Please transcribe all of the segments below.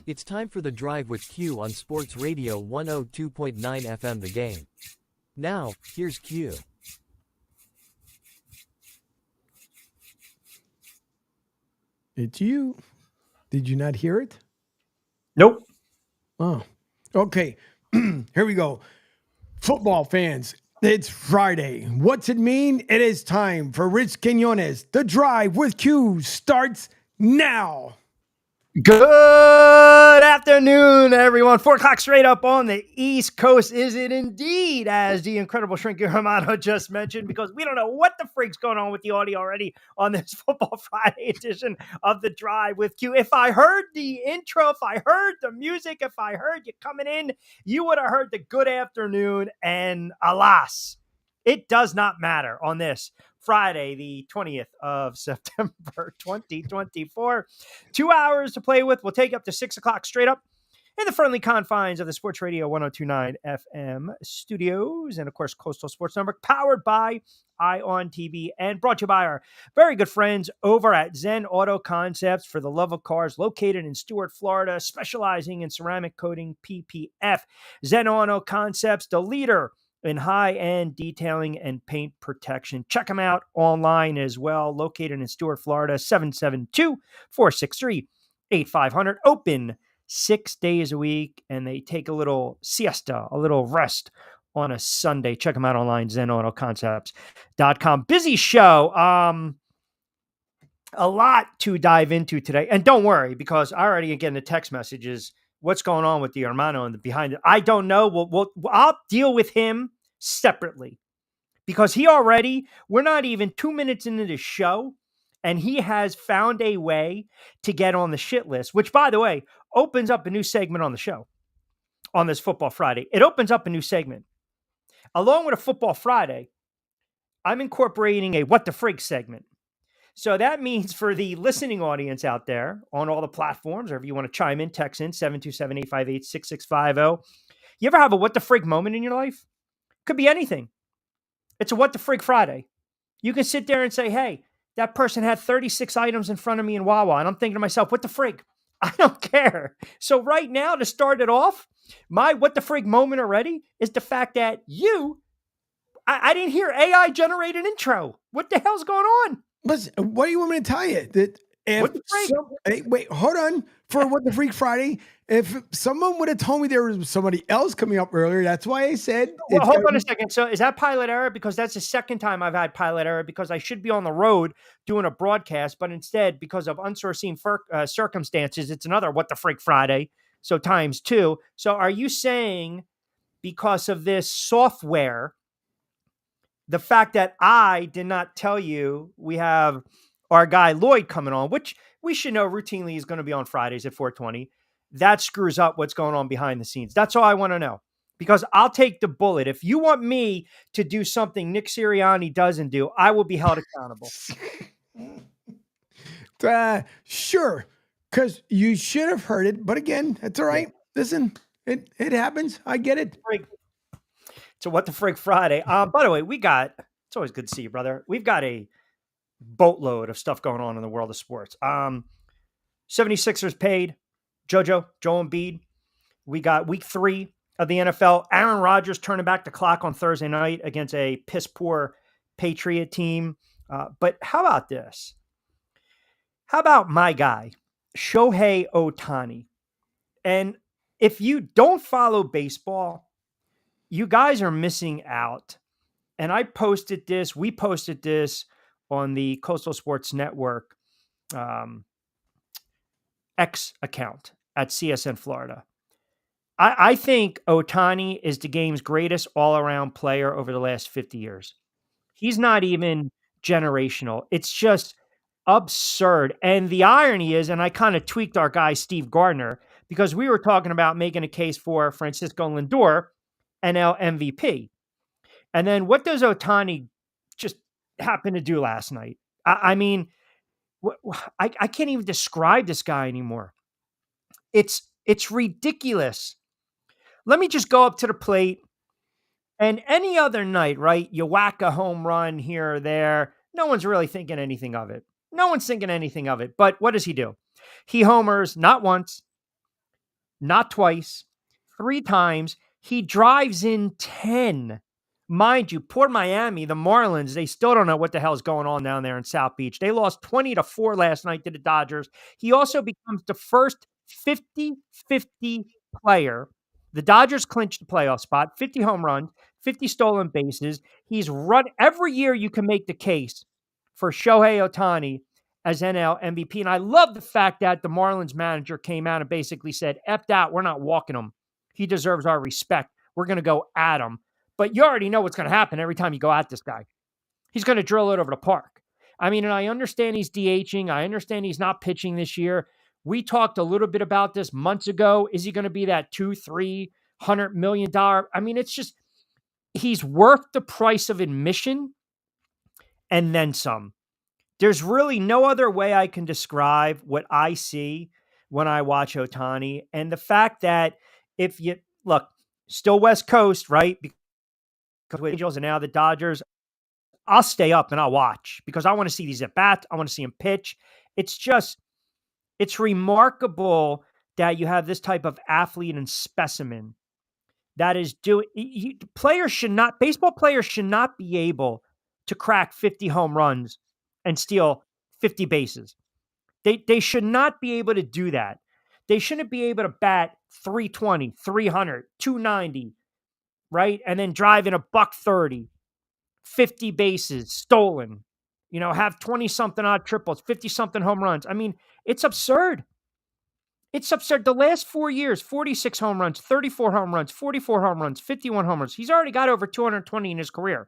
It's time for The Drive with Q on Sports Radio 102.9 FM The Game. Now, here's Q. It's you. Did you not hear it? Nope. Oh, okay. Here we go. Football fans, it's Friday. What's it mean? It is time for Rich Quinones. The Drive with Q starts now. Good afternoon, everyone. 4 o'clock straight up on the East Coast. Is it indeed, as the incredible Shrinky Romano just mentioned, because we don't know what the freak's going on with the audio already on this Football Friday edition of The Drive with Q. If I heard the intro, if I heard the music, if I heard you coming in, you would have heard the good afternoon, and alas, it does not matter on this Friday, the 20th of September, 2024. 2 hours to play with. We'll take up to 6 o'clock straight up in the friendly confines of the Sports Radio 102.9 FM studios. And, of course, Coastal Sports Network, powered by Ion TV and brought to you by our very good friends over at Zen Auto Concepts for the love of cars, located in Stuart, Florida, specializing in ceramic coating PPF. Zen Auto Concepts, the leader in high-end detailing and paint protection. Check them out online as well, located in Stuart, Florida, 772-463-8500. Open 6 days a week, and they take a little siesta, a little rest on a Sunday. Check them out online, ZenAutoConcepts.com. Busy show. A lot to dive into today. And don't worry, because I already getting the text messages. What's going on with the Hermano and the behind it? I don't know. I'll deal with him separately, because we're not even 2 minutes into the show, and he has found a way to get on the shit list, which, by the way, opens up a new segment on the show on this Football Friday. It opens up a new segment. Along with a Football Friday, I'm incorporating a What the Frig segment. So that means for the listening audience out there on all the platforms, or if you want to chime in, text in 727-858-6650. You ever have a what the frig moment in your life? Could be anything. It's a what the frig Friday. You can sit there and say, hey, that person had 36 items in front of me in Wawa. And I'm thinking to myself, what the frig? I don't care. So right now, to start it off, my what the frig moment already is the fact that I didn't hear AI generated intro. What the hell's going on? Listen, what do you want me to tell you? That if hey, wait, hold on. For What the Freak Friday, if someone would have told me there was somebody else coming up earlier, that's why I said. Well, hold on a second. So is that pilot error? Because that's the second time I've had pilot error, because I should be on the road doing a broadcast, but instead, because of unforeseen circumstances, it's another What the Freak Friday. So times 2. So are you saying because of this software, the fact that I did not tell you we have our guy Lloyd coming on, which we should know routinely is going to be on Fridays at 4:20, that screws up what's going on behind the scenes? That's all I want to know, because I'll take the bullet. If you want me to do something Nick Sirianni doesn't do, I will be held accountable. Sure, because you should have heard it. But again, that's all right. Listen, it happens. I get it. So what the frig Friday. By the way, it's always good to see you, brother. We've got a boatload of stuff going on in the world of sports. 76ers paid Joel Embiid. We got week 3 of the NFL. Aaron Rodgers turning back the clock on Thursday night against a piss poor Patriot team. But how about this? How about my guy, Shohei Ohtani? And if you don't follow baseball, you guys are missing out. And we posted this on the Coastal Sports Network X account at CSN Florida. I think Ohtani is the game's greatest all-around player over the last 50 years. He's not even generational. It's just absurd. And the irony is, and I kind of tweaked our guy Steve Gardner, because we were talking about making a case for Francisco Lindor, NL MVP. And then what does Ohtani just happen to do last night? I mean, I can't even describe this guy anymore. It's ridiculous. Let me just go up to the plate, and any other night, right? You whack a home run here or there. No one's really thinking anything of it. But what does he do? He homers not once, not twice, 3 times. He drives in 10. Mind you, poor Miami, the Marlins, they still don't know what the hell's going on down there in South Beach. They lost 20-4 last night to the Dodgers. He also becomes the first 50-50 player. The Dodgers clinched the playoff spot, 50 home runs, 50 stolen bases. He's run every year you can make the case for Shohei Ohtani as NL MVP. And I love the fact that the Marlins manager came out and basically said, F that, we're not walking him. He deserves our respect. We're going to go at him. But you already know what's going to happen every time you go at this guy. He's going to drill it over the park. I mean, and I understand he's DHing. I understand he's not pitching this year. We talked a little bit about this months ago. Is he going to be that $200-300 million? I mean, it's just, he's worth the price of admission and then some. There's really no other way I can describe what I see when I watch Ohtani. And the fact that if you look, still West Coast, right? Because with Angels and now the Dodgers, I'll stay up and I'll watch because I want to see these at bats. I want to see him pitch. It's remarkable that you have this type of athlete and specimen that is doing. Baseball players should not be able to crack 50 home runs and steal 50 bases. They should not be able to do that. They shouldn't be able to bat 320, 300, 290, right? And then drive in a $130, 50 bases stolen, have 20 something odd triples, 50 something home runs. I mean, it's absurd. It's absurd. The last 4 years, 46 home runs, 34 home runs, 44 home runs, 51 home runs. He's already got over 220 in his career.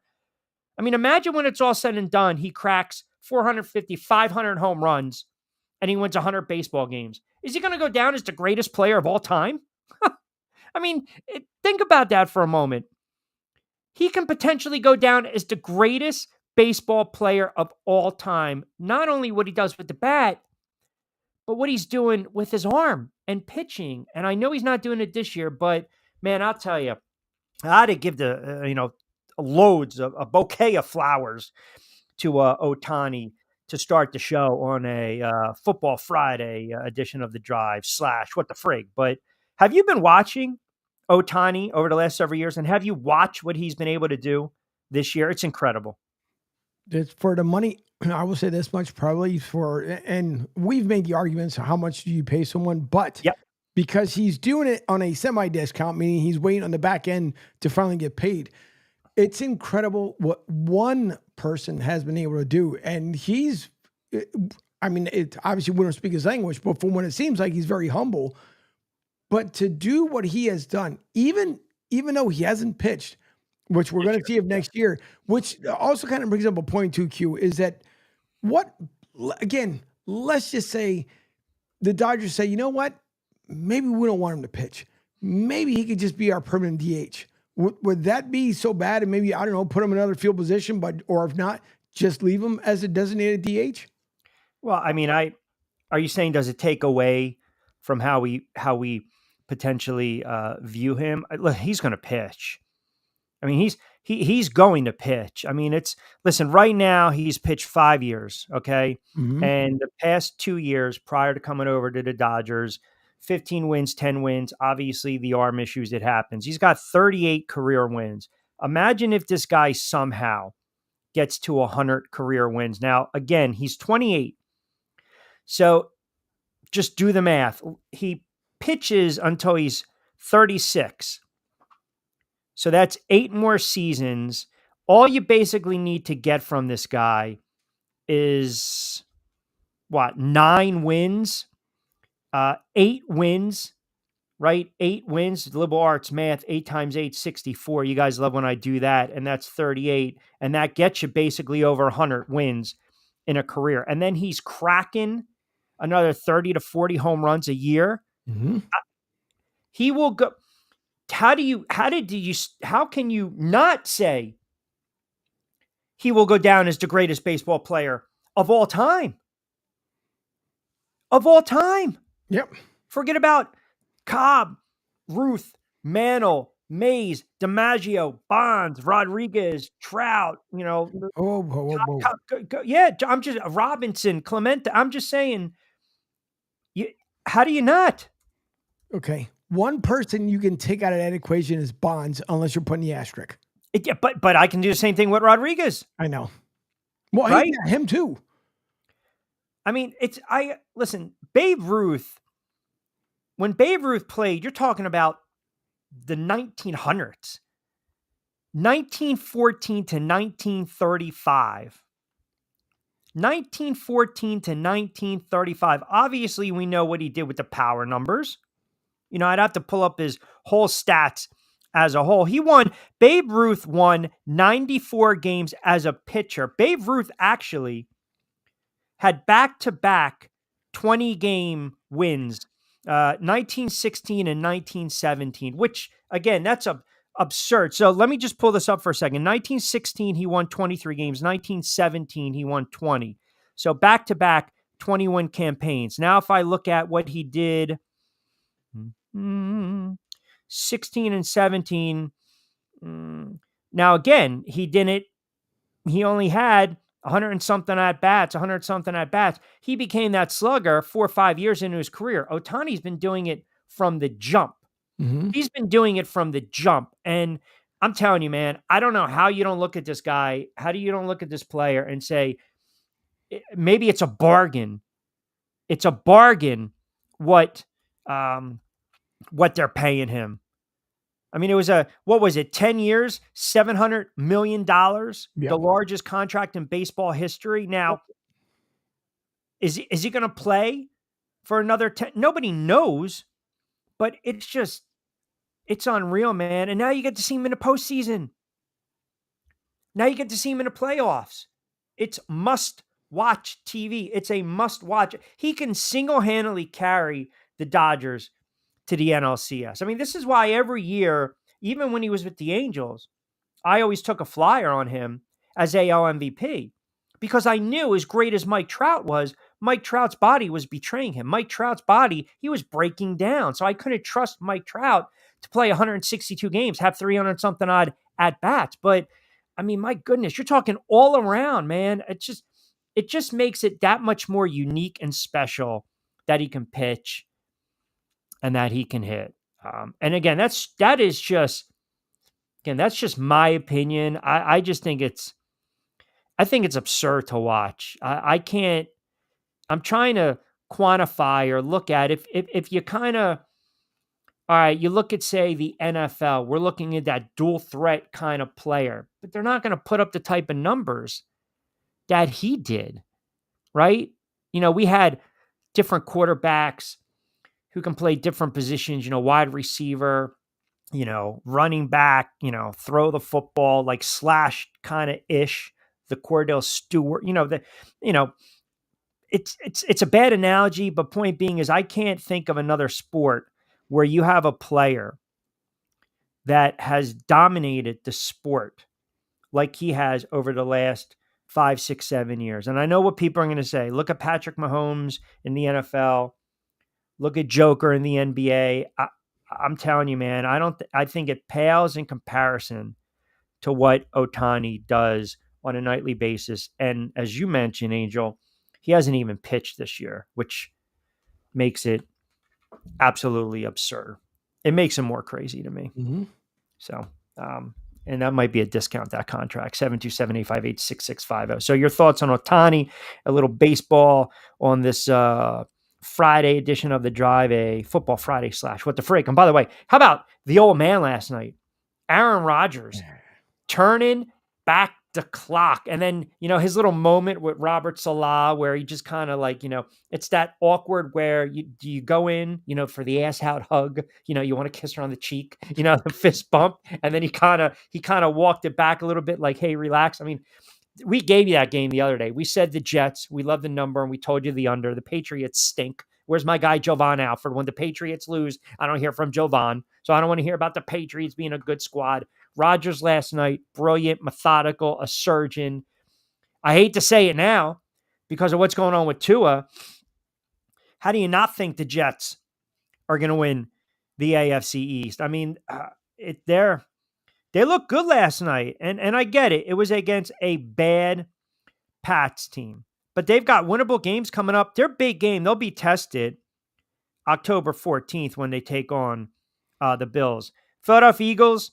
I mean, imagine when it's all said and done, he cracks 450, 500 home runs and he wins 100 baseball games. Is he going to go down as the greatest player of all time? I mean, think about that for a moment. He can potentially go down as the greatest baseball player of all time. Not only what he does with the bat, but what he's doing with his arm and pitching. And I know he's not doing it this year, but man, I'll tell you, I had to give loads of a bouquet of flowers to Ohtani to start the show on a Football Friday edition of The Drive / What the Frig. But have you been watching Ohtani over the last several years, and have you watched what he's been able to do this year? It's incredible. It's for the money. I will say this much probably and we've made the arguments, how much do you pay someone? But because he's doing it on a semi-discount, meaning he's waiting on the back end to finally get paid. It's incredible what one person has been able to do. And it obviously we don't speak his language, but from what it seems like, he's very humble. But to do what he has done, even though he hasn't pitched, which we're going to see of next year, which also kind of brings up a point too, Q, is that let's just say the Dodgers say, you know what? Maybe we don't want him to pitch. Maybe he could just be our permanent DH. Would that be so bad? And maybe, I don't know, put him in another field position, or if not, just leave him as a designated DH? Well, I mean, are you saying, does it take away from how we potentially view him? Look, he's going to pitch. I mean, he's going to pitch. I mean, listen, right now he's pitched 5 years. Okay. Mm-hmm. And the past 2 years prior to coming over to the Dodgers, 15 wins, 10 wins. Obviously the arm issues, it happens. He's got 38 career wins. Imagine if this guy somehow gets to 100 career wins. Now, again, he's 28. So just do the math. He pitches until he's 36. So that's 8 more seasons. All you basically need to get from this guy is 9 wins, 8 wins, right? 8 wins, liberal arts math, 8 times 8, 64. You guys love when I do that. And that's 38. And that gets you basically over 100 wins in a career. And then he's cracking another 30 to 40 home runs a year. Mm-hmm. He will go. How can you not say he will go down as the greatest baseball player of all time? Of all time. Yep. Forget about Cobb, Ruth, Mantle, Mays, DiMaggio, Bonds, Rodriguez, Trout, Whoa. I'm just Robinson, Clemente. I'm just saying, how do you not? Okay. one person you can take out of that equation is Bonds, unless you're putting the asterisk. Yeah, but I can do the same thing with Rodriguez. I know. Well, Right? yeah, him too. I mean, listen, Babe Ruth, when Babe Ruth played, you're talking about the 1900s, 1914 to 1935. 1914 to 1935. Obviously, we know what he did with the power numbers. I'd have to pull up his whole stats as a whole. Babe Ruth won 94 games as a pitcher. Babe Ruth actually had back-to-back 20-game wins, 1916 and 1917, which, again, that's absurd. So let me just pull this up for a second. 1916, he won 23 games. 1917, he won 20. So back-to-back 21 campaigns. Now, if I look at what he did, 16 and 17. Now, again, he only had 100 and something at bats, 100 something at bats. He became that slugger 4 or 5 years into his career. Ohtani's been doing it from the jump. Mm-hmm. He's been doing it from the jump. And I'm telling you, man, I don't know how you don't look at this guy. How do you don't look at this player and say, maybe it's a bargain. It's a bargain what they're paying him. I mean, it was 10 years, $700 million, the largest contract in baseball history. Now, is he going to play for another 10? Nobody knows, but it's unreal, man. And now you get to see him in the postseason. Now you get to see him in the playoffs. It's must-watch TV. It's a must-watch. He can single-handedly carry the Dodgers to the NLCS. I mean, this is why every year, even when he was with the Angels, I always took a flyer on him as AL MVP because I knew, as great as Mike Trout was, Mike Trout's body was betraying him. Mike Trout's body, he was breaking down. So I couldn't trust Mike Trout to play 162 games, have 300 something odd at bats. But I mean, my goodness, you're talking all around, man. It just makes it that much more unique and special that he can pitch and that he can hit. And again, that's just my opinion. I just think it's absurd to watch. I'm trying to quantify or look at if you kind of, all right, you look at, say, the NFL, we're looking at that dual threat kind of player, but they're not going to put up the type of numbers that he did, right? We had different quarterbacks who can play different positions, wide receiver, running back, throw the football, like slash kind of ish, the Cordell Stewart, it's a bad analogy, but point being is I can't think of another sport where you have a player that has dominated the sport like he has over the last 5, 6, 7 years. And I know what people are going to say. Look at Patrick Mahomes in the NFL. Look at Joker in the NBA. I'm telling you, man, I think it pales in comparison to what Ohtani does on a nightly basis. And as you mentioned, Angel, he hasn't even pitched this year, which makes it absolutely absurd. It makes him more crazy to me. Mm-hmm. So, and that might be a discount, that contract, 727-858-6650. So your thoughts on Ohtani, a little baseball on this Friday edition of The Drive, a football Friday / what the freak. And by the way, how about the old man last night? Aaron Rodgers turning back the clock. And then, his little moment with Robert Salah where he just kind of like, it's that awkward where you go in, for the ass out hug, you want to kiss her on the cheek, the fist bump. And then he kind of walked it back a little bit like, hey, relax. I mean, we gave you that game the other day. We said the Jets, we love the number, and we told you the under. The Patriots stink. Where's my guy, Jovan Alford? When the Patriots lose, I don't hear from Jovan. So I don't want to hear about the Patriots being a good squad. Rodgers last night, brilliant, methodical, a surgeon. I hate to say it now because of what's going on with Tua. How do you not think the Jets are going to win the AFC East? I mean, they look good last night, and I get it. It was against a bad Pats team, but they've got winnable games coming up. Their big game, they'll be tested October 14th when they take on The Bills. Philadelphia Eagles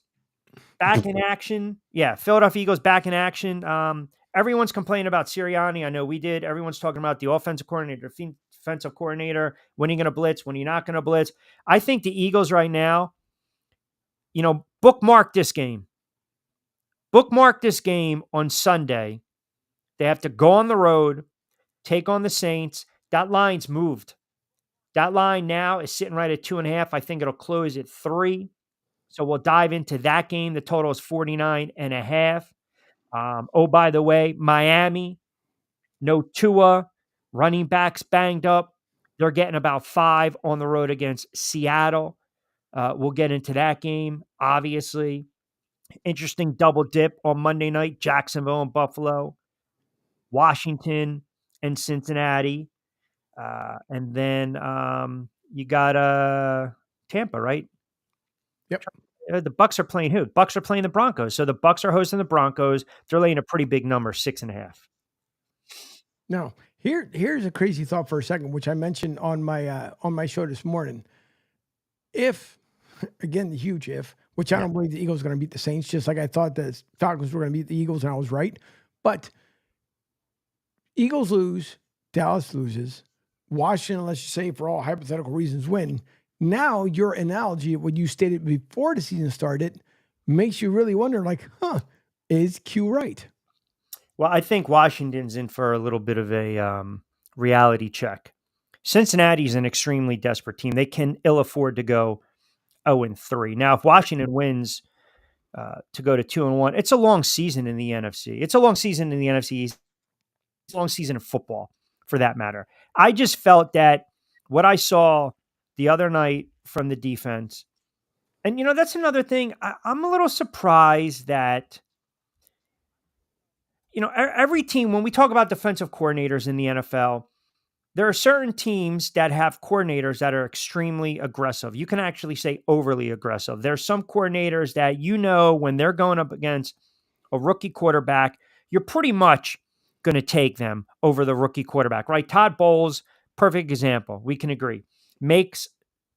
back in action. Yeah, Philadelphia Eagles back in action. Everyone's complaining about Sirianni. I know we did. Everyone's talking about the offensive coordinator, defensive coordinator. When are you going to blitz? When are you not going to blitz? I think the Eagles right now, bookmark this game. Bookmark this game on Sunday. They have to go on the road, take on the Saints. That line's moved. That line now is sitting right at 2.5. I think it'll close at 3. So we'll dive into that game. The total is 49.5. Oh, by the way, Miami, no Tua, running backs banged up. They're getting about 5 on the road against Seattle. We'll get into that game, obviously. Interesting double dip on Monday night, Jacksonville and Buffalo, Washington and Cincinnati. And then you got Tampa, right? Yep. The Bucks are playing who? Bucks are playing the Broncos. So the Bucks are hosting the Broncos. They're laying a pretty big number, 6.5. Now, here's a crazy thought for a second, which I mentioned on my show this morning. If, again, the huge if, which I don't believe the Eagles are going to beat the Saints, just like I thought the Falcons were going to beat the Eagles, and I was right. But Eagles lose, Dallas loses, Washington, let's just say for all hypothetical reasons, win. Now your analogy, what you stated before the season started, makes you really wonder, like, is Q right? Well, I think Washington's in for a little bit of a reality check. Cincinnati's an extremely desperate team. They can ill afford to go 0-3. Now, if Washington wins to go to 2-1, it's a long season in the NFC. It's a long season in the NFC East. It's a long season of football, for that matter. I just felt that what I saw the other night from the defense, and that's another thing. I'm a little surprised that every team, when we talk about defensive coordinators in the NFL, there are certain teams that have coordinators that are extremely aggressive. You can actually say overly aggressive. There's some coordinators that, when they're going up against a rookie quarterback, you're pretty much going to take them over the rookie quarterback, right? Todd Bowles, perfect example. We can agree. Makes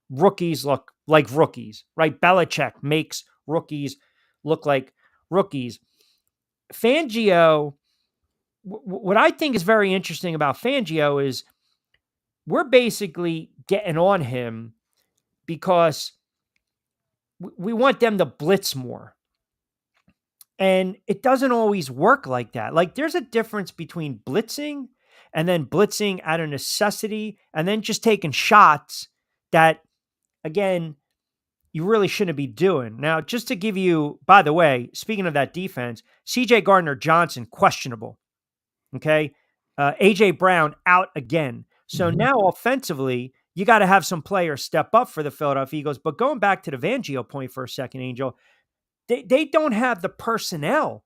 rookies look like rookies, right? Belichick makes rookies look like rookies. Fangio, what I think is very interesting about Fangio is we're basically getting on him because we want them to blitz more. And it doesn't always work like that. Like, there's a difference between blitzing and then blitzing out of necessity and then just taking shots that, again, you really shouldn't be doing. Now, just to give you, by the way, speaking of that defense, C.J. Gardner-Johnson, questionable. Okay. A.J. Brown out again. So now offensively, you got to have some players step up for the Philadelphia Eagles. But going back to the Fangio point for a second, Angel, they don't have the personnel,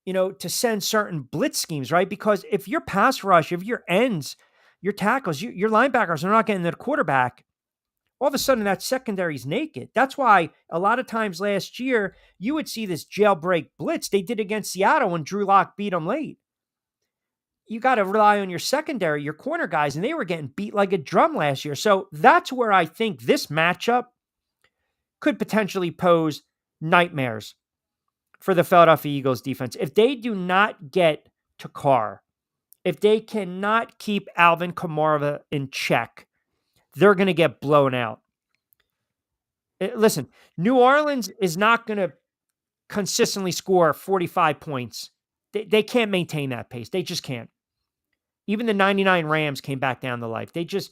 to send certain blitz schemes, right? Because if your pass rush, if your ends, your tackles, your linebackers are not getting to the quarterback, all of a sudden that secondary is naked. That's why a lot of times last year, you would see this jailbreak blitz. They did against Seattle when Drew Lock beat them late. You got to rely on your secondary, your corner guys, and they were getting beat like a drum last year. So that's where I think this matchup could potentially pose nightmares for the Philadelphia Eagles defense. If they do not get to Carr, if they cannot keep Alvin Kamara in check, they're going to get blown out. Listen, New Orleans is not going to consistently score 45 points. They can't maintain that pace. They just can't. Even the 99 Rams came back down to life. The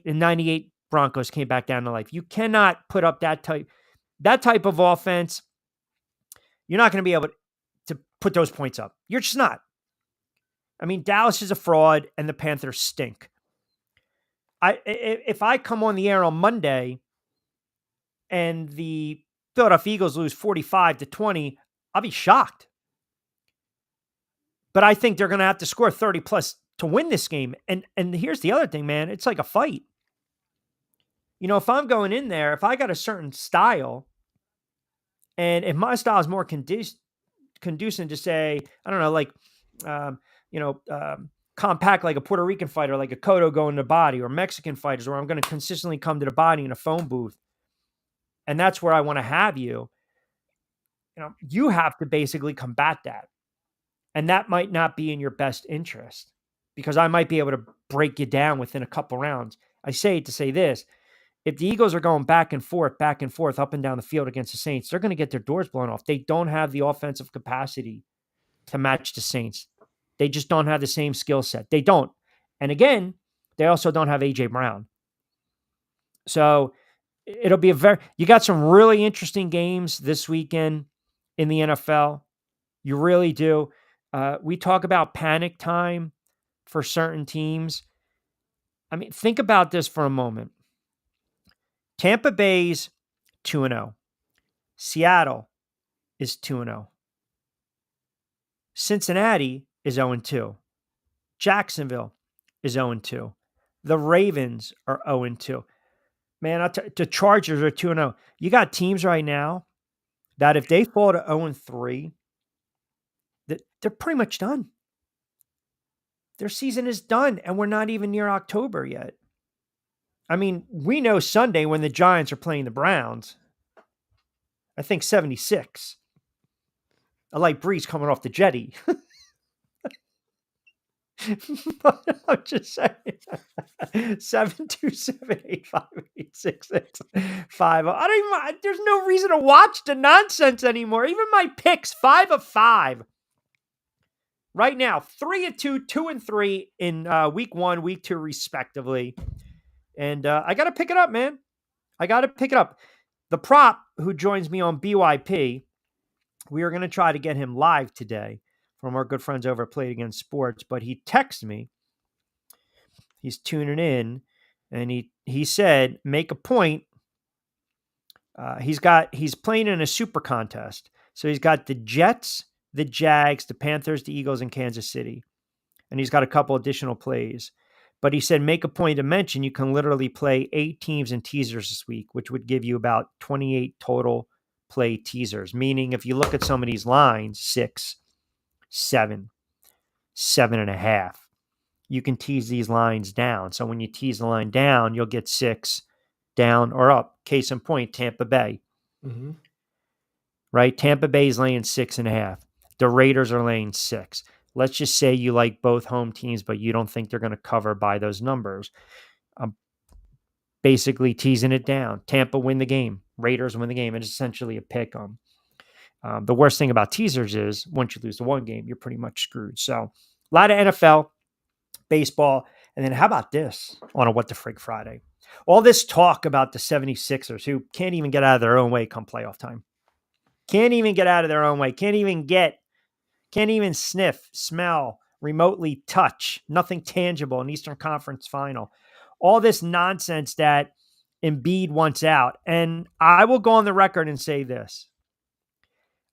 98 Broncos came back down to life. You cannot put up that type of offense. You're not going to be able to put those points up. You're just not. I mean, Dallas is a fraud and the Panthers stink. If I come on the air on Monday and the Philadelphia Eagles lose 45-20, I'll be shocked. But I think they're going to have to score 30 plus to win this game. And here's the other thing, man. It's like a fight. If I'm going in there, if I got a certain style, and if my style is more conducive to say, I don't know, like, compact like a Puerto Rican fighter, like a Cotto going to body, or Mexican fighters where I'm going to consistently come to the body in a phone booth. and that's where I want to have you. You have to basically combat that. And that might not be in your best interest because I might be able to break you down within a couple rounds. I say it to say this. If the Eagles are going back and forth, up and down the field against the Saints, they're going to get their doors blown off. They don't have the offensive capacity to match the Saints. They just don't have the same skill set. They don't. And again, they also don't have A.J. Brown. So it'll be you got some really interesting games this weekend in the NFL. You really do. We talk about panic time for certain teams. I mean, think about this for a moment. Tampa Bay's 2-0. Seattle is 2-0. Cincinnati is 0-2. Jacksonville is 0-2. The Ravens are 0-2. Man, the Chargers are 2-0. You got teams right now that if they fall to 0-3, they're pretty much done. Their season is done, and we're not even near October yet. I mean, we know Sunday when the Giants are playing the Browns, I think 76. A light breeze coming off the jetty. But I'm just saying. 727-858-665. There's no reason to watch the nonsense anymore. Even my picks, 5 of 5. Right now, 3 of 2, 2 and 3 in week 1, week 2, respectively. And I got to pick it up, man. I got to pick it up. The prop who joins me on BYP, we are going to try to get him live today from our good friends over at Play It Again Sports. But he texted me. He's tuning in, and he said, make a point. He's playing in a super contest. So he's got the Jets, the Jags, the Panthers, the Eagles, and Kansas City. And he's got a couple additional plays. But he said, make a point to mention you can literally play 8 teams in teasers this week, which would give you about 28 total play teasers. Meaning if you look at some of these lines, 6, 7, 7.5, you can tease these lines down. So when you tease the line down, you'll get 6 down or up. Case in point, Tampa Bay. Mm-hmm. Right? Tampa Bay's laying 6.5. The Raiders are laying 6. Let's just say you like both home teams, but you don't think they're going to cover by those numbers. I'm basically teasing it down. Tampa win the game. Raiders win the game. It's essentially a pick 'em. The worst thing about teasers is once you lose the one game, you're pretty much screwed. So a lot of NFL, baseball, and then how about this on a What the Frig Friday? All this talk about the 76ers who can't even get out of their own way come playoff time. Can't even get out of their own way. Can't even sniff, smell, remotely touch, nothing tangible in Eastern Conference final. All this nonsense that Embiid wants out. And I will go on the record and say this.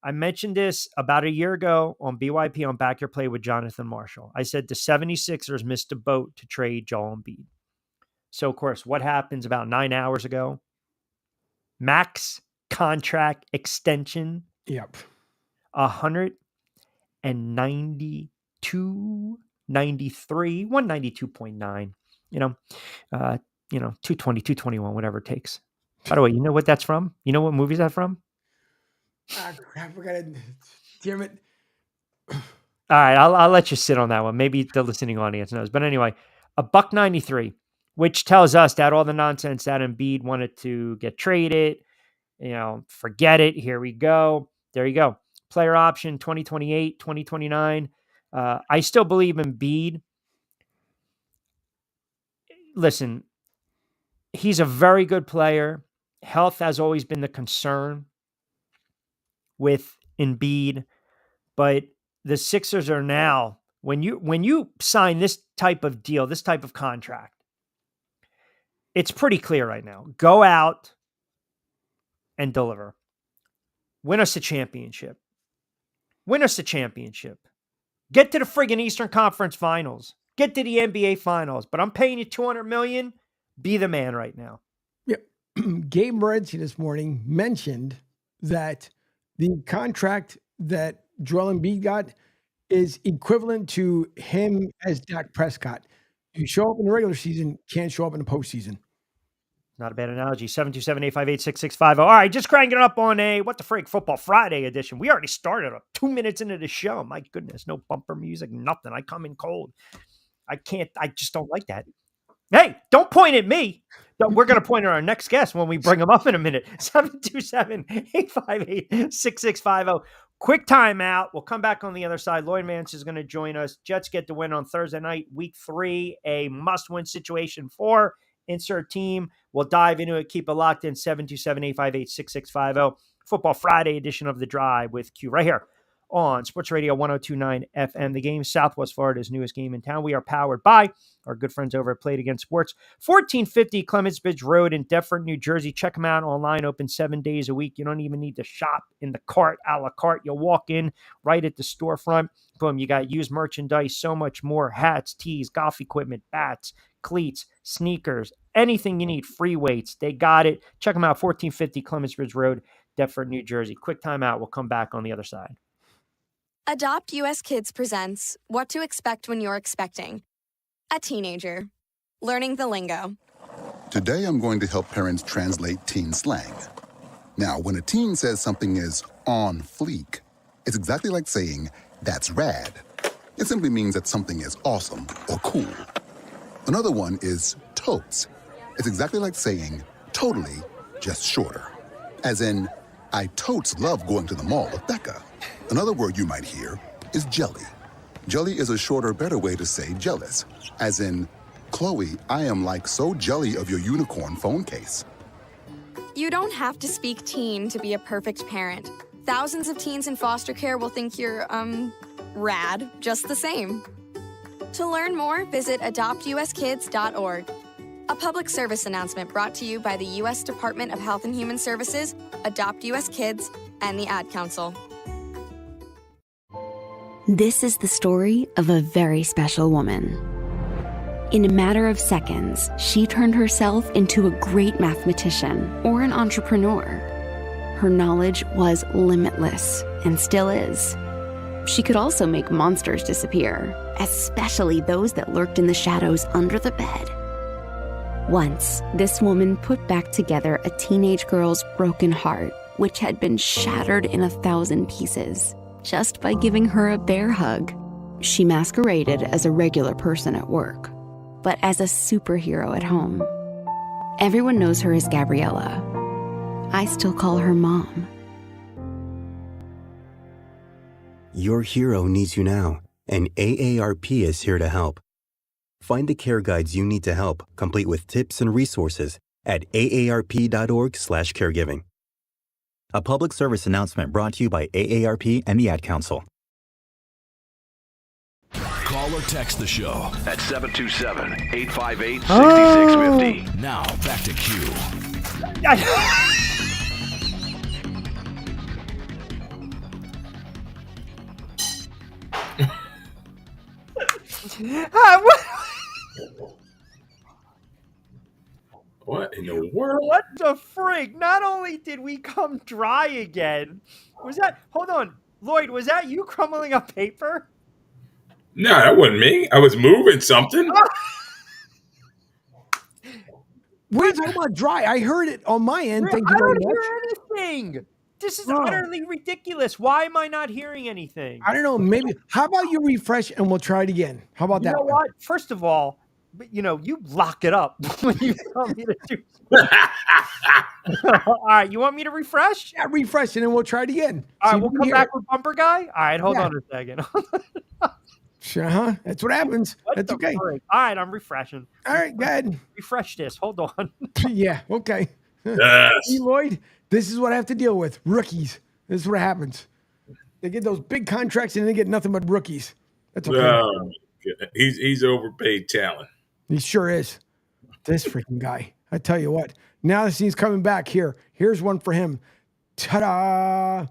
I mentioned this about a year ago on BYP on Back Your Play with Jonathan Marshall. I said the 76ers missed a boat to trade Joel Embiid. So, of course, what happens about 9 hours ago? Max contract extension. Yep. 192, 93, 192.9, 220, 221, whatever it takes. By the way, you know what that's from? You know what movie is that from? Crap, we gotta, damn it. All right, I'll let you sit on that one. Maybe the listening audience knows. But anyway, $1.93, which tells us that all the nonsense that Embiid wanted to get traded, forget it. Here we go. There you go. Player option 2028, 2029. I still believe in Embiid. Listen, he's a very good player. Health has always been the concern with Embiid, but the Sixers are now, when you sign this type of deal, this type of contract, it's pretty clear right now. Go out and deliver. Win us a championship. Win us a championship. Get to the friggin' Eastern Conference Finals. Get to the NBA Finals. But I'm paying you $200 million. Be the man right now. Yeah. Gabe Morency this morning mentioned that the contract that Joel Embiid got is equivalent to him as Dak Prescott. You show up in the regular season, can't show up in the postseason. Not a bad analogy. 727-858-6650. All right, just cranking it up on a What the Frig Football Friday edition. We already started 2 minutes into the show. My goodness, no bumper music, nothing. I come in cold. I just don't like that. Hey, don't point at me. We're going to point at our next guest when we bring him up in a minute. 727-858-6650. Quick timeout. We'll come back on the other side. Lloyd Mance is going to join us. Jets get the win on Thursday night, week 3, a must-win situation for insert team. We'll dive into it. Keep it locked in. 727-858-6650. Football Friday edition of The Drive with Q right here on Sports Radio 102.9 FM. The Game, Southwest Florida's newest game in town. We are powered by our good friends over at Played Against Sports. 1450 Clements Bridge Road in Deptford, New Jersey. Check them out online, open 7 days a week. You don't even need to shop in the cart, a la carte. You'll walk in right at the storefront. Boom, you got used merchandise, so much more. Hats, tees, golf equipment, bats, cleats, sneakers, anything you need, free weights. They got it. Check them out, 1450 Clements Bridge Road, Deptford, New Jersey. Quick timeout. We'll come back on the other side. Adopt US Kids presents What to Expect When You're Expecting. A teenager. Learning the lingo. Today I'm going to help parents translate teen slang. Now, when a teen says something is on fleek, it's exactly like saying, that's rad. It simply means that something is awesome or cool. Another one is totes. It's exactly like saying, totally, just shorter. As in, I totes love going to the mall with Becca. Another word you might hear is jelly. Jelly is a shorter, better way to say jealous. As in, Chloe, I am like so jelly of your unicorn phone case. You don't have to speak teen to be a perfect parent. Thousands of teens in foster care will think you're, rad, just the same. To learn more, visit adoptuskids.org. A public service announcement brought to you by the U.S. Department of Health and Human Services, Adopt U.S. Kids, and the Ad Council. This is the story of a very special woman. In a matter of seconds, she turned herself into a great mathematician or an entrepreneur. Her knowledge was limitless and still is. She could also make monsters disappear, especially those that lurked in the shadows under the bed. Once, this woman put back together a teenage girl's broken heart, which had been shattered in 1,000 pieces, just by giving her a bear hug. She masqueraded as a regular person at work, but as a superhero at home. Everyone knows her as Gabriella. I still call her Mom. Your hero needs you now, and AARP is here to help. Find the care guides you need to help, complete with tips and resources at aarp.org/caregiving. A public service announcement brought to you by AARP and the Ad Council. Call or text the show at 727-858-6650. Now, back to Q. What in the world? What the frig? Not only did we come dry again, hold on, Lloyd, was that you crumbling up paper? No, that wasn't me. I was moving something. What are you talking about dry? I heard it on my end. Thank you I very don't much. hear anything. This is utterly ridiculous. Why am I not hearing anything? I don't know. Maybe. How about you refresh and we'll try it again? How about that? You know what? First of all, you lock it up when you tell me to do. All right, you want me to refresh? Yeah, refresh and then we'll try it again. All right, we'll come back with Bumper Guy. All right, hold on a second. That's what happens. That's okay. All right, I'm refreshing. All right, go ahead. Refresh this. Hold on. Yeah, okay. Yes. Hey, Lloyd, this is what I have to deal with. Rookies. This is what happens. They get those big contracts and they get nothing but rookies. That's okay. He's overpaid talent. He sure is. This freaking guy. I tell you what. Now that he's coming back here. Here's one for him. Ta-da!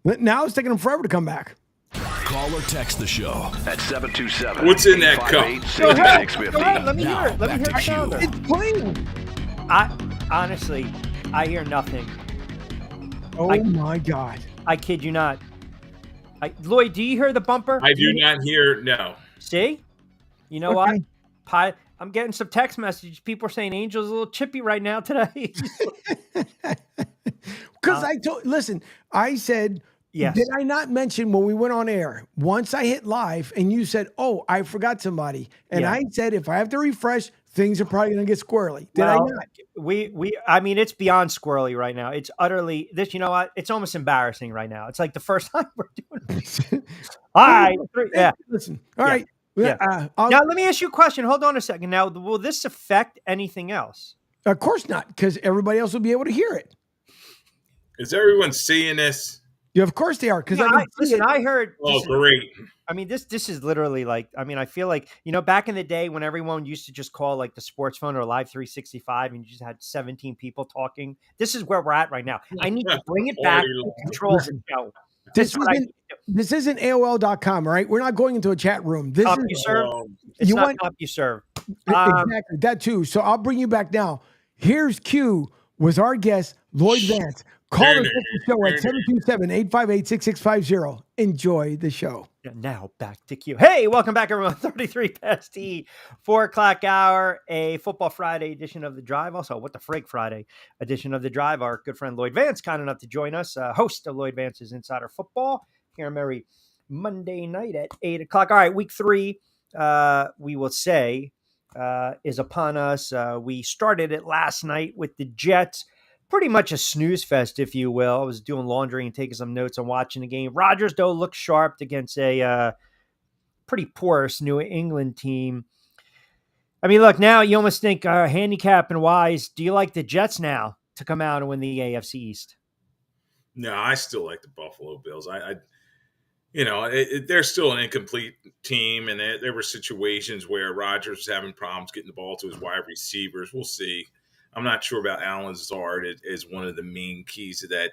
Now it's taking him forever to come back. Call or text the show at 727. What's in that cup? Go ahead. Let me hear it. Let me hear back it. to Sound Q. it. It's playing. Honestly, I hear nothing. Oh my God. I kid you not. Lloyd, do you hear the bumper? I do not hear. No. See? You know Okay. what? I'm getting some text messages. People are saying Angel's a little chippy right now today. Because listen, I said, Yes. did I not mention when we went on air, once I hit live and you said, oh, I forgot somebody. And Yeah. I said, if I have to refresh, things are probably going to get squirrely. Did I not? I mean, it's beyond squirrely right now. It's utterly this, you know what? It's almost embarrassing right now. It's like the first time we're doing it. All right. Yeah. Listen. All Yeah. right. Yeah. Now, let me ask you a question. Hold on a second. Now, will this affect anything else? Of course not, because everybody else will be able to hear it. Is everyone seeing this? Yeah, of course they are. Because I heard. Oh, great. I mean, this is literally like, I mean, I feel like, back in the day when everyone used to just call like the sports phone or Live 365 and you just had 17 people talking. This is where we're at right now. I need to bring it back to control the show. This isn't AOL.com, all right? We're not going into a chat room. This is It's not CompuServe. Exactly, that too. So I'll bring you back now. Here's Q with our guest, Lloyd Vance. Call us at the show at 727-858-6650. Enjoy the show. Now back to Q. Hey, welcome back, everyone. 33 past the 4 o'clock hour, a Football Friday edition of The Drive. Also, What the Frig Friday edition of The Drive. Our good friend Lloyd Vance, kind enough to join us, host of Lloyd Vance's Insider Football, here on every Monday night at 8 o'clock. All right, week 3, we will say, is upon us. We started it last night with the Jets. Pretty much a snooze fest, if you will. I was doing laundry and taking some notes on watching the game. Rodgers, though, looked sharp against a pretty porous New England team. I mean, look, now you almost think handicap and wise, do you like the Jets now to come out and win the AFC East? No, I still like the Buffalo Bills. They're still an incomplete team, and there were situations where Rodgers was having problems getting the ball to his wide receivers. We'll see. I'm not sure about Alan Lazard as one of the main keys to that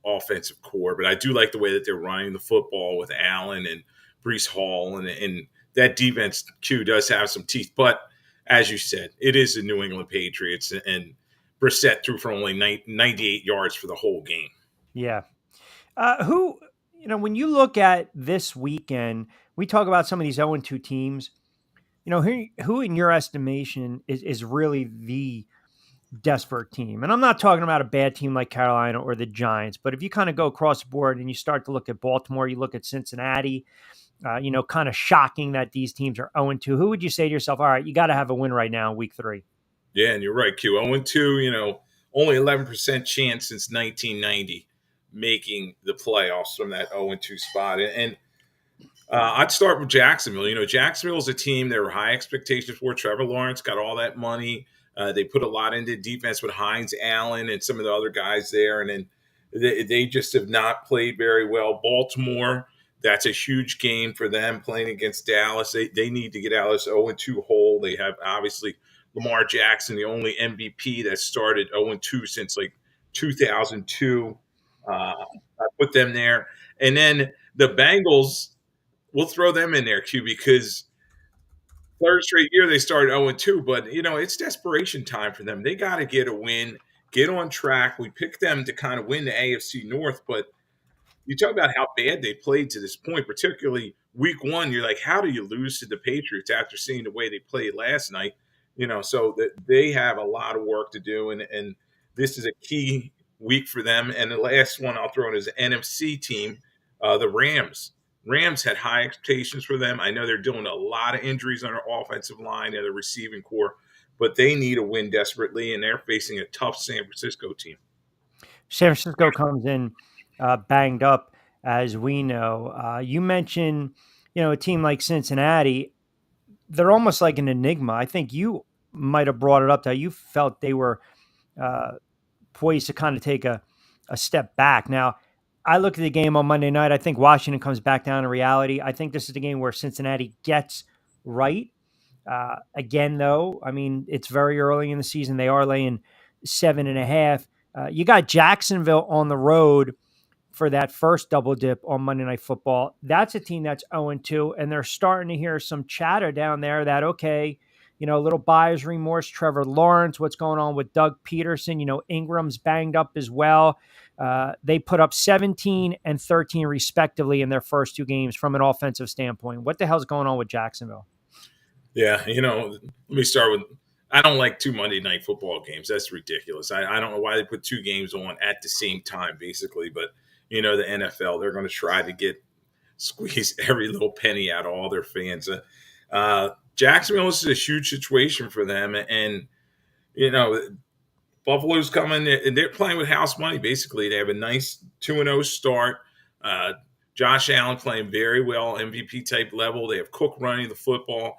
offensive core, but I do like the way that they're running the football with Allen and Breece Hall, and that defense, Q, does have some teeth. But as you said, it is the New England Patriots, and Brissett threw for only 98 yards for the whole game. Yeah. When you look at this weekend, we talk about some of these 0-2 teams. Who in your estimation is really the desperate team? And I'm not talking about a bad team like Carolina or the Giants, but if you kind of go across the board and you start to look at Baltimore, you look at Cincinnati, kind of shocking that these teams are 0-2. Who would you say to yourself, all right, you got to have a win right now in week 3? Yeah, and you're right, Q. 0-2, only 11% chance since 1990 making the playoffs from that 0-2 spot. And I'd start with Jacksonville. Jacksonville is a team there were high expectations for. Trevor Lawrence got all that money. They put a lot into defense with Hines Allen and some of the other guys there. And then they just have not played very well. Baltimore, that's a huge game for them playing against Dallas. They need to get out of this 0-2 hole. They have, obviously, Lamar Jackson, the only MVP that started 0-2 since, 2002. I put them there. And then the Bengals, we'll throw them in there, Q, because third straight year they started 0-2, but it's desperation time for them. They got to get a win, get on track. We picked them to kind of win the AFC North, but you talk about how bad they played to this point, particularly week 1. You're like, how do you lose to the Patriots after seeing the way they played last night? So that they have a lot of work to do, and this is a key week for them. And the last one I'll throw in is the NFC team, the Rams. Rams had high expectations for them. I know they're doing a lot of injuries on their offensive line and the receiving core, but they need a win desperately, and they're facing a tough San Francisco team. San Francisco comes in banged up, as we know. You mentioned, a team like Cincinnati. They're almost like an enigma. I think you might have brought it up that you felt they were poised to kind of take a step back. Now, I look at the game on Monday night. I think Washington comes back down to reality. I think this is the game where Cincinnati gets right. Again, though, I mean, it's very early in the season. They are laying 7.5. You got Jacksonville on the road for that first double dip on Monday Night Football. That's a team that's 0-2, and they're starting to hear some chatter down there that, okay, a little buyer's remorse. Trevor Lawrence, what's going on with Doug Peterson? Ingram's banged up as well. They put up 17 and 13 respectively in their first 2 games from an offensive standpoint. What the hell's going on with Jacksonville? Yeah, let me start with I don't like two Monday night football games. That's ridiculous. I don't know why they put two games on at the same time, basically. But the NFL, they're going to try to squeeze every little penny out of all their fans. Jacksonville, this is a huge situation for them, and you know Buffalo's coming and they're playing with house money. Basically, they have a nice 2-0 start. Uh, Josh Allen playing very well, MVP type level. They have Cook running the football.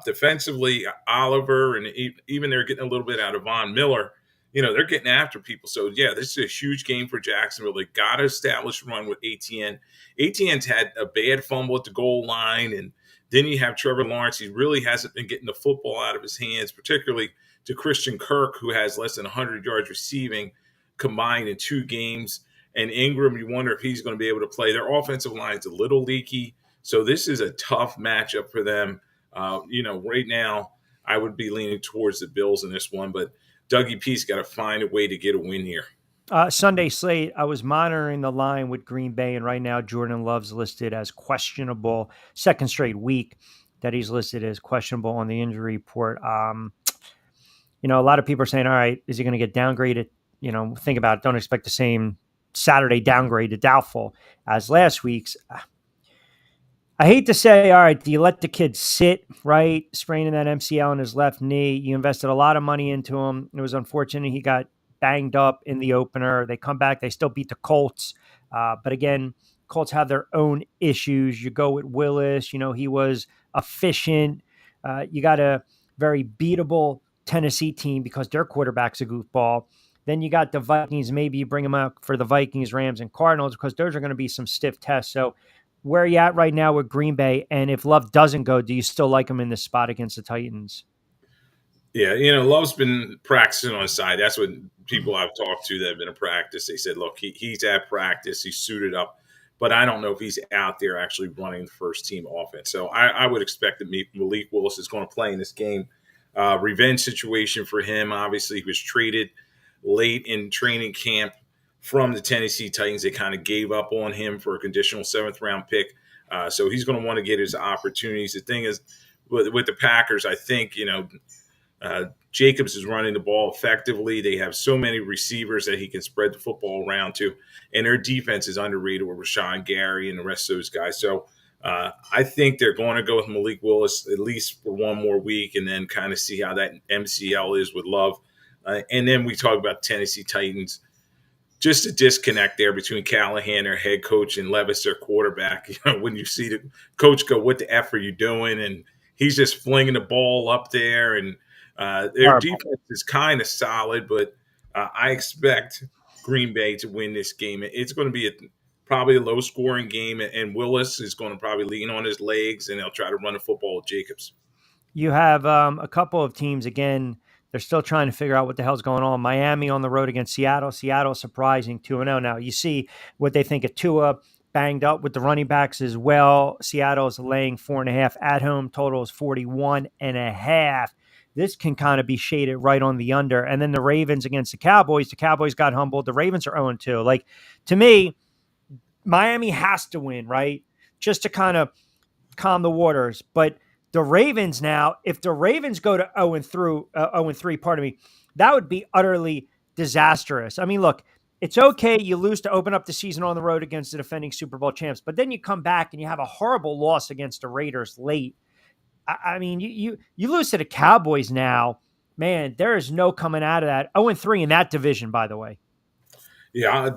Defensively, Oliver and even they're getting a little bit out of Von Miller. They're getting after people. So yeah, this is a huge game for Jacksonville. They got to establish a run with ATN. ATN's had a bad fumble at the goal line, and then you have Trevor Lawrence. He really hasn't been getting the football out of his hands, particularly to Christian Kirk, who has less than 100 yards receiving combined in 2 games. And Ingram, you wonder if he's going to be able to play. Their offensive line is a little leaky. So this is a tough matchup for them. Right now, I would be leaning towards the Bills in this one, but Dougie P's got to find a way to get a win here. Sunday slate, I was monitoring the line with Green Bay, and right now Jordan Love's listed as questionable. Second straight week that he's listed as questionable on the injury report. A lot of people are saying, all right, is he going to get downgraded? Think about it. Don't expect the same Saturday downgrade to doubtful as last week's. I hate to say, all right, do you let the kid sit, right? Spraining that MCL in his left knee. You invested a lot of money into him. It was unfortunate he got banged up in the opener. They come back. They still beat the Colts. But again, Colts have their own issues. You go with Willis. He was efficient. You got a very beatable Tennessee team because their quarterback's a goofball. Then you got the Vikings. Maybe you bring them up for the Vikings, Rams, and Cardinals because those are going to be some stiff tests. So where are you at right now with Green Bay? And if Love doesn't go, do you still like him in this spot against the Titans? Yeah, Love's been practicing on his side. That's what people I've talked to that have been in practice. They said, look, he's at practice. He's suited up. But I don't know if he's out there actually running the first team offense. So I would expect that Malik Willis is going to play in this game. Revenge situation for him. Obviously, he was traded late in training camp from the Tennessee Titans. They kind of gave up on him for a conditional 7th-round pick. So he's going to want to get his opportunities. The thing is, with the Packers, I think, Jacobs is running the ball effectively. They have so many receivers that he can spread the football around to. And their defense is underrated with Rashawn Gary and the rest of those guys. So I think they're going to go with Malik Willis at least for one more week and then kind of see how that MCL is with Love. And then we talk about Tennessee Titans. Just a disconnect there between Callahan, their head coach, and Levis, their quarterback. When you see the coach go, what the F are you doing? And he's just flinging the ball up there. And their defense is kind of solid, but I expect Green Bay to win this game. It's going to be probably a low-scoring game, and Willis is going to probably lean on his legs, and they'll try to run the football with Jacobs. You have a couple of teams, again, they're still trying to figure out what the hell's going on. Miami on the road against Seattle. Seattle surprising 2-0. Now, you see what they think of Tua, banged up with the running backs as well. Seattle is laying 4.5 at home. Total is 41.5. This can kind of be shaded right on the under. And then the Ravens against the Cowboys. The Cowboys got humbled. The Ravens are 0-2. Like, to me, Miami has to win, right? Just to kind of calm the waters. But the Ravens now, if the Ravens go to 0-3, pardon me, that would be utterly disastrous. I mean, look, it's okay you lose to open up the season on the road against the defending Super Bowl champs, but then you come back and you have a horrible loss against the Raiders late. I mean, you lose to the Cowboys now, man, there is no coming out of that. 0-3 in that division, by the way. Yeah,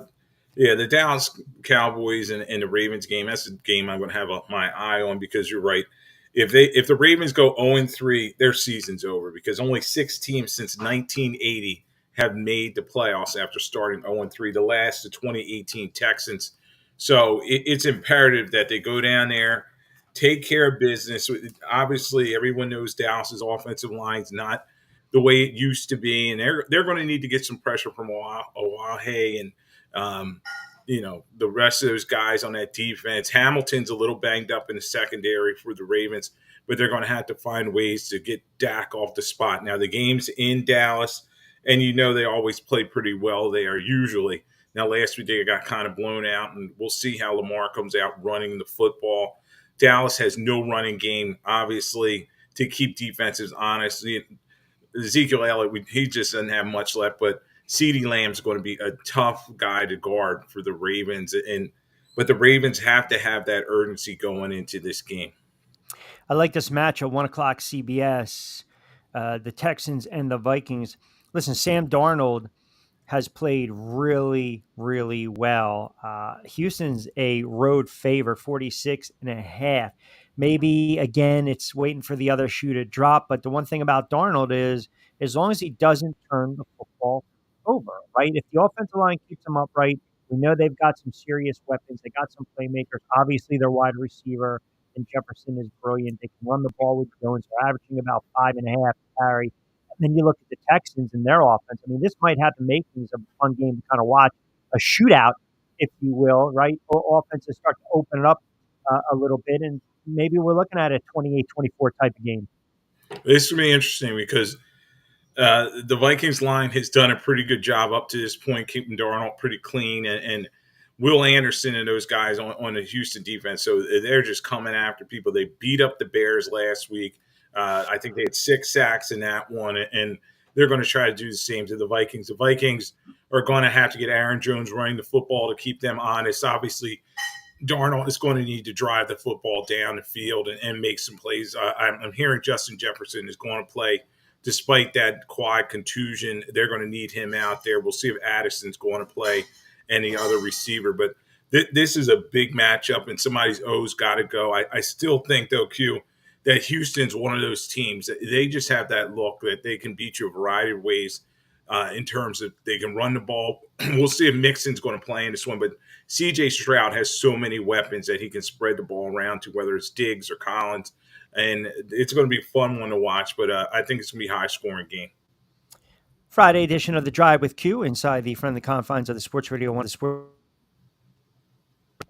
the Dallas Cowboys and the Ravens game, that's the game I'm going to have my eye on because you're right. If the Ravens go 0-3, their season's over because only 6 teams since 1980 have made the playoffs after starting 0-3. The last, the 2018 Texans. So it's imperative that they go down there, take care of business. Obviously, everyone knows Dallas's offensive line's not the way it used to be, and they're going to need to get some pressure from Oahe and the rest of those guys on that defense. Hamilton's a little banged up in the secondary for the Ravens, but they're going to have to find ways to get Dak off the spot. Now, the game's in Dallas, and they always play pretty well there usually. Now, last week they got kind of blown out, and we'll see how Lamar comes out running the football. Dallas has no running game, obviously, to keep defenses honest. Ezekiel Elliott, he just doesn't have much left, but CeeDee Lamb's going to be a tough guy to guard for the Ravens, but the Ravens have to have that urgency going into this game. I like this match at 1 o'clock CBS, the Texans and the Vikings. Listen, Sam Darnold has played really, really well. Houston's a road favorite, 46.5. Maybe, again, it's waiting for the other shoe to drop. But the one thing about Darnold is, as long as he doesn't turn the football over, right? If the offensive line keeps him upright, we know they've got some serious weapons. They got some playmakers. Obviously, their wide receiver and Jefferson is brilliant. They can run the ball with Jones. They're averaging about 5.5 carry. Then you look at the Texans and their offense. I mean, this might have the makings of a fun game to kind of watch, a shootout, if you will, right? Offenses start to open it up a little bit, and maybe we're looking at a 28-24 type of game. This will be interesting because the Vikings line has done a pretty good job up to this point, keeping Darnold pretty clean, and Will Anderson and those guys on the Houston defense. So they're just coming after people. They beat up the Bears last week. I think they had 6 sacks in that one, and they're going to try to do the same to the Vikings. The Vikings are going to have to get Aaron Jones running the football to keep them honest. Obviously, Darnold is going to need to drive the football down the field and make some plays. I'm hearing Justin Jefferson is going to play despite that quad contusion. They're going to need him out there. We'll see if Addison's going to play any other receiver. But this is a big matchup, and somebody's O's got to go. I still think, though, Q, that Houston's one of those teams that they just have that look that they can beat you a variety of ways in terms of they can run the ball. We'll see if Mixon's going to play in this one, but C.J. Stroud has so many weapons that he can spread the ball around to, whether it's Diggs or Collins, and it's going to be a fun one to watch, but I think it's going to be a high-scoring game. Friday edition of The Drive with Q inside the friendly confines of the Sports Radio 1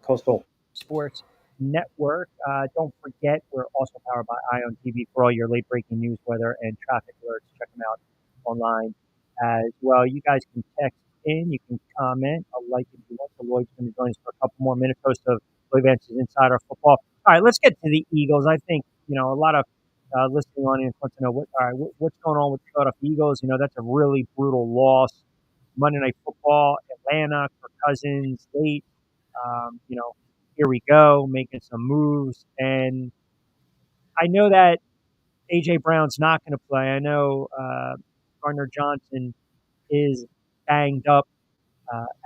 Coastal Sports Network. Don't forget, we're also powered by Ion TV for all your late breaking news, weather, and traffic alerts. Check them out online as well. You guys can text in, you can comment, a like if you want. So Lloyd's going to join us for a couple more minutes. Host of Lloyd Vance's Insider Football. All right, let's get to the Eagles. I think a lot of listening on in want to know what's going on with the Philadelphia Eagles. That's a really brutal loss. Monday Night Football, Atlanta, Kirk Cousins, late. Here we go, making some moves. And I know that A.J. Brown's not going to play. I know Gardner Johnson is banged up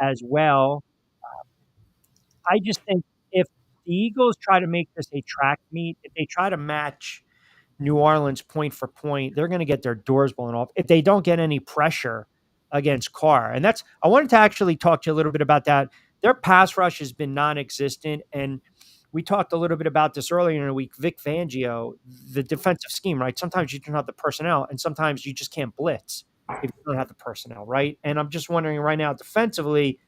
as well. I just think if the Eagles try to make this a track meet, if they try to match New Orleans point for point, they're going to get their doors blown off if they don't get any pressure against Carr. And I wanted to actually talk to you a little bit about that. Their pass rush has been non-existent, and we talked a little bit about this earlier in the week. Vic Fangio, the defensive scheme, right? Sometimes you don't have the personnel, and sometimes you just can't blitz if you don't have the personnel, right? And I'm just wondering right now, defensively,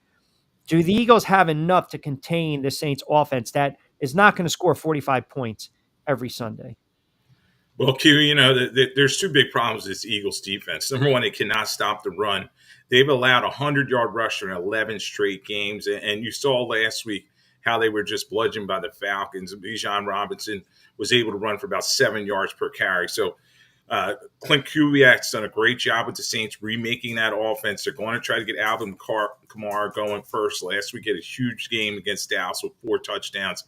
do the Eagles have enough to contain the Saints offense that is not going to score 45 points every Sunday? Well, Q, there's 2 big problems with this Eagles defense. Number one, they cannot stop the run. They've allowed a 100-yard rusher in 11 straight games, and you saw last week how they were just bludgeoned by the Falcons. Bijan Robinson was able to run for about 7 yards per carry. So Clint Kubiak's done a great job with the Saints remaking that offense. They're going to try to get Alvin Kamara going first. Last week, had a huge game against Dallas with 4 touchdowns,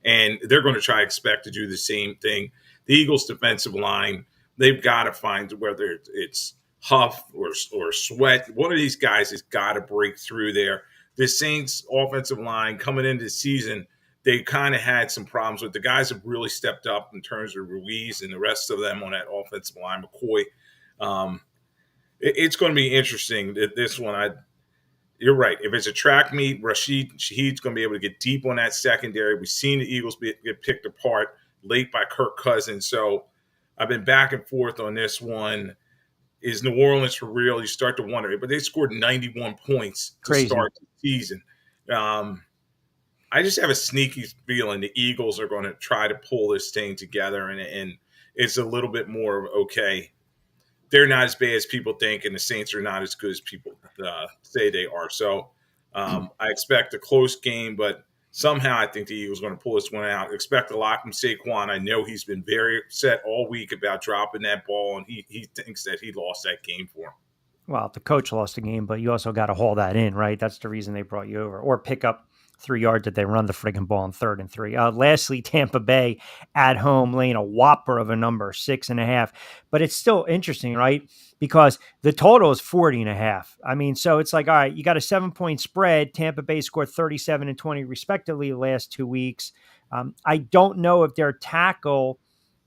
and they're going to try to do the same thing. The Eagles' defensive line, they've got to find, whether it's Huff or Sweat, one of these guys has got to break through there. The Saints' offensive line coming into the season, they kind of had some problems with. The guys have really stepped up in terms of Ruiz and the rest of them on that offensive line. McCoy, it's going to be interesting. This one, you're right. If it's a track meet, Rashid Shaheed's going to be able to get deep on that secondary. We've seen the Eagles get picked apart late by Kirk Cousins. So I've been back and forth on this one. Is New Orleans for real? You start to wonder. But they scored 91 points to start the season. I just have a sneaky feeling the Eagles are going to try to pull this thing together, and it's a little bit more of, okay, they're not as bad as people think, and the Saints are not as good as people say they are. So I expect a close game, but somehow I think the Eagles are going to pull this one out. Expect a lot from Saquon. I know he's been very upset all week about dropping that ball, and he thinks that he lost that game for him. Well, the coach lost the game, but you also got to haul that in, right? That's the reason they brought you over. Or pick up 3 yards that they run the friggin' ball on 3rd and 3. Lastly, Tampa Bay at home laying a whopper of a number, 6.5. But it's still interesting, right? Because the total is 40.5. I mean, so it's like, all right, you got a 7-point spread. Tampa Bay scored 37 and 20 respectively the last 2 weeks. I don't know if their tackle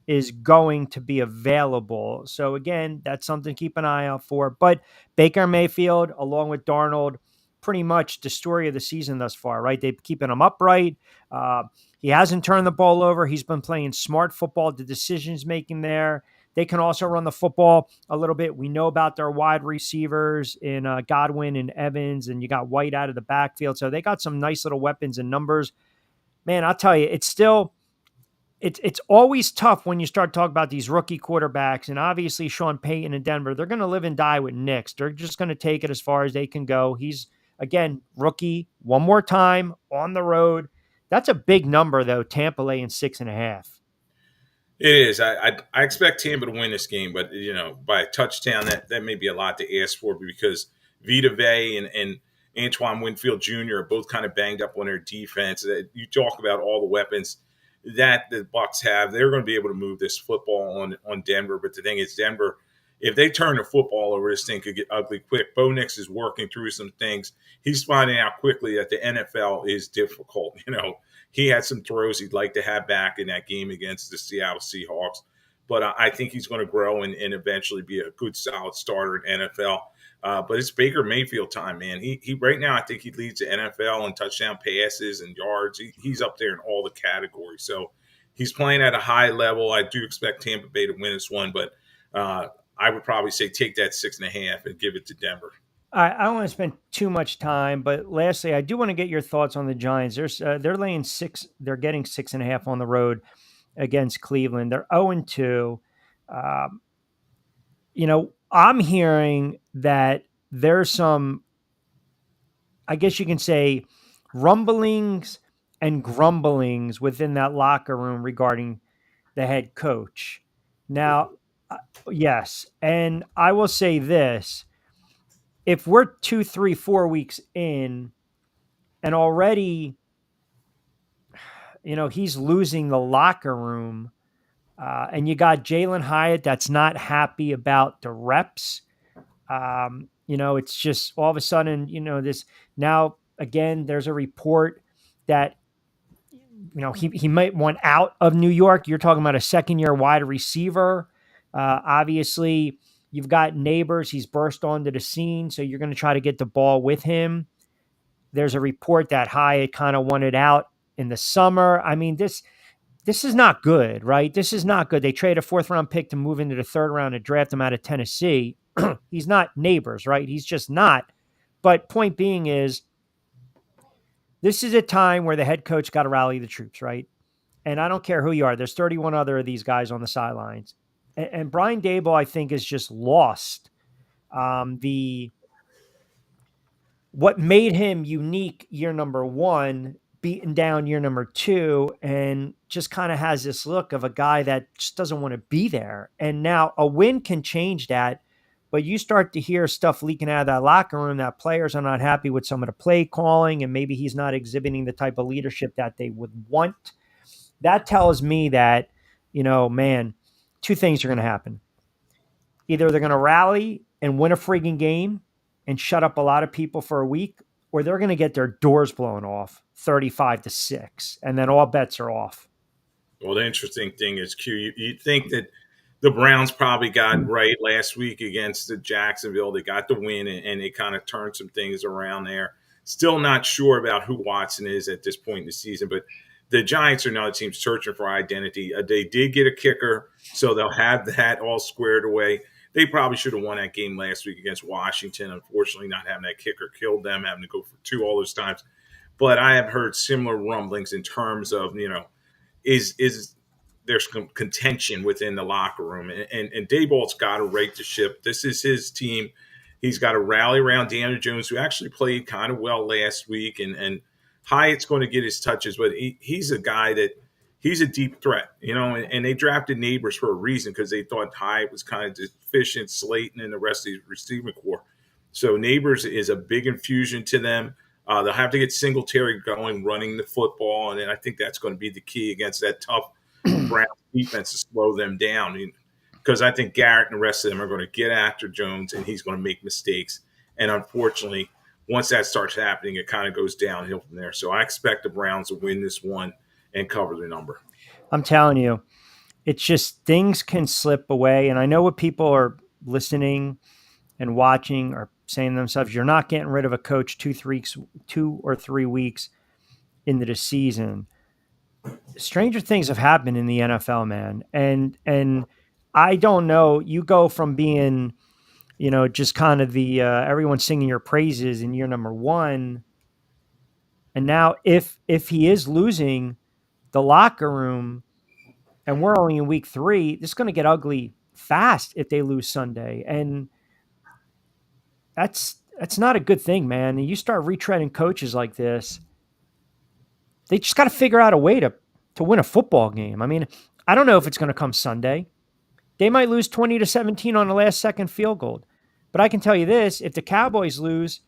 is going to be available. So again, that's something to keep an eye out for. But Baker Mayfield, along with Darnold, pretty much the story of the season thus far, right? They're keeping him upright. He hasn't turned the ball over. He's been playing smart football. The decisions making there. They can also run the football a little bit. We know about their wide receivers in Godwin and Evans, and you got White out of the backfield. So they got some nice little weapons and numbers. Man, I'll tell you, it's always tough when you start talking about these rookie quarterbacks, and obviously Sean Payton in Denver, they're going to live and die with Knicks. They're just going to take it as far as they can go. He's, again, rookie one more time on the road. That's a big number, though, Tampa laying 6.5. It is. I expect Tampa to win this game, but, by a touchdown, that may be a lot to ask for because Vita Vea and Antoine Winfield Jr. are both kind of banged up on their defense. You talk about all the weapons that the Bucs have. They're going to be able to move this football on Denver. But the thing is, Denver, if they turn the football over, this thing could get ugly quick. Bo Nix is working through some things. He's finding out quickly that the NFL is difficult. He had some throws he'd like to have back in that game against the Seattle Seahawks. But I think he's going to grow and eventually be a good, solid starter in NFL. But it's Baker Mayfield time, man. He right now, I think he leads the NFL in touchdown passes and yards. He's up there in all the categories. So he's playing at a high level. I do expect Tampa Bay to win this one, but I would probably say take that 6.5 and give it to Denver. I don't want to spend too much time, but lastly, I do want to get your thoughts on the Giants. They're laying 6. They're getting 6.5 on the road against Cleveland. They're 0-2. I'm hearing that there's some, I guess you can say, rumblings and grumblings within that locker room regarding the head coach. Now, yes, and I will say this. If we're 2, 3, 4 weeks in and already, he's losing the locker room, and you got Jalen Hyatt that's not happy about the reps. It's just all of a sudden, this now again, there's a report that, he might want out of New York. You're talking about a 2nd-year wide receiver. Obviously, you've got Neighbors. He's burst onto the scene, so you're going to try to get the ball with him. There's a report that Hyatt kind of wanted out in the summer. I mean, this is not good, right? This is not good. They trade a 4th-round pick to move into the 3rd round and draft him out of Tennessee. He's not Neighbors, right? He's just not. But point being is, this is a time where the head coach got to rally the troops, right? And I don't care who you are. There's 31 other of these guys on the sidelines. And Brian Daboll, I think, is just lost what made him unique year number 1, beaten down year number 2, and just kind of has this look of a guy that just doesn't want to be there. And now a win can change that, but you start to hear stuff leaking out of that locker room that players are not happy with some of the play calling, and maybe he's not exhibiting the type of leadership that they would want. That tells me that, 2 things are going to happen. Either they're going to rally and win a frigging game and shut up a lot of people for a week, or they're going to get their doors blown off 35-6, and then all bets are off. Well, the interesting thing is, Q, you think that the Browns probably got right last week against the Jacksonville. They got the win, and they kind of turned some things around there. Still not sure about who Watson is at this point in the season, but the Giants are now a team searching for identity. They did get a kicker, so they'll have that all squared away. They probably should have won that game last week against Washington. Unfortunately, not having that kicker killed them, having to go for 2 all those times. But I have heard similar rumblings in terms of, is there's contention within the locker room. And Daboll's got to right the ship. This is his team. He's got to rally around Daniel Jones, who actually played kind of well last week. And Hyatt's going to get his touches, but he's a guy that he's a deep threat, and they drafted Neighbors for a reason because they thought Hyatt was kind of deficient, Slayton and the rest of the receiving core. So Neighbors is a big infusion to them. They'll have to get Singletary going, running the football, and then I think that's going to be the key against that tough Browns defense to slow them down. Because I think Garrett and the rest of them are going to get after Jones, and he's going to make mistakes. And unfortunately, once that starts happening, it kind of goes downhill from there. So I expect the Browns to win this one and cover the number. I'm telling you, it's just things can slip away. And I know what people are listening and watching are saying to themselves, you're not getting rid of a coach 2 or 3 weeks into the season. Stranger things have happened in the NFL, man. And I don't know, you go from being, just kind of the everyone singing your praises in year number 1. And now if he is losing the locker room and we're only in week 3, this is going to get ugly fast if they lose Sunday. And that's not a good thing, man. And you start retreading coaches like this, they just got to figure out a way to win a football game. I mean, I don't know if it's going to come Sunday. They might lose 20-17 on the last second field goal. But I can tell you this, if the Cowboys lose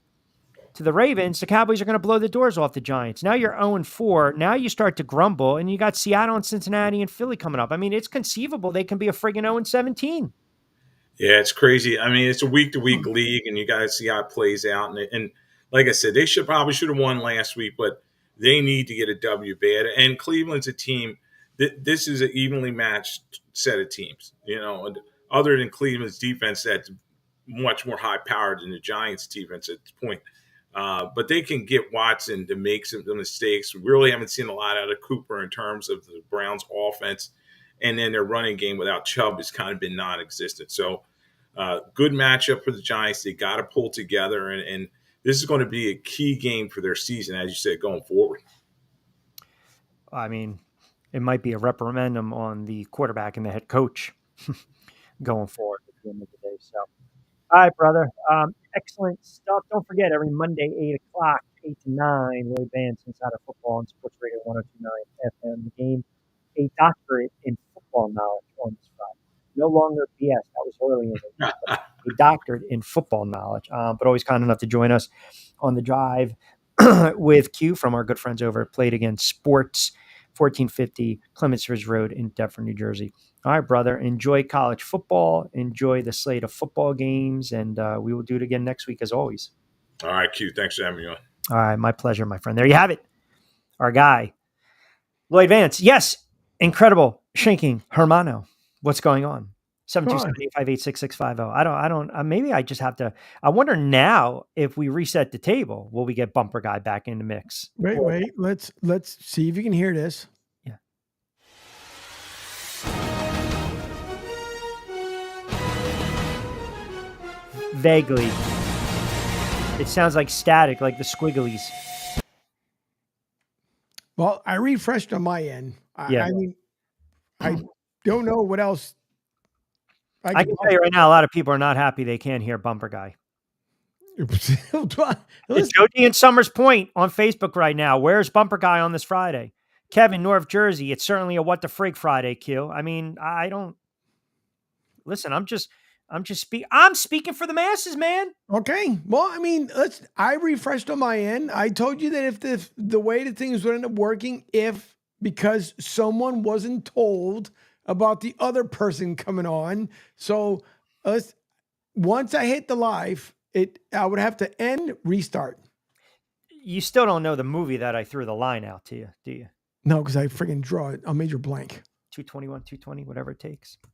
to the Ravens, the Cowboys are going to blow the doors off the Giants. Now you're 0-4. Now you start to grumble, and you got Seattle and Cincinnati and Philly coming up. I mean, it's conceivable they can be a friggin' 0-17. Yeah, it's crazy. I mean, it's a week-to-week league, and you got to see how it plays out. And like I said, they should have won last week, but they need to get a W bad. And Cleveland's a team this is an evenly matched set of teams. And other than Cleveland's defense, that's much more high-powered than the Giants' defense at this point. But they can get Watson to make some mistakes. We really haven't seen a lot out of Cooper in terms of the Browns' offense. And then their running game without Chubb has kind of been non-existent. So good matchup for the Giants. They got to pull together. And this is going to be a key game for their season, as you said, going forward. I mean, it might be a reprimandum on the quarterback and the head coach going forward at the end of the day. So, all right, brother. Excellent stuff. Don't forget, every Monday, 8 o'clock, 8 to 9, Lloyd Vance Inside of Football on Sports Radio 102.9 FM. The Game, a doctorate in football knowledge on this Friday. No longer BS. That was early in the week. A doctorate in football knowledge, but always kind enough to join us on the drive with Q from our good friends over at Play It Again Sports, 1450 Clements Ridge Road in Deptford, New Jersey. All right, brother. Enjoy college football. Enjoy the slate of football games, and we will do it again next week as always. All right, Q. Thanks for having me on. All right, my pleasure, my friend. There you have it. Our guy, Lloyd Vance. Yes, incredible. Shrinking Hermano. What's going on? 727-858-6650. I don't, maybe I just have to, I wonder now if we reset the table, will we get Bumper Guy back in the mix? Wait. Let's see if you can hear this. Yeah. Vaguely. It sounds like static, like the squigglies. Well, I refreshed on my end. Yeah. I mean, I don't know what else. I can tell you right now, a lot of people are not happy they can't hear Bumper Guy. It's Jody in Summers Point on Facebook right now. Where's Bumper Guy on this Friday? Kevin, North Jersey. It's certainly a what the frig Friday, Q. I mean, I don't listen. I'm speaking for the masses, man. Okay. Well, I mean, I refreshed on my end. I told you that if the way that things would end up working, because someone wasn't told about the other person coming on. So once I hit the live, I would have to end, restart. You still don't know the movie that I threw the line out to you, do you? No, because I freaking draw it. A major blank. 221, 220, whatever it takes. It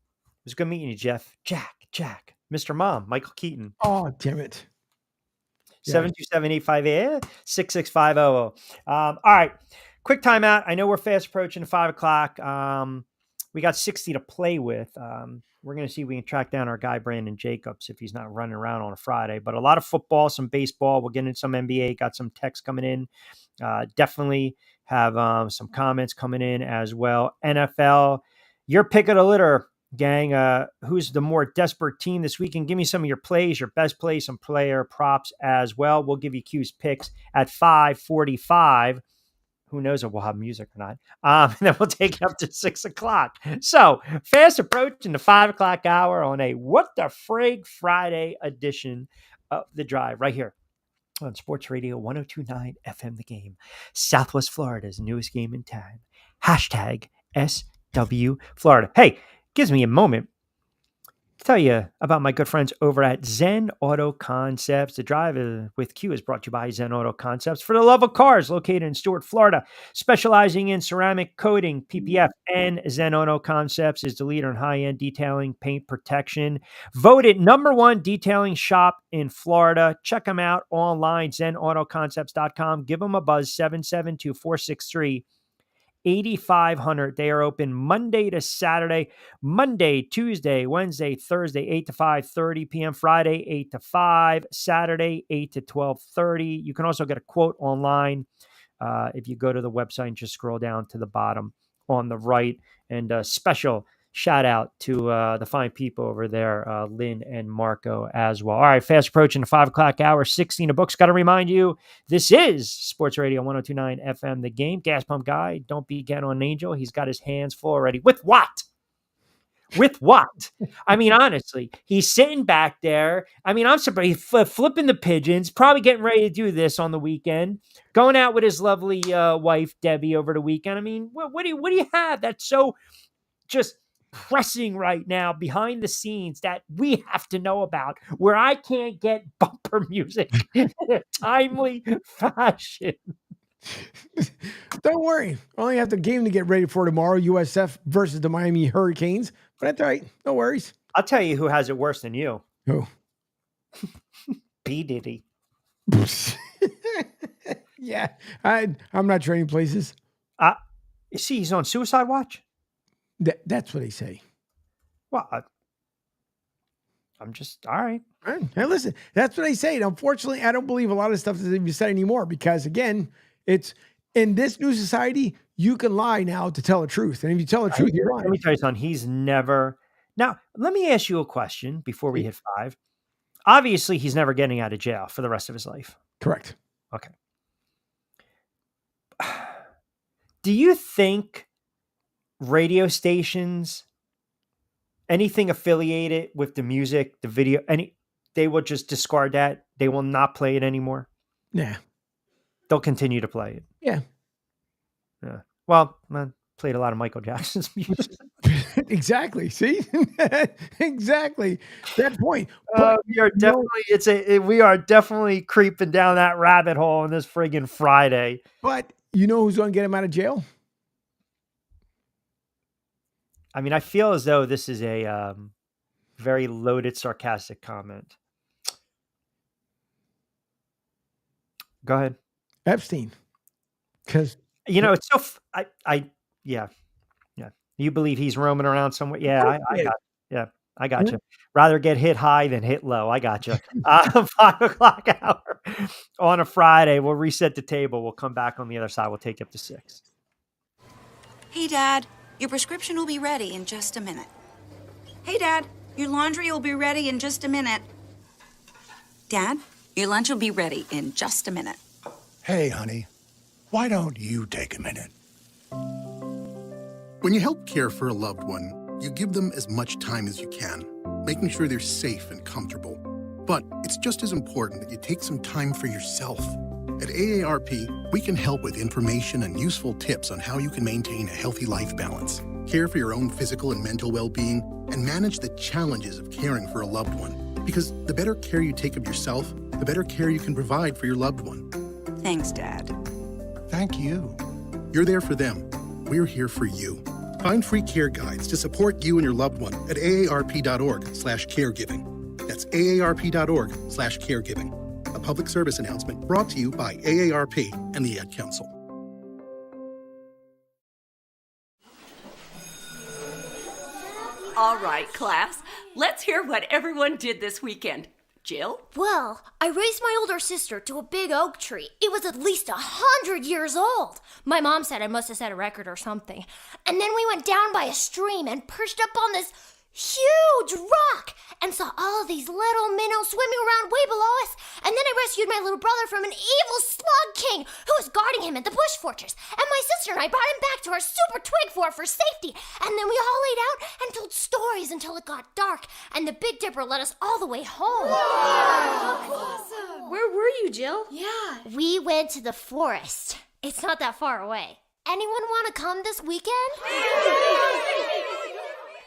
was good meeting you, Jeff. Jack, Mr. Mom, Michael Keaton. Oh, damn it. 727-858-6650. All right. Quick timeout. I know we're fast approaching 5 o'clock. We got 60 to play with. We're going to see if we can track down our guy, Brandon Jacobs, if he's not running around on a Friday. But a lot of football, some baseball. We'll get into some NBA. Got some texts coming in. Definitely have some comments coming in as well. NFL, your pick of the litter Gang, who's the more desperate team this weekend? Give me some of your plays, your best plays, some player props as well. We'll give you Q's picks at 5:45. Who knows if we'll have music or not. And then we'll take it up to 6 o'clock. So fast approaching the 5 o'clock hour on a What the Frig Friday edition of The Drive right here on Sports Radio 1029 FM The Game, Southwest Florida's newest game in town. Hashtag SW Florida. Hey, gives me a moment to tell you about my good friends over at Zen Auto Concepts. The Drive with Q is brought to you by Zen Auto Concepts. For the love of cars, located in Stuart, Florida, specializing in ceramic coating, PPF, and Zen Auto Concepts is the leader in high-end detailing, paint protection. Voted #1 detailing shop in Florida. Check them out online, ZenAutoConcepts.com. Give them a buzz, 772-463 8500. They are open Monday to Saturday, Monday, Tuesday, Wednesday, Thursday, 8 to 5:30 p.m., Friday, 8 to 5, Saturday, 8 to 12:30. You can also get a quote online if you go to the website and just scroll down to the bottom on the right. And a special shout out to the fine people over there, Lynn and Marco as well. All right, fast approaching the 5 o'clock hour, 16 of books. Got to remind you, this is Sports Radio 1029 FM, The Game. Gas Pump Guy, don't be getting on an angel. He's got his hands full already. With what? With what? I mean, honestly, he's sitting back there. I mean, I'm surprised. He's flipping the pigeons, probably getting ready to do this on the weekend, going out with his lovely wife, Debbie, over the weekend. I mean, what do you have that's so just pressing right now behind the scenes that we have to know about, where I can't get bumper music in a timely fashion? Don't worry. I only have the game to get ready for tomorrow, USF versus the Miami Hurricanes. But that's all right. No worries. I'll tell you who has it worse than you. Who? P. Diddy. Yeah. I'm not trading places. See, he's on suicide watch? That's what they say. Well, I'm just, all right. All right. Hey, listen, that's what they say. And unfortunately, I don't believe a lot of stuff that's even said anymore because, again, it's in this new society, you can lie now to tell the truth. And if you tell the truth, you're lying. Let me tell you something. He's never. Now, let me ask you a question before we hit 5. Obviously, he's never getting out of jail for the rest of his life. Correct. Okay. Do you think radio stations, anything affiliated with the music, the video, they will just discard that? They will not play it anymore? Yeah. They'll continue to play it. Yeah. Yeah. Well, I played a lot of Michael Jackson's music. Exactly. See? Exactly. That point. But, we are definitely we are definitely creeping down that rabbit hole on this friggin' Friday. But you know who's going to get him out of jail? I mean, I feel as though this is a very loaded, sarcastic comment. Go ahead. Epstein. Because it's so yeah. You believe he's roaming around somewhere? Yeah, I got you. Rather get hit high than hit low. I got you. 5 o'clock hour on a Friday. We'll reset the table. We'll come back on the other side. We'll take you up to 6. Hey, Dad, your prescription will be ready in just a minute. Hey, Dad, your laundry will be ready in just a minute. Dad, your lunch will be ready in just a minute. Hey, honey, why don't you take a minute? When you help care for a loved one, you give them as much time as you can, making sure they're safe and comfortable. But it's just as important that you take some time for yourself. At AARP, we can help with information and useful tips on how you can maintain a healthy life balance, care for your own physical and mental well-being, and manage the challenges of caring for a loved one. Because the better care you take of yourself, the better care you can provide for your loved one. Thanks, Dad. Thank you. You're there for them. We're here for you. Find free care guides to support you and your loved one at aarp.org/caregiving. That's aarp.org/caregiving. A public service announcement brought to you by AARP and the Ad Council. All right, class. Let's hear what everyone did this weekend. Jill? Well, I raised my older sister to a big oak tree. It was at least 100 years old. My mom said I must have set a record or something. And then we went down by a stream and perched up on this huge rock and saw all these little minnows swimming around way below us. And then I rescued my little brother from an evil slug king who was guarding him at the bush fortress. And my sister and I brought him back to our super twig fort for safety. And then we all laid out and told stories until it got dark. And the Big Dipper led us all the way home. Awesome. Where were you, Jill? Yeah. We went to the forest. It's not that far away. Anyone want to come this weekend?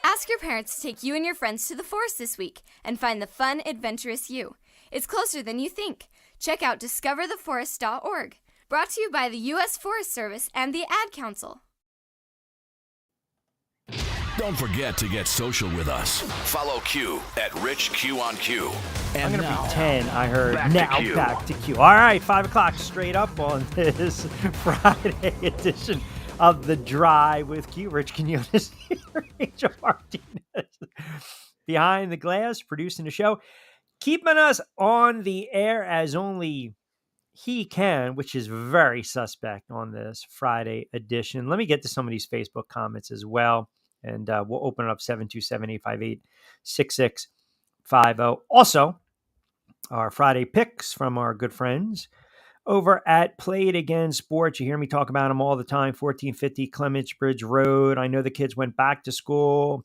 Ask your parents to take you and your friends to the forest this week and find the fun, adventurous you. It's closer than you think. Check out discovertheforest.org. Brought to you by the U.S. Forest Service and the Ad Council. Don't forget to get social with us. Follow Q at Rich Q on Q. I'm And going to now, pretend I heard back to Q. back to Q. All right, 5 o'clock straight up on this Friday edition of The Drive with Q. Rich Quinones here, Angel Martinez. Behind the glass, producing the show. Keeping us on the air as only he can, which is very suspect on this Friday edition. Let me get to some of these Facebook comments as well. And we'll open it up 727-858-6650. Also, our Friday picks from our good friends over at Play It Again Sports. You hear me talk about them all the time. 1450 Clements Bridge Road. I know the kids went back to school.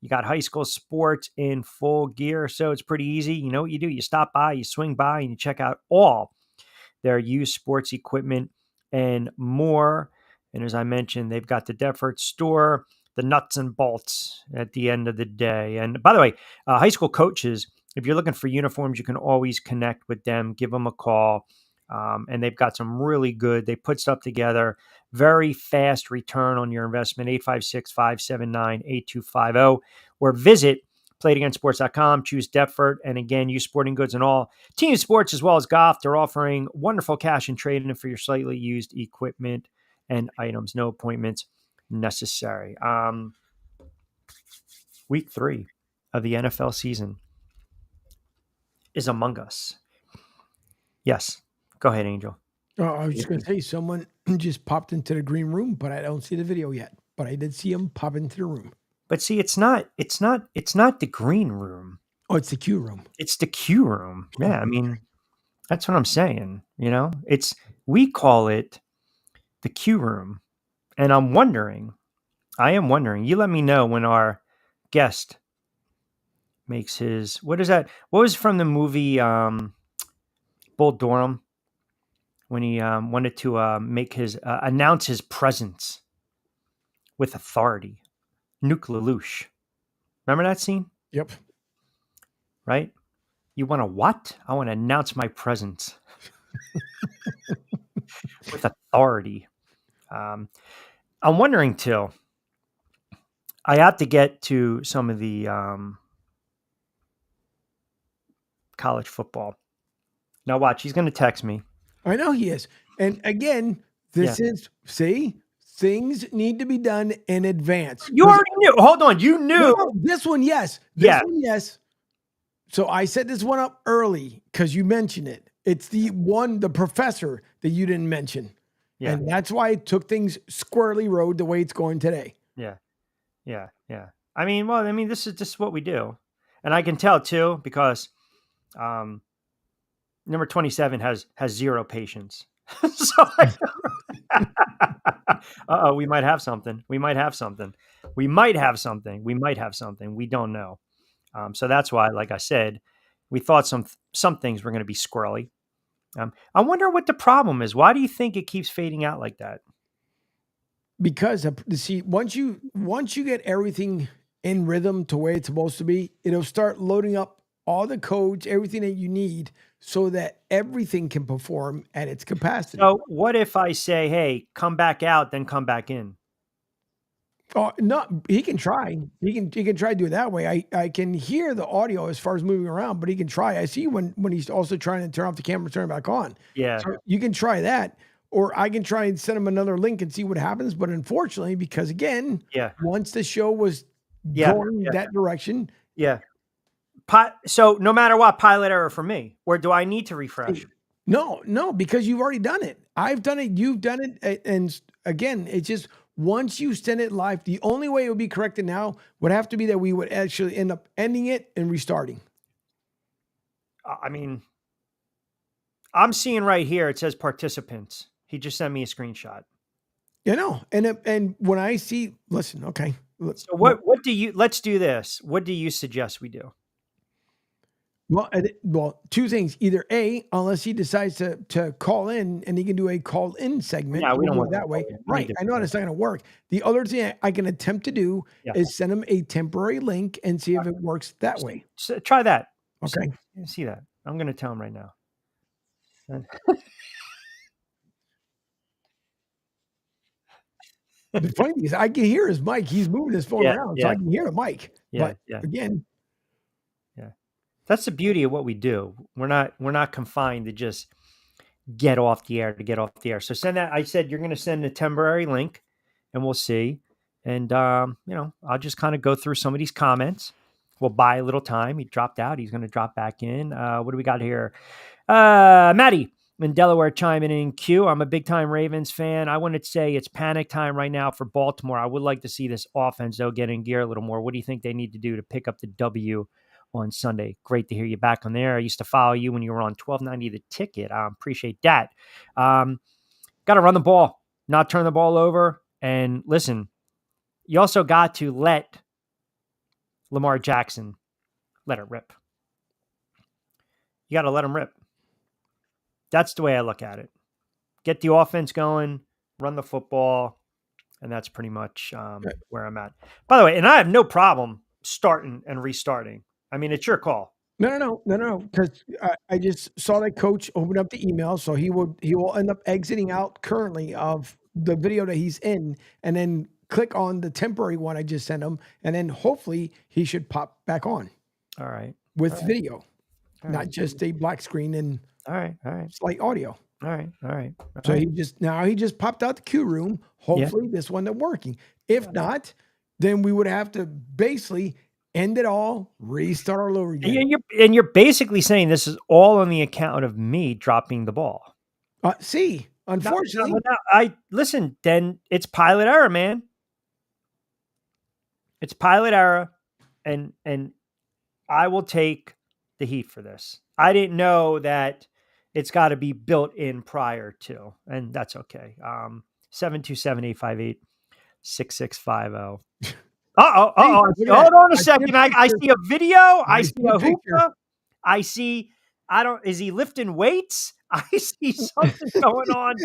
You got high school sports in full gear, so it's pretty easy. You know what you do? You stop by, you swing by, and you check out all their used sports equipment and more. And as I mentioned, they've got the Deffert store, the nuts and bolts at the end of the day. And by the way, high school coaches, if you're looking for uniforms, you can always connect with them, give them a call. And they've got some really good, they put stuff together, very fast return on your investment, 856-579-8250, or visit playitagainsports.com, choose Deffert, and again, use sporting goods and all team sports as well as golf. They're offering wonderful cash and trade-in for your slightly used equipment and items. No appointments necessary. Week 3 of the NFL season is among us. Yes. Go ahead, Angel. Oh, I was just going to say, someone just popped into the green room, but I don't see the video yet. But I did see him pop into the room. But see, it's not the green room. Oh, it's the Q room. It's the Q room. Yeah, I mean, that's what I'm saying. You know, we call it the Q room, and I am wondering. You let me know when our guest makes his. What is that? What was from the movie Bull Durham? When he wanted to make his announce his presence with authority. Nuke LaLoosh. Remember that scene? Yep. Right? You want to what? I want to announce my presence with authority. I'm wondering, Till, I have to get to some of the college football. Now watch, he's going to text me. I know he is. And again, things need to be done in advance. You already knew. Hold on. You knew. No, this one, yes. This one, yes. So I set this one up early because you mentioned it. It's the professor that you didn't mention. Yeah. And that's why it took things squarely road the way it's going today. Yeah. I mean, this is just what we do. And I can tell too, because number 27 has zero patience. So we might have something. We don't know. So that's why, like I said, we thought some things were going to be squirrely. I wonder what the problem is. Why do you think it keeps fading out like that? Because once you get everything in rhythm to where it's supposed to be, it'll start loading up all the codes, everything that you need, so that everything can perform at its capacity. So what if I say, hey, come back out, then come back in? Oh, no, he can try. He can try to do it that way. I can hear the audio as far as moving around, but he can try. I see when he's also trying to turn off the camera, turn it back on. Yeah. So you can try that, or I can try and send him another link and see what happens. But unfortunately, because again, once the show was going that direction. Yeah. So no matter what, pilot error for me, or do I need to refresh? No, because you've already done it. I've done it. You've done it. And again, it's just once you send it live, the only way it would be corrected now would have to be that we would actually end up ending it and restarting. I mean, I'm seeing right here, it says participants. He just sent me a screenshot. You know, and when I see, listen, okay. So what do you, let's do this. What do you suggest we do? Well, two things. Either A, unless he decides to call in and he can do a call in segment. Yeah, we don't want that way. Right. I know it's not going to work. The other thing I can attempt to do is send him a temporary link and see if it works that way. So try that. Okay. See that. I'm going to tell him right now. The funny thing is I can hear his mic. He's moving his phone around, so I can hear the mic. But again. That's the beauty of what we do. We're not confined to just get off the air. So send that. I said you're going to send a temporary link, and we'll see. And I'll just kind of go through some of these comments. We'll buy a little time. He dropped out. He's going to drop back in. What do we got here? Maddie in Delaware chiming in. Q. I'm a big time Ravens fan. I want to say it's panic time right now for Baltimore. I would like to see this offense though get in gear a little more. What do you think they need to do to pick up the W on Sunday? Great to hear you back on there. I used to follow you when you were on 1290 The Ticket. I appreciate that. Got to run the ball, not turn the ball over. And listen, you also got to let Lamar Jackson let it rip. You got to let him rip. That's the way I look at it. Get the offense going, run the football, and that's pretty much where I'm at. By the way, and I have no problem starting and restarting. I mean, it's your call. No. Because I just saw that coach open up the email, so he will end up exiting out currently of the video that he's in, and then click on the temporary one I just sent him, and then hopefully he should pop back on. All right. With video, not just a black screen and all right, slight audio. All right. So he just popped out the queue room. Hopefully this one is working. If not, then we would have to basically end it all, restart all over again. And you're basically saying this is all on the account of me dropping the ball. Unfortunately, listen. Then it's pilot error, man. It's pilot error, and I will take the heat for this. I didn't know that it's got to be built in prior to, and that's okay. 727-858-6650. Hold on a second. I see a video. I see a hookah. I see, is he lifting weights? I see something going on.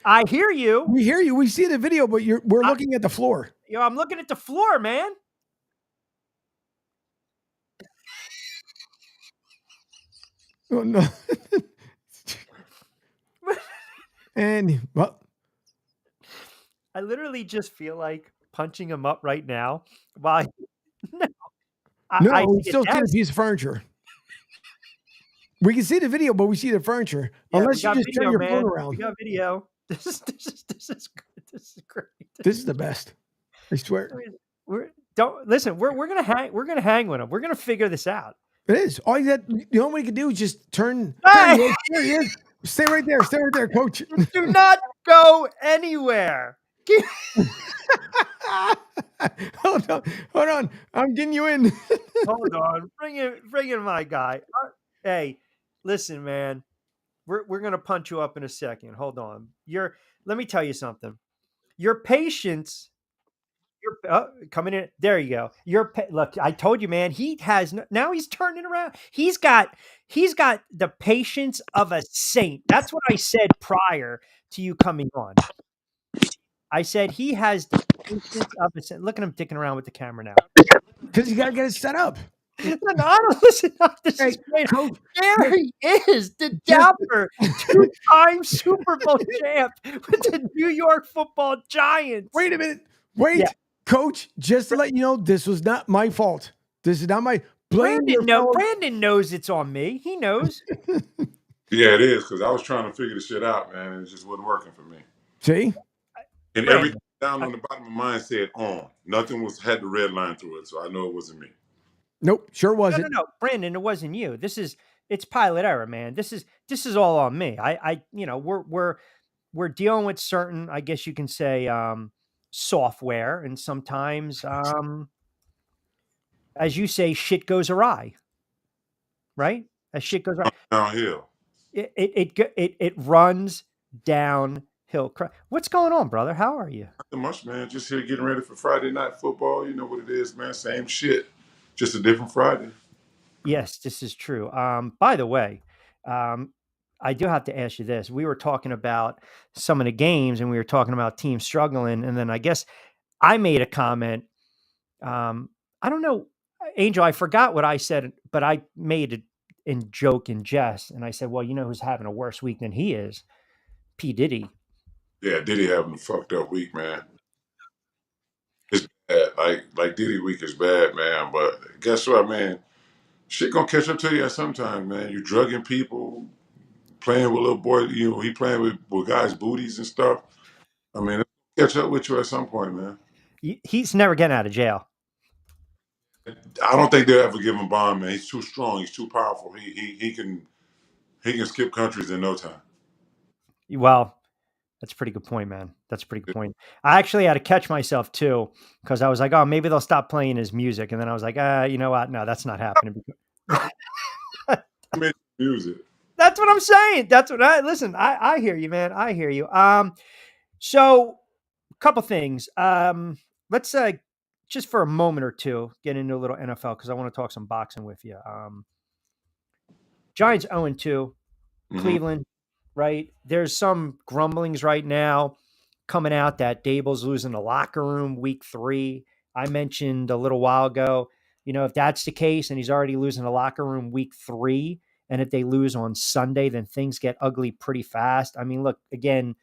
I hear you. We hear you. We see the video, but we're looking at the floor. I'm looking at the floor, man. Oh, no. And, well. I literally just feel like punching him up right now. Why? No, we still see a piece of furniture. We can see the video, but we see the furniture. Yeah, unless you just turn your man. phone around. We got video. This is good. This is great. This is the best. I swear. We're gonna hang. We're gonna hang with him. We're gonna figure this out. It is. All you know what you can do is just turn. Hey! There he is. Stay right there. Stay right there, coach. Do not go anywhere. Hold on. I'm getting you in. Hold on. Bring in my guy. Hey, listen, man. We're gonna punch you up in a second. Hold on. Let me tell you something. Your patience. You're coming in. There you go. Look, I told you, man. Now he's turning around. He's got the patience of a saint. That's what I said prior to you coming on. I said he has the patience of a saint. Look at him dicking around with the camera now. Because you gotta get it set up. No, I don't listen. This is great. There he is, the Dapper, two-time Super Bowl champ with the New York Football Giants. Wait a minute. Coach, just to let you know, this was not my fault. This is not my Brandon knows it's on me. He knows. Yeah, it is, because I was trying to figure the shit out, man, and it just wasn't working for me. See? And everything down on the bottom of mine said on. Nothing had the red line through it, so I know it wasn't me. Nope, sure wasn't. No, Brandon, it wasn't you. It's pilot error, man. This is all on me. we're dealing with certain, I guess you can say, software, and sometimes, as you say, shit goes awry, right? As shit goes awry, Downhill. it runs downhill. What's going on, brother? How are you? Nothing much, man. Just here getting ready for Friday night football. You know what it is, man. Same shit. Just a different Friday. Yes, this is true. By the way, I do have to ask you this. We were talking about some of the games, and we were talking about teams struggling, and then I guess I made a comment. I don't know, Angel, I forgot what I said, but I made it in joke and jest. And I said, well, you know who's having a worse week than he is? P. Diddy. Yeah, Diddy having a fucked up week, man. It's bad. Like Diddy week is bad, man. But guess what, man? Shit gonna catch up to you at some time, man. You drugging people, playing with little boy. You know, he playing with guys' booties and stuff. I mean, it'll catch up with you at some point, man. He's never getting out of jail. I don't think they'll ever give him bond, man. He's too strong. He's too powerful. He can skip countries in no time. Well, that's a pretty good point, man. That's a pretty good point. I actually had to catch myself too, because I was like, oh, maybe they'll stop playing his music. And then I was like, you know what? No, that's not happening. Music. That's what I'm saying. That's what listen, I hear you, man. I hear you. So a couple things. Let's just for a moment or two get into a little NFL, because I want to talk some boxing with you. Giants 0-2, Cleveland, right? There's some grumblings right now coming out that Dable's losing the locker room week 3. I mentioned a little while ago, you know, if that's the case and he's already losing the locker room week 3, and if they lose on Sunday, then things get ugly pretty fast. I mean, look, again,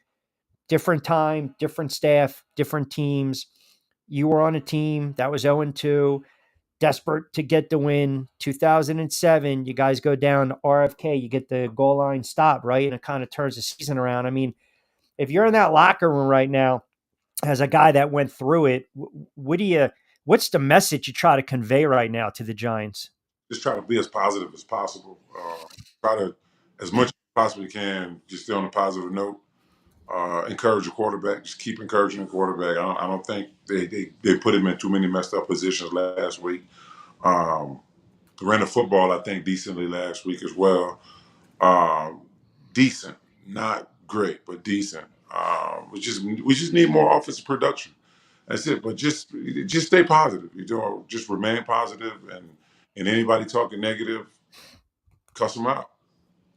different time, different staff, different teams. You were on a team that was 0-2, desperate to get the win. 2007, you guys go down to RFK, you get the goal line stop, right? And it kind of turns the season around. I mean, if you're in that locker room right now, as a guy that went through it, what's the message you try to convey right now to the Giants? Just try to be as positive as possible. Try to, as much as you possibly can, just stay on a positive note. Encourage the quarterback. Just keep encouraging the quarterback. I don't think they put him in too many messed up positions last week. Ran the football, I think, decently last week as well. Decent, not great, but decent. We just need more offensive production. That's it. But just stay positive. You know, just remain positive, and anybody talking negative, cuss them out.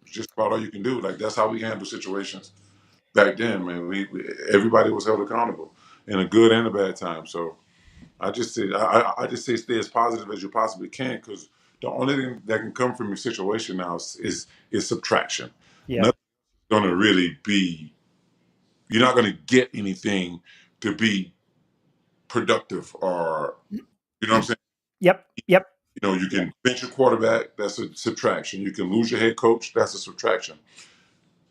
It's just about all you can do. Like, that's how we handle situations back then, man. Everybody was held accountable in a good and a bad time. So I just say stay as positive as you possibly can, because the only thing that can come from your situation now is subtraction. Yeah. Nothing's going to really be. You're not going to get anything to be productive, or you know what I'm saying. Yep. You know, you can bench your quarterback. That's a subtraction. You can lose your head coach. That's a subtraction.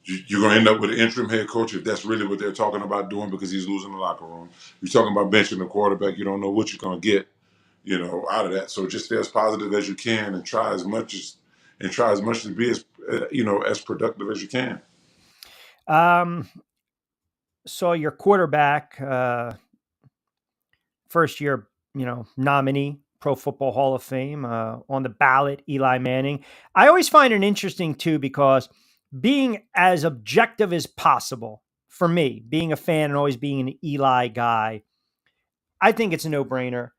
You're going to end up with an interim head coach if that's really what they're talking about doing, because he's losing the locker room. You're talking about benching the quarterback. You don't know what you're going to get, you know, out of that. So just stay as positive as you can, and try as much to be as as productive as you can. So your quarterback, first year, nominee, Pro Football Hall of Fame, on the ballot, Eli Manning. I always find it interesting too, because being as objective as possible for me, being a fan and always being an Eli guy, I think it's a no-brainer.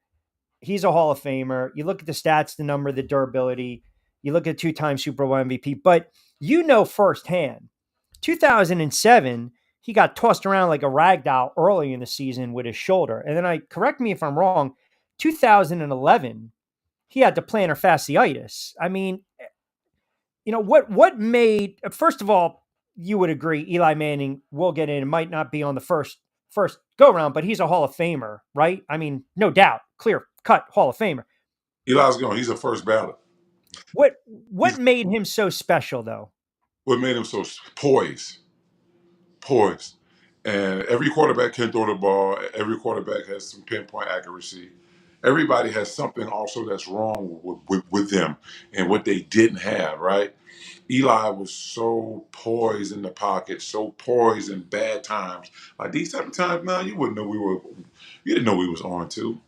He's a Hall of Famer. You look at the stats, the number, the durability. You look at 2-time Super Bowl MVP, but you know firsthand, 2007, he got tossed around like a rag doll early in the season with his shoulder. And then correct me if I'm wrong, 2011, he had the plantar fasciitis. I mean, what made, first of all, you would agree Eli Manning will get in. It might not be on the first go round, but he's a Hall of Famer, right? I mean, no doubt, clear cut Hall of Famer. Eli's going. He's a first ballot. What made him so special, though? What made him so poised? And every quarterback can throw the ball. Every quarterback has some pinpoint accuracy. everybody has something also that's wrong with them and what they didn't have, right? Eli was so poised in the pocket, so poised in bad times. Like these type of times now, you wouldn't know you didn't know we was on to.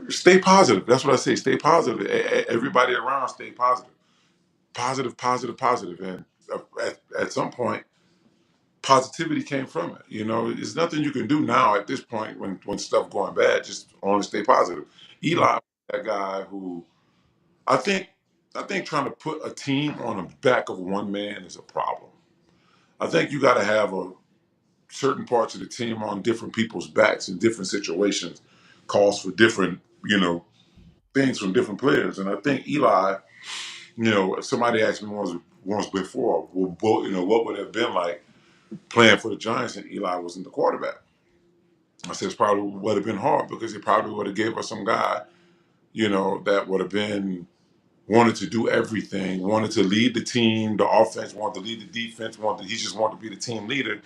Stay positive. That's what I say. Stay positive. Everybody around, stay positive. Positive, positive, positive. And at some point, positivity came from it. You know, there's nothing you can do now at this point when stuff going bad. Just only stay positive. Eli, was that guy who I think trying to put a team on the back of one man is a problem. I think you got to have a certain parts of the team on different people's backs in different situations, calls for different, things from different players. And I think Eli, if somebody asked me once before, what would it have been like playing for the Giants and Eli wasn't the quarterback? I said it's probably would have been hard because he probably would have gave us some guy, that would have been wanted to do everything, wanted to lead the team, the offense, wanted to lead the defense, he just wanted to be the team leader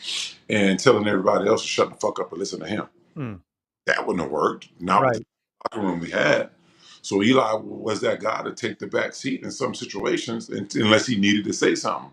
and telling everybody else to shut the fuck up and listen to him. Mm. That wouldn't have worked. Not with the locker room we had. So Eli was that guy to take the back seat in some situations, unless he needed to say something.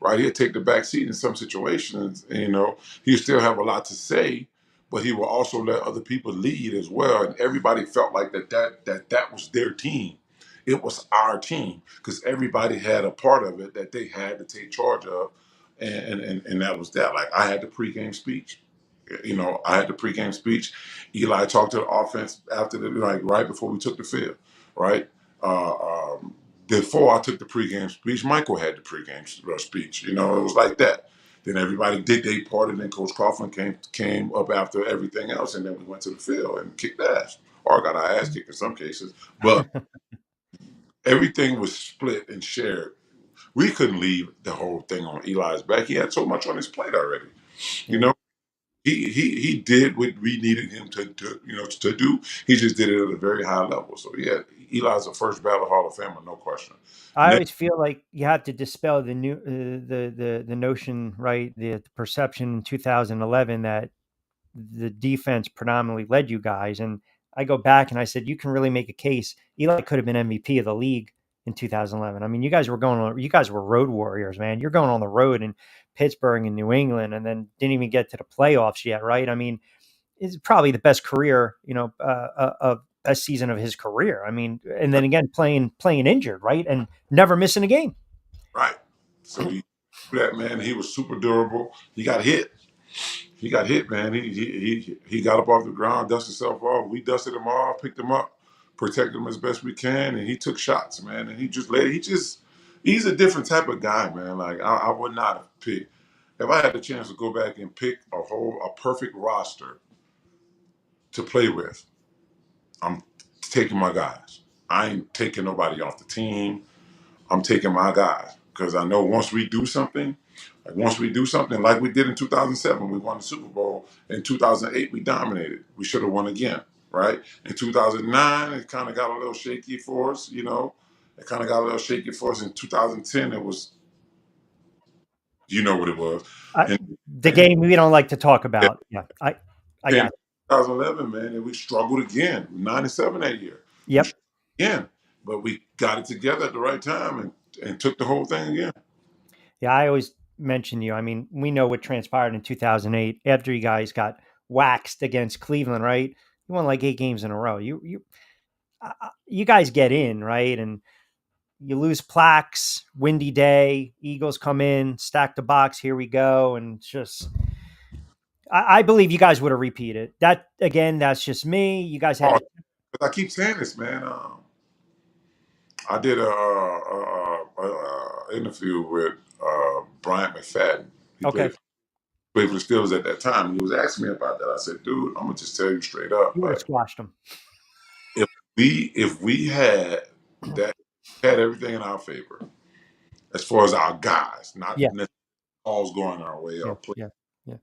Right, he'd take the back seat in some situations. And, he'd still have a lot to say, but he will also let other people lead as well. And everybody felt like that was their team. It was our team because everybody had a part of it that they had to take charge of, and that was that. Like I had the pregame speech. I had the pregame speech. Eli talked to the offense after right before we took the field, right? Uh, um, Before I took the pregame speech, Michael had the pregame speech. It was like that. Then everybody did their part, and then Coach Coughlin came up after everything else, and then we went to the field and kicked ass, or got our ass kicked in some cases. But everything was split and shared. We couldn't leave the whole thing on Eli's back. He had so much on his plate already. You know, he did what we needed him to do. He just did it at a very high level. So yeah, Eli's a first ballot Hall of Famer, no question. I always feel like you have to dispel the new the notion, right? The perception in 2011 that the defense predominantly led you guys. And I go back and I said, you can really make a case. Eli could have been MVP of the league in 2011. I mean, you guys were road warriors, man. You're going on the road in Pittsburgh and New England, and then didn't even get to the playoffs yet, right? I mean, it's probably the best career, of best season of his career. I mean, and then again, playing injured, right? And never missing a game. Right. So that man, he was super durable. He got hit. Man. He got up off the ground, dusted himself off. We dusted him off, picked him up, protected him as best we can, and he took shots, man. And he's a different type of guy, man. Like I would not have picked if I had the chance to go back and pick a perfect roster to play with. I'm taking my guys. I ain't taking nobody off the team. I'm taking my guys because I know once we do something like we did in 2007, we won the Super Bowl. In 2008, we dominated. We should have won again, right? In 2009, it kind of got a little shaky for us, It kind of got a little shaky for us. In 2010, it was, what it was. The game we don't like to talk about. Yeah, I got it. 2011, man, and we struggled again. 97 that year. Yep. Again, but we got it together at the right time and took the whole thing again. Yeah, I always mention you. I mean, we know what transpired in 2008 after you guys got waxed against Cleveland, right? You won like 8 games in a row. You guys get in, right? And you lose plaques, windy day, Eagles come in, stack the box, here we go. And just, I believe you guys would have repeated that again. That's just me. You guys had, I keep saying this, man. I did a interview with Bryant McFadden. He played for the Steelers at that time. He was asking me about that. I said, dude, I'm gonna just tell you straight up. You would have squashed him. If we had everything in our favor, as far as our guys, not necessarily calls going our way or play. Yeah.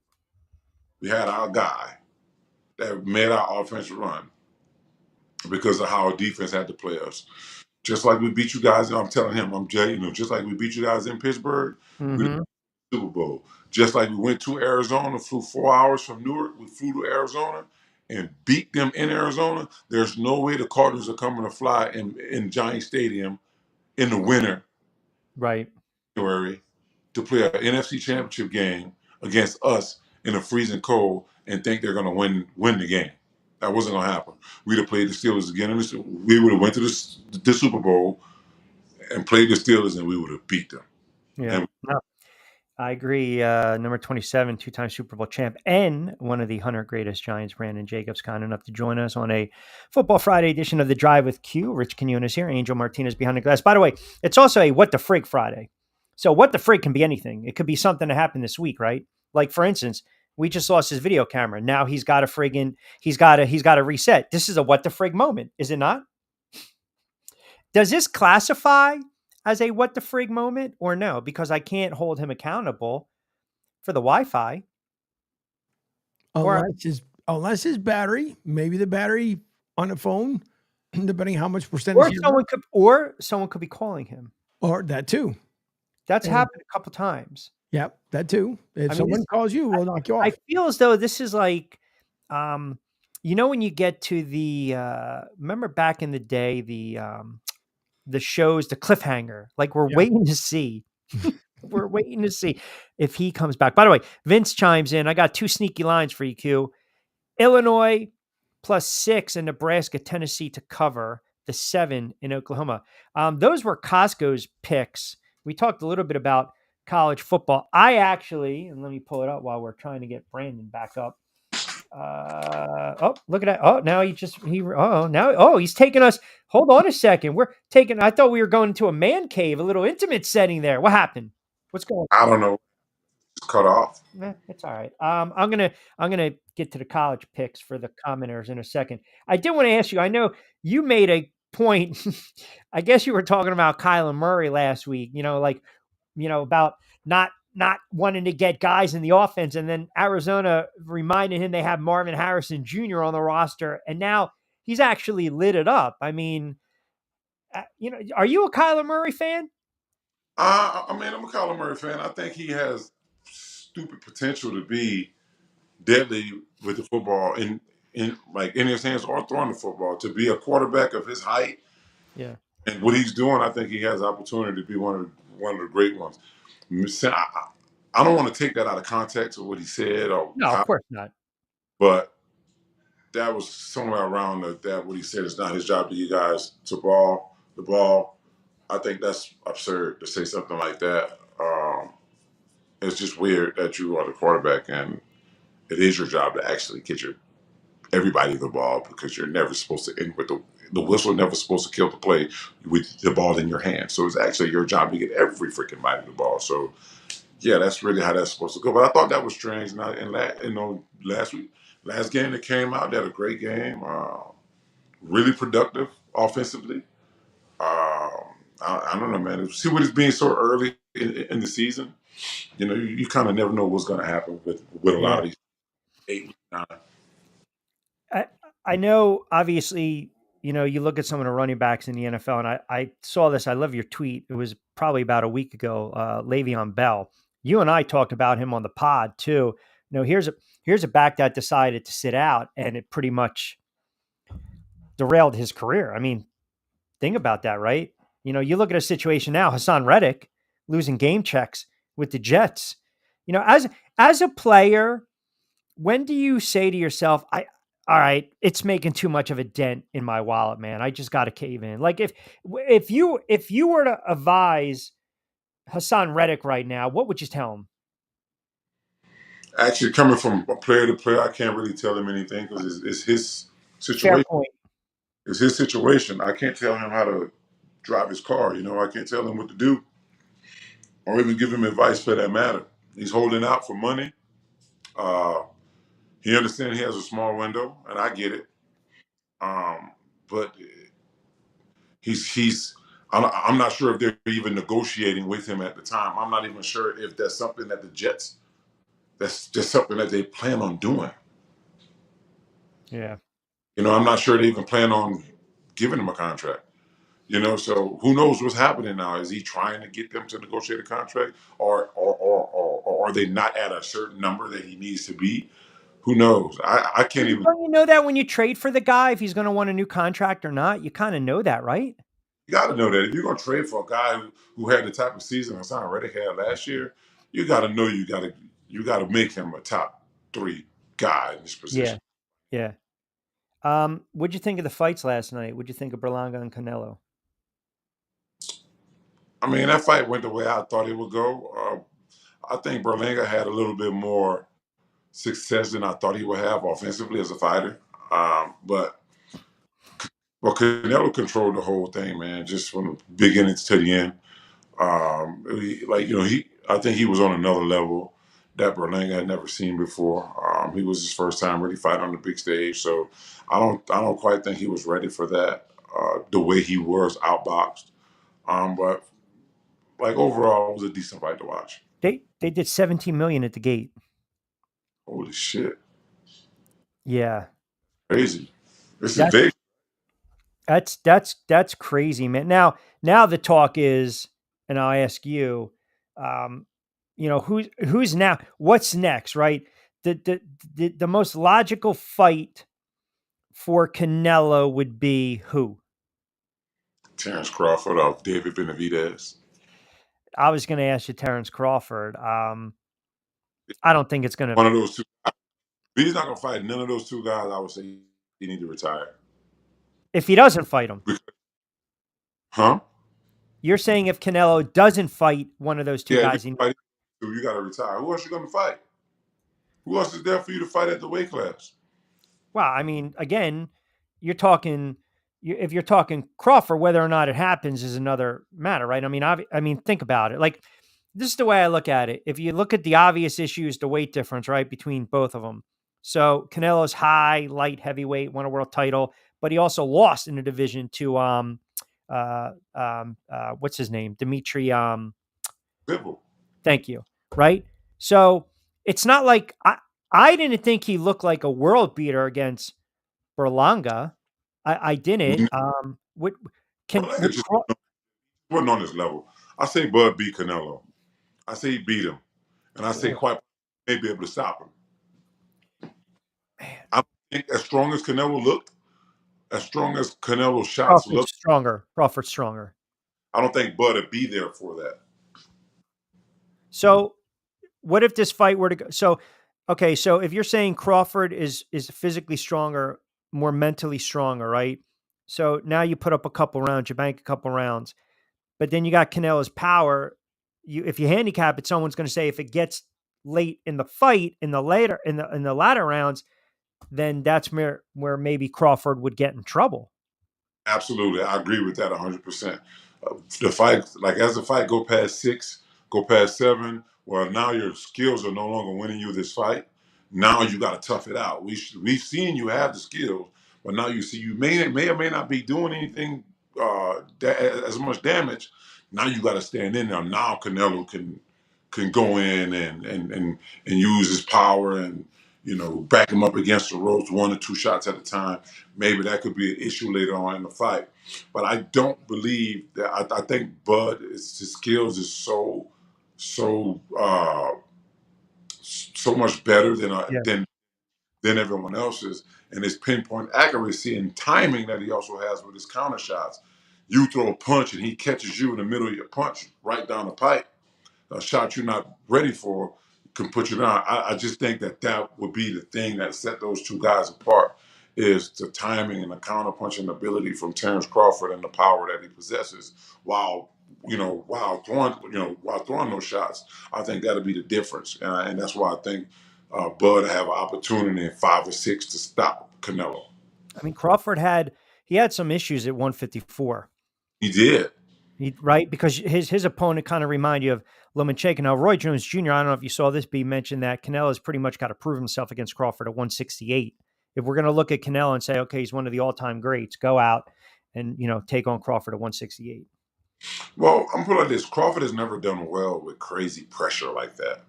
We had our guy that made our offense run because of how our defense had to play us. Just like we beat you guys, I'm telling him, I'm Jay, just like we beat you guys in Pittsburgh, we won the Super Bowl. Just like we went to Arizona, flew 4 hours from Newark, we flew to Arizona, and beat them in Arizona, there's no way the Cardinals are coming to fly in Giant Stadium in the winter, Right. January, to play an NFC Championship game against us in a freezing cold and think they're going to win the game. That wasn't going to happen. We'd have played the Steelers again, and we would have went to the Super Bowl and played the Steelers, and we would have beat them. Yeah. And No, I agree. Number 27, two-time Super Bowl champ, and one of the 100 greatest Giants, Brandon Jacobs, kind enough to join us on a Football Friday edition of The Drive with Q. Rich Quinones here, Angel Martinez behind the glass. By the way, it's also a What the Frig Friday. So what the frig can be anything. It could be something that happened this week, right? Like, for instance, we just lost his video camera. Now he's got to reset. This is a what the frig moment, is it not? Does this classify as a what the frig moment or no? Because I can't hold him accountable for the Wi-Fi. Unless his battery, maybe the battery on the phone, depending how much percentage. Or someone could be calling him. Or that too. That's happened a couple times. Yep, that too. If someone calls you, we'll knock you off. I feel as though this is like, when you get to the, remember back in the day, the shows, the cliffhanger, like we're waiting to see. We're waiting to see if he comes back. By the way, Vince chimes in. I got 2 sneaky lines for you, Q. Illinois +6 and Nebraska, Tennessee to cover the 7 in Oklahoma. Those were Costco's picks. We talked a little bit about college football. I actually, and let me pull it up while we're trying to get Brandon back up. Look at that. Oh, now he's taking us. Hold on a second. I thought we were going into a man cave, a little intimate setting there. What happened? What's going on? I don't know. It's cut off. It's all right. I'm gonna get to the college picks for the commenters in a second. I did want to ask you. I know you made a point. I guess you were talking about Kyler Murray last week. About not wanting to get guys in the offense, and then Arizona reminded him they have Marvin Harrison Jr. on the roster, and now he's actually lit it up. I mean, are you a Kyler Murray fan? I'm a Kyler Murray fan. I think he has stupid potential to be deadly with the football in his hands or throwing the football. To be a quarterback of his height, yeah, and what he's doing, I think he has the opportunity to be one of the great ones. I don't want to take that out of context of what he said, or no, of course not. But that was somewhere around that what he said. It's not his job to get guys to the ball. I think that's absurd to say something like that. It's just weird that you are the quarterback and it is your job to actually get everybody the ball, because you're never supposed to end with the whistle. Never supposed to kill the play with the ball in your hand. So it's actually your job to get every freaking body the ball. So yeah, that's really how that's supposed to go. But I thought that was strange. Now, last game that came out, they had a great game, really productive offensively. I don't know, man. See, what it's being so early in the season, you kind of never know what's going to happen with a lot of these 8, 9. I know, obviously, you look at some of the running backs in the NFL, and I saw this. I love your tweet. It was probably about a week ago. Le'Veon Bell. You and I talked about him on the pod too. Here's a back that decided to sit out, and it pretty much derailed his career. I mean, think about that, right? You look at a situation now, Hassan Reddick losing game checks with the Jets. As a player, when do you say to yourself, all right, it's making too much of a dent in my wallet, man. I just got to cave in. Like if you were to advise Hassan Reddick right now, what would you tell him? Actually, coming from player to player, I can't really tell him anything because it's his situation. Fair point. It's his situation. I can't tell him how to drive his car. I can't tell him what to do or even give him advice for that matter. He's holding out for money. He understands he has a small window, and I get it. But I'm not sure if they're even negotiating with him at the time. I'm not even sure if that's something that the Jets, that's just something that they plan on doing. Yeah. I'm not sure they even plan on giving him a contract. So who knows what's happening now? Is he trying to get them to negotiate a contract, or are they not at a certain number that he needs to be? Who knows? I can't even. Don't you know that when you trade for the guy, if he's going to want a new contract or not? You kind of know that, right? You got to know that if you're going to trade for a guy who had the type of season Hassan Reddick had last year, you got to know you got to make him a top 3 guy in this position. Yeah. What'd you think of the fights last night? What'd you think of Berlanga and Canelo? I mean, that fight went the way I thought it would go. I think Berlanga had a little bit more success than I thought he would have offensively as a fighter. But Canelo controlled the whole thing, man, just from the beginning to the end. I think he was on another level that Berlanga had never seen before. He was his first time really fighting on the big stage, so I don't quite think he was ready for that. The way he was outboxed, but like overall, it was a decent fight to watch. They did 17 million at the gate. Holy shit! Yeah, Crazy. This is big. That's crazy, man. Now the talk is, and I'll ask you, who's now? What's next, right? The most logical fight for Canelo would be who? Terrence Crawford or David Benavidez. I was going to ask you Terrence Crawford. I don't think it's going to. One of those two. If he's not going to fight none of those two guys, I would say he need to retire. If he doesn't fight him. Huh? You're saying if Canelo doesn't fight one of those two guys, you got to retire. Who else you going to fight? Who else is there for you to fight at the weight class? Well, I mean, again, if you're talking Crawford, whether or not it happens is another matter, right? I mean, think about it. Like, this is the way I look at it. If you look at the obvious issues, the weight difference, right, between both of them. So Canelo's high, light, heavyweight, won a world title, but he also lost in the division to what's his name? Dimitri Bivol. Thank you. Right? So it's not like I didn't think he looked like a world beater against Berlanga. I didn't. Wasn't on his level. I say Bud beat Canelo. I say he beat him. And I say quite may be able to stop him. Man. I think as strong as Canelo looked, as strong as Canelo's shots looked. Crawford's stronger. I don't think Bud would be there for that. So what if this fight were to go? So if you're saying Crawford is physically stronger, more mentally stronger, right? So now you put up a couple rounds, you bank a couple rounds, but then you got Canelo's power. If you handicap it, someone's going to say if it gets late in the fight, in the latter rounds, then that's where maybe Crawford would get in trouble. Absolutely, I agree with that 100%. The fight, like as the fight go past 6, go past 7. Well, now your skills are no longer winning you this fight. Now you got to tough it out. We've seen you have the skills, but now you see you may or may not be doing anything as much damage. Now you got to stand in there. Now Canelo can go in and use his power and back him up against the ropes 1 or 2 shots at a time. Maybe that could be an issue later on in the fight. But I don't believe that. I think Bud, his skills is so much better than everyone else's, and his pinpoint accuracy and timing that he also has with his counter shots. You throw a punch and he catches you in the middle of your punch right down the pipe. A shot you're not ready for can put you down. I just think that would be the thing that set those two guys apart, is the timing and the counter punching ability from Terrence Crawford and the power that he possesses while throwing those shots. I think that'll be the difference, and that's why I think Bud have an opportunity in 5 or 6 to stop Canelo. I mean, Crawford had some issues at 154. He did. Right? Because his opponent kind of remind you of Lomachenko. Now, Roy Jones Jr., I don't know if you saw this be mentioned, that Canelo's pretty much got to prove himself against Crawford at 168. If we're going to look at Canelo and say, okay, he's one of the all-time greats, go out and, take on Crawford at 168. Well, I'm put it like this. Crawford has never done well with crazy pressure like that.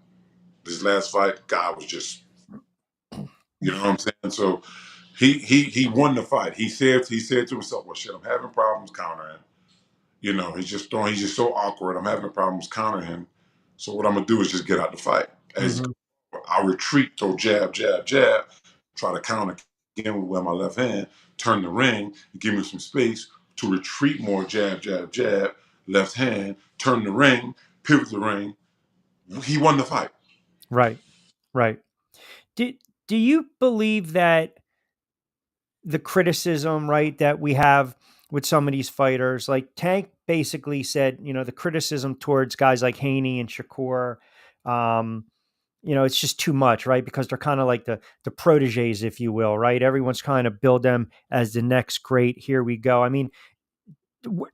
This last fight, guy was just, you know what I'm saying? So he won the fight. He said to himself, well, shit, I'm having problems countering. He's just so awkward. I'm having problems countering him. So what I'm going to do is just get out the fight. I retreat, throw jab, jab, jab, try to counter again with my left hand, turn the ring, give me some space to retreat more, jab, jab, jab, left hand, turn the ring, pivot the ring. He won the fight. Right. Right. Do do you believe that the criticism, right, that we have with some of these fighters, like Tank basically said, the criticism towards guys like Haney and Shakur, um, it's just too much, right? Because they're kind of like the proteges, if you will, right? Everyone's trying to build them as the next great. Here we go. I mean,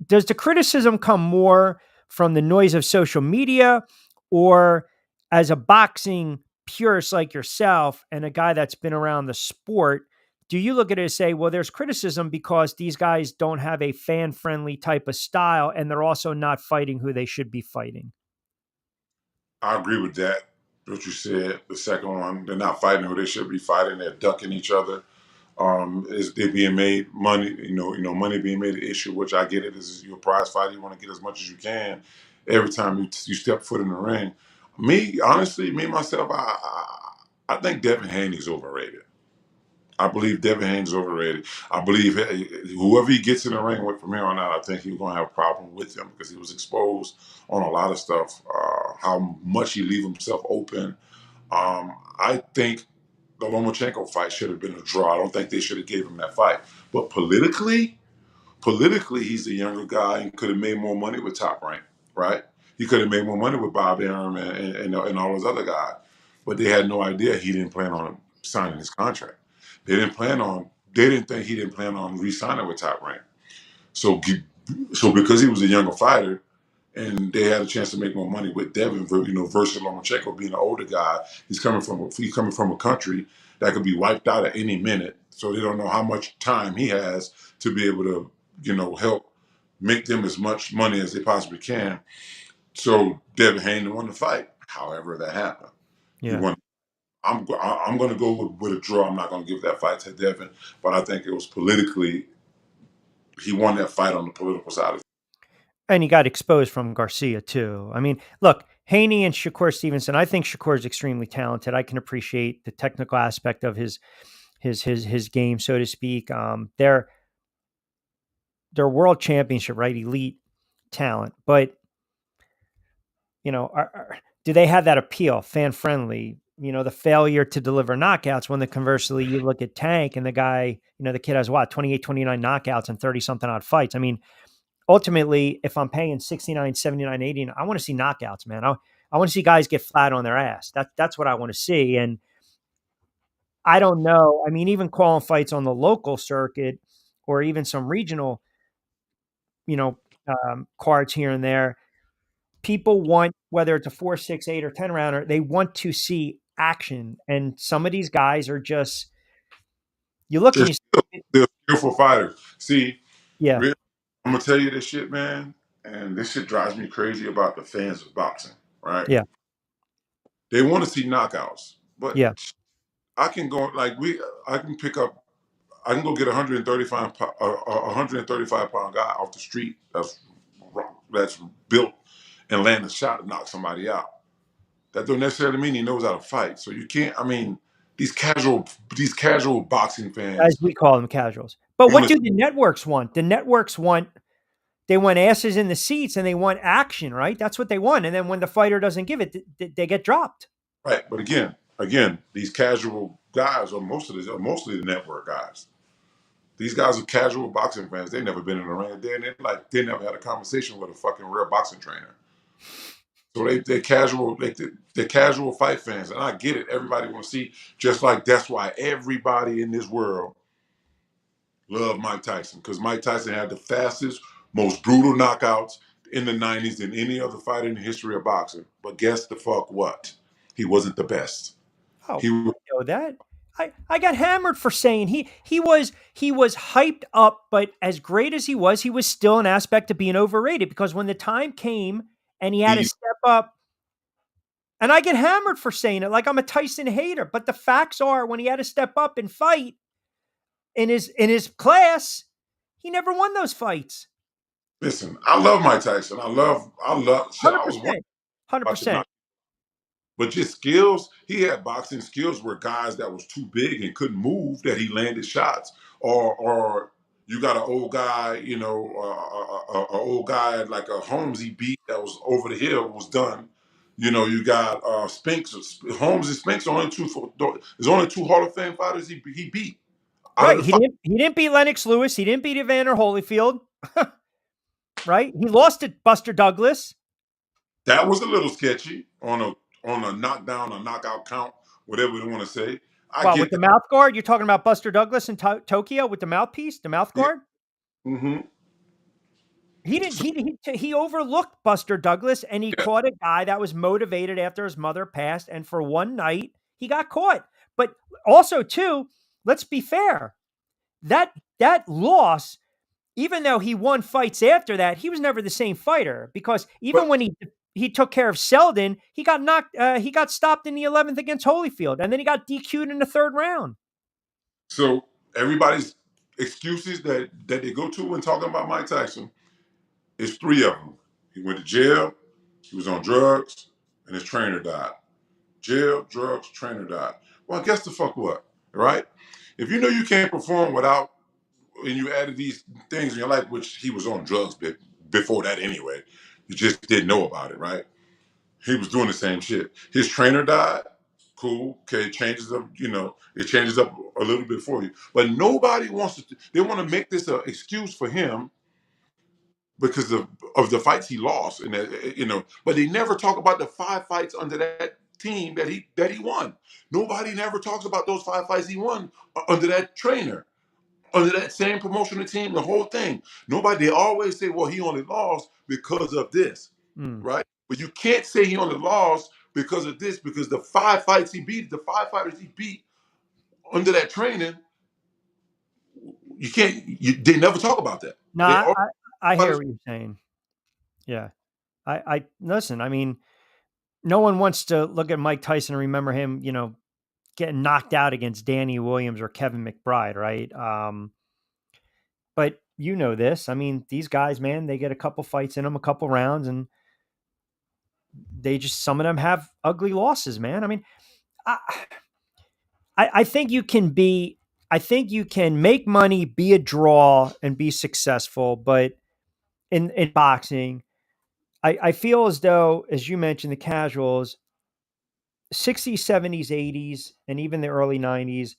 does the criticism come more from the noise of social media, or as a boxing purist like yourself and a guy that's been around the sport, do you look at it and say, well, there's criticism because these guys don't have a fan friendly type of style and they're also not fighting who they should be fighting? I agree with that. What you said, the second one, they're not fighting who they should be fighting. They're ducking each other. Is they're being made money, money being made an issue, which I get it. This is your prize fight. You want to get as much as you can every time you step foot in the ring. Me, honestly, me myself, I think Devin Haney's overrated. I believe Devin Haney's overrated. I believe whoever he gets in the ring with from here on out, I think he's going to have a problem with him because he was exposed on a lot of stuff, how much he leave himself open. I think the Lomachenko fight should have been a draw. I don't think they should have gave him that fight. But politically, he's a younger guy and could have made more money with Top Rank, right? He could have made more money with Bob Arum and all those other guys. But they had no idea he didn't plan on signing his contract. They didn't think he didn't plan on re-signing with Top Rank. So because he was a younger fighter, and they had a chance to make more money with Devin, versus Lomachenko being an older guy. He's coming from a country that could be wiped out at any minute. So they don't know how much time he has to be able to, help make them as much money as they possibly can. So Devin Haney won the fight. However, that happened. He Yeah. won. I'm going to go with a draw. I'm not going to give that fight to Devin, but I think it was politically. He won that fight on the political side of it. And he got exposed from Garcia too. I mean, look, Haney and Shakur Stevenson. I think Shakur is extremely talented. I can appreciate the technical aspect of his game, so to speak. They're world championship, right? Elite talent, but do they have that appeal, fan friendly? The failure to deliver knockouts. When conversely, you look at Tank and the guy, the kid has 28, 29 knockouts and 30 something odd fights. I mean, ultimately, if I'm paying 69, 79, 80, I want to see knockouts, man. I want to see guys get flat on their ass. That's what I want to see. And I don't know. I mean, even calling fights on the local circuit or even some regional, cards here and there, people want, whether it's a 4, 6, 8, or 10 rounder, they want to see action. And some of these guys are just, you look and you see, They're skillful fighters. See, yeah, I'm gonna tell you this shit, man, and this shit drives me crazy about the fans of boxing. Right? yeah, They want to see knockouts, but yeah, I can go I can pick up. I can go get a 135 pound guy off the street that's built and land a shot to knock somebody out. That don't necessarily mean he knows how to fight. So you can't. I mean, these casual boxing fans, as we call them, casuals. But what do the networks want? The networks want, they want asses in the seats and they want action, right? That's what they want. And then when the fighter doesn't give it, they get dropped. Right. But again, these casual guys are mostly the network guys. These guys are casual boxing fans. They've never been in the ring. They never had a conversation with a fucking real boxing trainer. So they're casual fight fans, and I get it. Everybody want to see, just like that's why everybody in this world love Mike Tyson, because Mike Tyson had the fastest, most brutal knockouts in the 90s than any other fighter in the history of boxing. But guess the fuck what? He wasn't the best. Oh, I know that. I got hammered for saying he was hyped up, but as great as he was still an aspect of being overrated, because when the time came and he had to step up, and I get hammered for saying it like I'm a Tyson hater, but the facts are when he had to step up and fight in his class, he never won those fights. Listen, I love Mike Tyson. I love. 100%. 100%. But just skills, he had boxing skills where guys that was too big and couldn't move that he landed shots, or you got an old guy, you know, old guy like a Holmes he beat that was over the hill was done. You know, you got Spinks, Holmes and Spinks are only there's only two Hall of Fame fighters he beat out of Right. the five. He didn't beat Lennox Lewis. He didn't beat Evander Holyfield. Right. He lost to Buster Douglas. That was a little sketchy on a knockdown, a knockout count, whatever you want to say. I Well, with get the that. mouth guard, you're talking about Buster Douglas in Tokyo with the mouthpiece, the mouth guard. Mm-hmm. He didn't. He overlooked Buster Douglas, and he caught a guy that was motivated after his mother passed, and for one night he got caught. But also, too, let's be fair. That loss, even though he won fights after that, he was never the same fighter because even when he took care of Selden, he got knocked. He got stopped in the 11th against Holyfield, and then he got DQ'd in the third round. So everybody's excuses that they go to when talking about Mike Tyson is three of them. He went to jail, he was on drugs, and his trainer died. Jail, drugs, trainer died. Well, guess the fuck what, right? If you know you can't perform without, and you added these things in your life, which he was on drugs before that anyway, you just didn't know about it, right? He was doing the same shit. His trainer died. Cool. Okay, it changes up, you know, it changes up a little bit for you. But nobody wants to, they want to make this an excuse for him because of the fights he lost. And that, you know, but they never talk about the 5 fights under that team that he won. Nobody never talks about those 5 fights he won under that trainer, under that same promotional team, the whole thing. Nobody, they always say, well, he only lost because of this, right? But you can't say he only lost because of this, because the 5 fights he beat, the 5 fighters he beat under that training, you can't, they never talk about that. No, They all, I hear what you're saying. Yeah. I listen, I mean, no one wants to look at Mike Tyson and remember him, you know, getting knocked out against Danny Williams or Kevin McBride, right? But you know this. I mean, these guys, man, they get a couple fights in them, a couple rounds, and they just some of them have ugly losses, man. I mean, I think you can be, I think you can make money, be a draw, and be successful, but in boxing, I feel as though, as you mentioned, the casuals, 60s, 70s, 80s, and even the early 90s,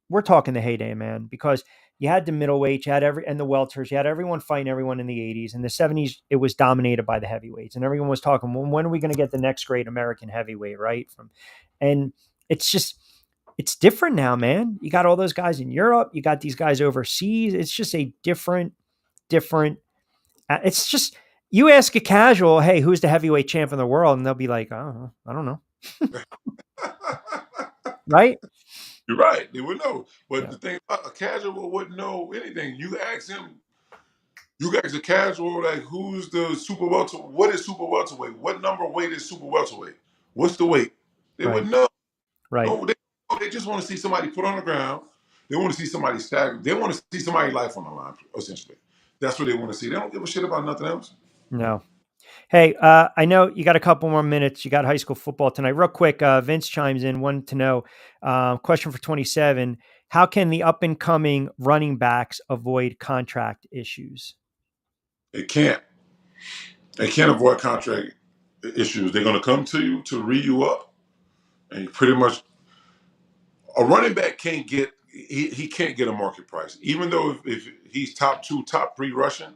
we're talking the heyday, man, because you had the middleweight, you had and the welters, you had everyone fighting everyone in the 80s. In the 70s, it was dominated by the heavyweights, and everyone was talking, well, when are we going to get the next great American heavyweight, right? And it's just, it's different now, man. You got all those guys in Europe, you got these guys overseas. It's just a different, it's just, you ask a casual, hey, who's the heavyweight champ in the world? And they'll be like, oh, I don't know. Right? you're right, they would know. But the thing about a casual wouldn't know anything. You ask him, you ask a casual, like, who's the super welterweight? What is super welterweight? What number weight is super welterweight? What's the weight? They Right. wouldn't know. Right. No, they just want to see somebody put on the ground. They want to see somebody stagger. They want to see somebody's life on the line, essentially. That's what they want to see. They don't give a shit about nothing else. No. Hey, I know you got a couple more minutes. You got high school football tonight. Real quick, Vince chimes in, wanted to know, question for 27, how can the up-and-coming running backs avoid contract issues? They can't. They can't avoid contract issues. They're going to come to you to re you up. And you pretty much, a running back can't get, he can't get a market price. Even though if he's top 2, top 3 rushing,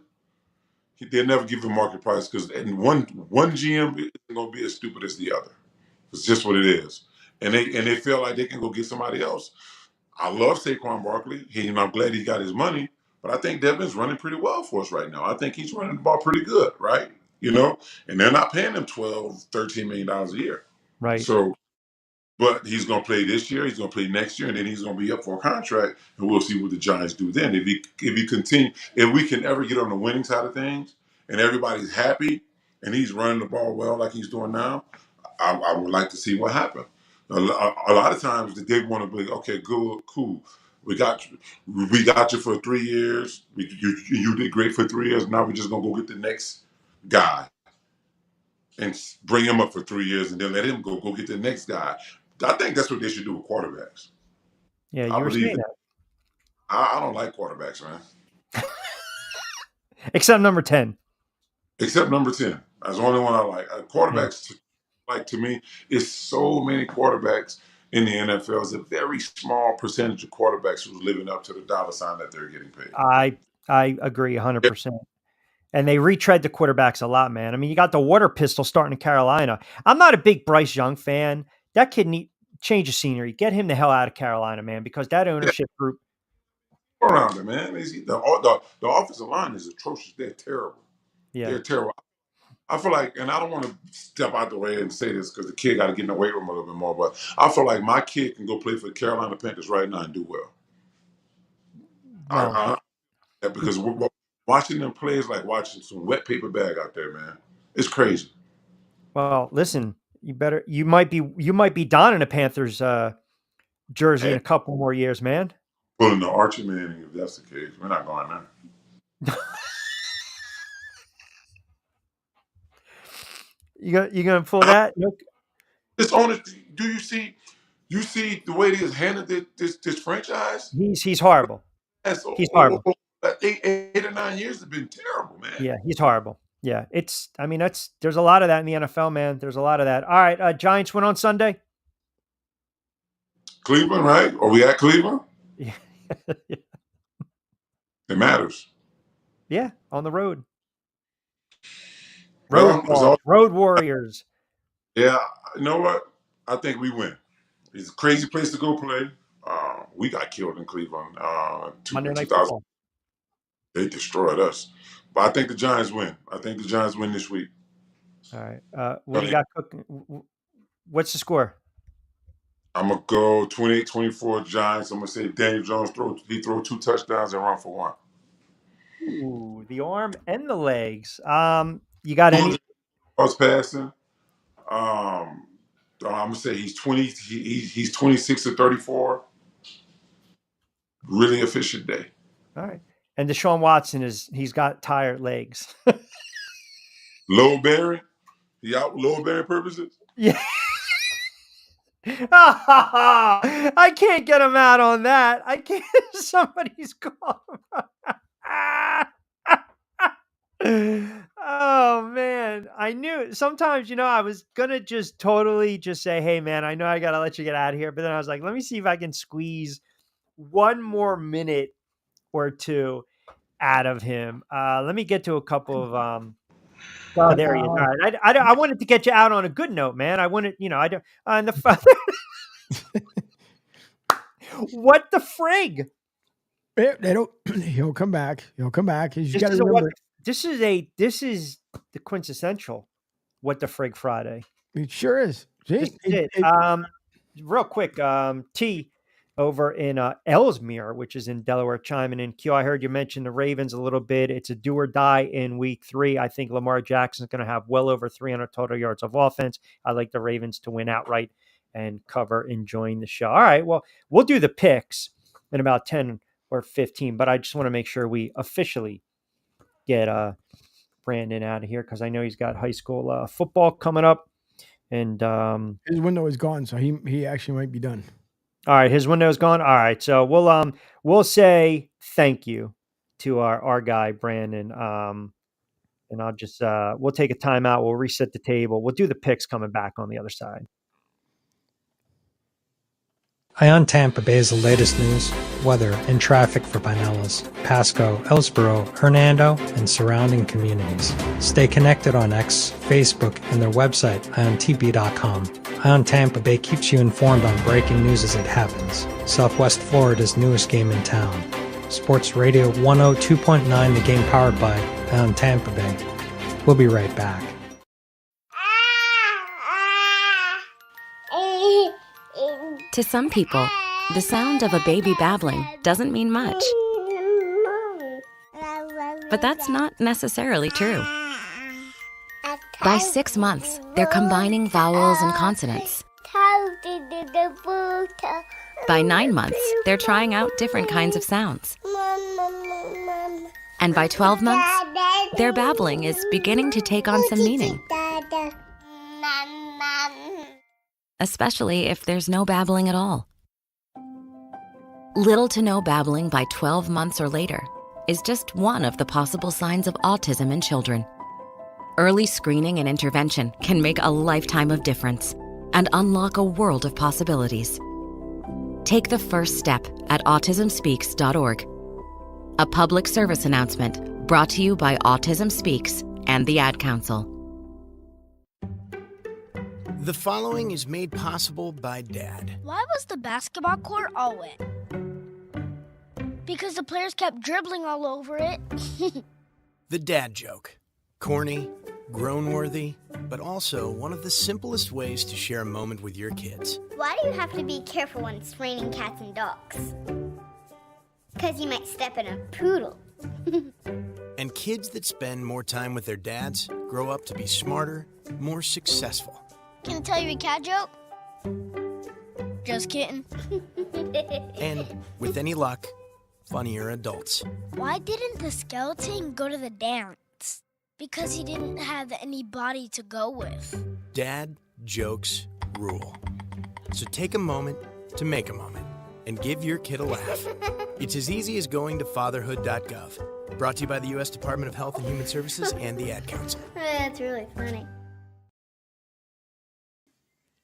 they'll never give him market price because one GM isn't going to be as stupid as the other. It's just what it is. And they feel like they can go get somebody else. I love Saquon Barkley. I'm glad he got his money, but I think Devin's running pretty well for us right now. I think he's running the ball pretty good, right? You know, and they're not paying him $12, $13 million a year. Right. So, but he's going to play this year, he's going to play next year, and then he's going to be up for a contract, and we'll see what the Giants do then. If he continue, if we can ever get on the winning side of things, and everybody's happy, and he's running the ball well like he's doing now, I would like to see what happens. A lot of times they want to be, okay, good, cool. We got you for 3 years. You did great for 3 years. Now we're just gonna go get the next guy. and bring him up for 3 years and then let him go get the next guy. I think that's what they should do with quarterbacks. Yeah, I you were believe saying it. that. I don't like quarterbacks, man. Except number 10. Except number 10. That's the only one I like. Quarterbacks, to me, is so many quarterbacks in the NFL. It's a very small percentage of quarterbacks who's living up to the dollar sign that they're getting paid. I agree 100%. And they retread the quarterbacks a lot, man. I mean, you got the water pistol starting in Carolina. I'm not a big Bryce Young fan. That kid need change of scenery. Get him the hell out of Carolina, man, because that ownership group. Around it, man. The offensive line is atrocious. They're terrible. Yeah. They're terrible. I feel like, and I don't want to step out the way and say this because the kid got to get in the weight room a little bit more, but I feel like my kid can go play for the Carolina Panthers right now and do well. Well, Because watching them play is like watching some wet paper bag out there, man. It's crazy. Well, listen, you might be donning a Panthers jersey in a couple more years, man. Pulling the Archie Manning, if that's the case. We're not going there. You gonna pull that? Nope. This owner, do you see the way they has handled this franchise? He's horrible. He's horrible. 8 or 9 years have been terrible, man. Yeah, he's horrible. Yeah, there's a lot of that in the NFL, man. There's a lot of that. All right, Giants win on Sunday. Cleveland, right? Are we at Cleveland? Yeah. It matters. Yeah, on the road. Well, Road Warriors. Yeah, you know what? I think we win. It's a crazy place to go play. We got killed in Cleveland. Monday Night 2000. Football. They destroyed us. But I think the Giants win. I think the Giants win this week. All right. What do you got cooking? What's the score? I'm going to go 28-24 Giants. I'm going to say Daniel Jones throw 2 touchdowns and run for 1. Ooh, the arm and the legs. You got any? I was passing. I'm gonna say he's 20. He's 26-34. Really efficient day. All right. And Deshaun Watson he's got tired legs. Low bearing. He out with low bearing purposes. Yeah. I can't get him out on that. I can't. Somebody's called him. Oh man, I knew sometimes, I was gonna just totally just say, hey man, I know I gotta let you get out of here. But then I was like, let me see if I can squeeze one more minute or two out of him. Let me get to a couple of oh, there he is. All right. I wanted to get you out on a good note, man. I wanted, I don't on the what the frig? He'll come back. He'll come back. You This got to is remember. this is the quintessential What the Frig Friday. It sure is. This is it. Real quick, T over in Ellesmere, which is in Delaware, chiming in. Q, I heard you mention the Ravens a little bit. It's a do or die in week 3. I think Lamar Jackson's going to have well over 300 total yards of offense. I like the Ravens to win outright and cover, enjoying the show. All right, well, we'll do the picks in about 10 or 15, but I just want to make sure we officially get Brandon out of here because I know he's got high school football coming up. And his window is gone, so he actually might be done. All right, his window is gone. All right, so we'll say thank you to our guy Brandon. And I'll just we'll take a timeout. We'll reset the table. We'll do the picks coming back on the other side. Ion Tampa Bay is the latest news, weather, and traffic for Pinellas, Pasco, Ellsboro, Hernando, and surrounding communities. Stay connected on X, Facebook, and their website, iontp.com. Ion Tampa Bay keeps you informed on breaking news as it happens. Southwest Florida's newest game in town. Sports Radio 102.9, the game powered by Ion Tampa Bay. We'll be right back. To some people, the sound of a baby babbling doesn't mean much. But that's not necessarily true. By 6 months, they're combining vowels and consonants. By 9 months, they're trying out different kinds of sounds. And by 12 months, their babbling is beginning to take on some meaning. especially if there's no babbling at all. Little to no babbling by 12 months or later is just one of the possible signs of autism in children. Early screening and intervention can make a lifetime of difference and unlock a world of possibilities. Take the first step at autismspeaks.org. A public service announcement brought to you by Autism Speaks and the Ad Council. The following is made possible by Dad. Why was the basketball court all wet? Because the players kept dribbling all over it. The dad joke. Corny, groan-worthy, but also one of the simplest ways to share a moment with your kids. Why do you have to be careful when it's raining cats and dogs? Because you might step in a poodle. And kids that spend more time with their dads grow up to be smarter, more successful. Can I tell you a cat joke? Just kidding. And, with any luck, funnier adults. Why didn't the skeleton go to the dance? Because he didn't have any body to go with. Dad jokes rule. So take a moment to make a moment and give your kid a laugh. It's as easy as going to fatherhood.gov. Brought to you by the U.S. Department of Health and Human Services and the Ad Council. That's really funny.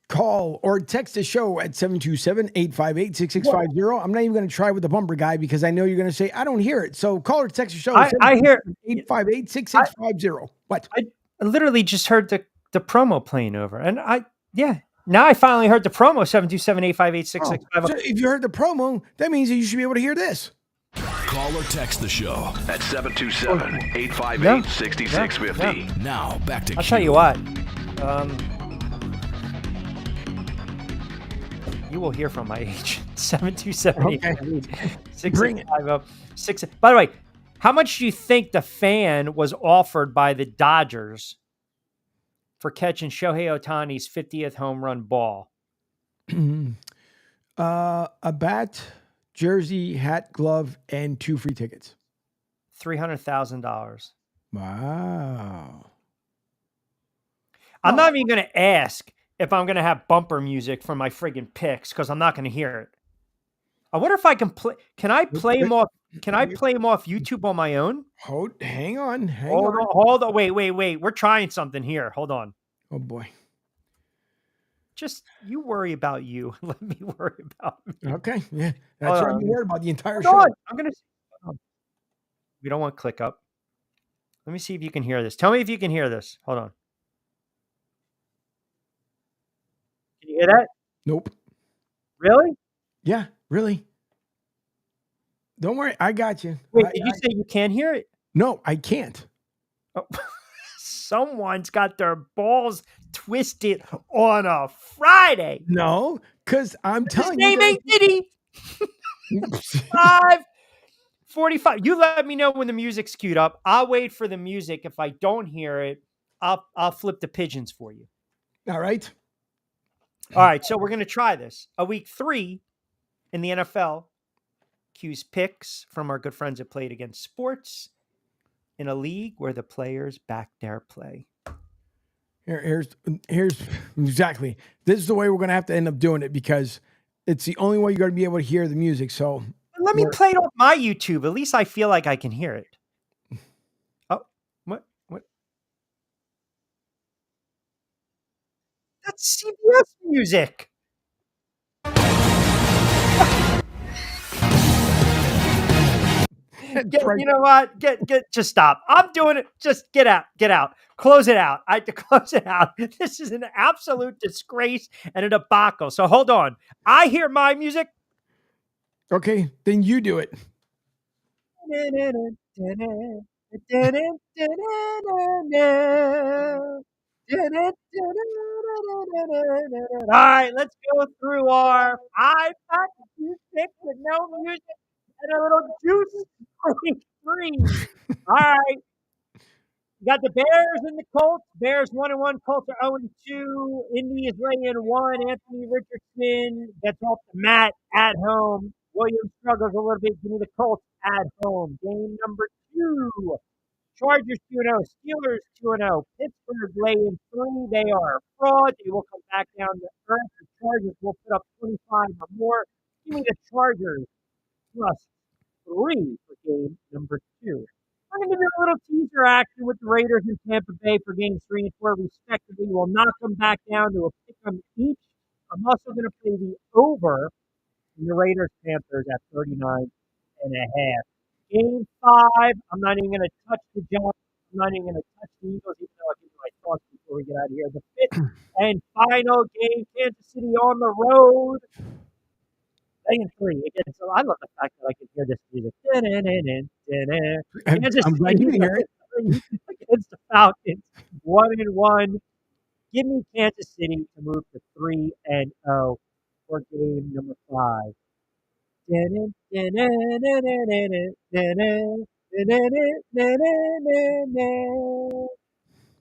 Call or text the show at 727-858-6650. I'm not even going to try with the bumper guy because I know you're going to say, I don't hear it. So call or text the show. I hear 858-6650. What? I literally just heard the promo playing over. And now I finally heard the promo, 727-858-6650. So if you heard the promo, that means that you should be able to hear this. Call or text the show at 727-858-6650. Now, back to I'll tell you what. You will hear from my agent. 727-858-6650. By the way, how much do you think the fan was offered by the Dodgers for catching Shohei Ohtani's 50th home run ball? A bat, jersey, hat, glove, and 2 free tickets. $300,000. Wow. I'm not even going to ask if I'm going to have bumper music for my friggin' picks because I'm not going to hear it. I wonder if I can play. Can I play them off? Can I play them off YouTube on my own? Hang on. Hold on. Wait. We're trying something here. Hold on. Oh boy. Just you worry about you. Let me worry about me. Okay. Yeah. That's what I'm worried about the entire show. On. I'm going to. We don't want click up. Let me see if you can hear this. Tell me if you can hear this. Hold on. Can you hear that? Nope. Really? Yeah, really. Don't worry, I got you. Wait, did you say you can't hear it? No, I can't. Oh. Someone's got their balls twisted on a Friday. No, because I'm telling you. His name ain't Diddy. 5:45. You let me know when the music's queued up. I'll wait for the music. If I don't hear it, I'll flip the pigeons for you. All right. All right, so we're going to try this. Week 3 in the NFL. Q's picks from our good friends that played against sports in a league where the players back their play. Here's exactly. This is the way we're going to have to end up doing it because it's the only way you're going to be able to hear the music. So let me play it on my YouTube. At least I feel like I can hear it. Oh, what? That's CBS music. You know what? Just stop. I'm doing it. Just get out. Close it out. I have to close it out. This is an absolute disgrace and a debacle. So hold on. I hear my music. Okay, then you do it. All right, let's go through our 5 picks with no music and a little juice free. All right. You got the Bears and the Colts. Bears 1-1. Colts are 0-2. Indy is laying 1. Anthony Richardson gets off the mat at home. Williams struggles a little bit. Give me the Colts at home. Game number 2. Chargers 2-0. Steelers 2-0. Pittsburgh laying 3. They are a fraud. They will come back down to earth. The Chargers will put up 25 or more. Give me the Chargers +3 for game number 2. I'm going to do a little teaser action with the Raiders and Tampa Bay for games 3 and 4, respectively. We'll knock them back down to a pick 'em each. I'm also going to play the over in the Raiders Panthers at 39.5. Game 5, I'm not even going to touch the Giants. I'm not even going to touch the Eagles, even though I'll give you my thoughts before we get out of here. The 5th and final game, Kansas City on the road. Playing 3 again. So I love the fact that I can hear this music. Kansas I'm glad City you can hear it. against the Falcons, 1-1. Give me Kansas City to move to 3-0 for game number 5.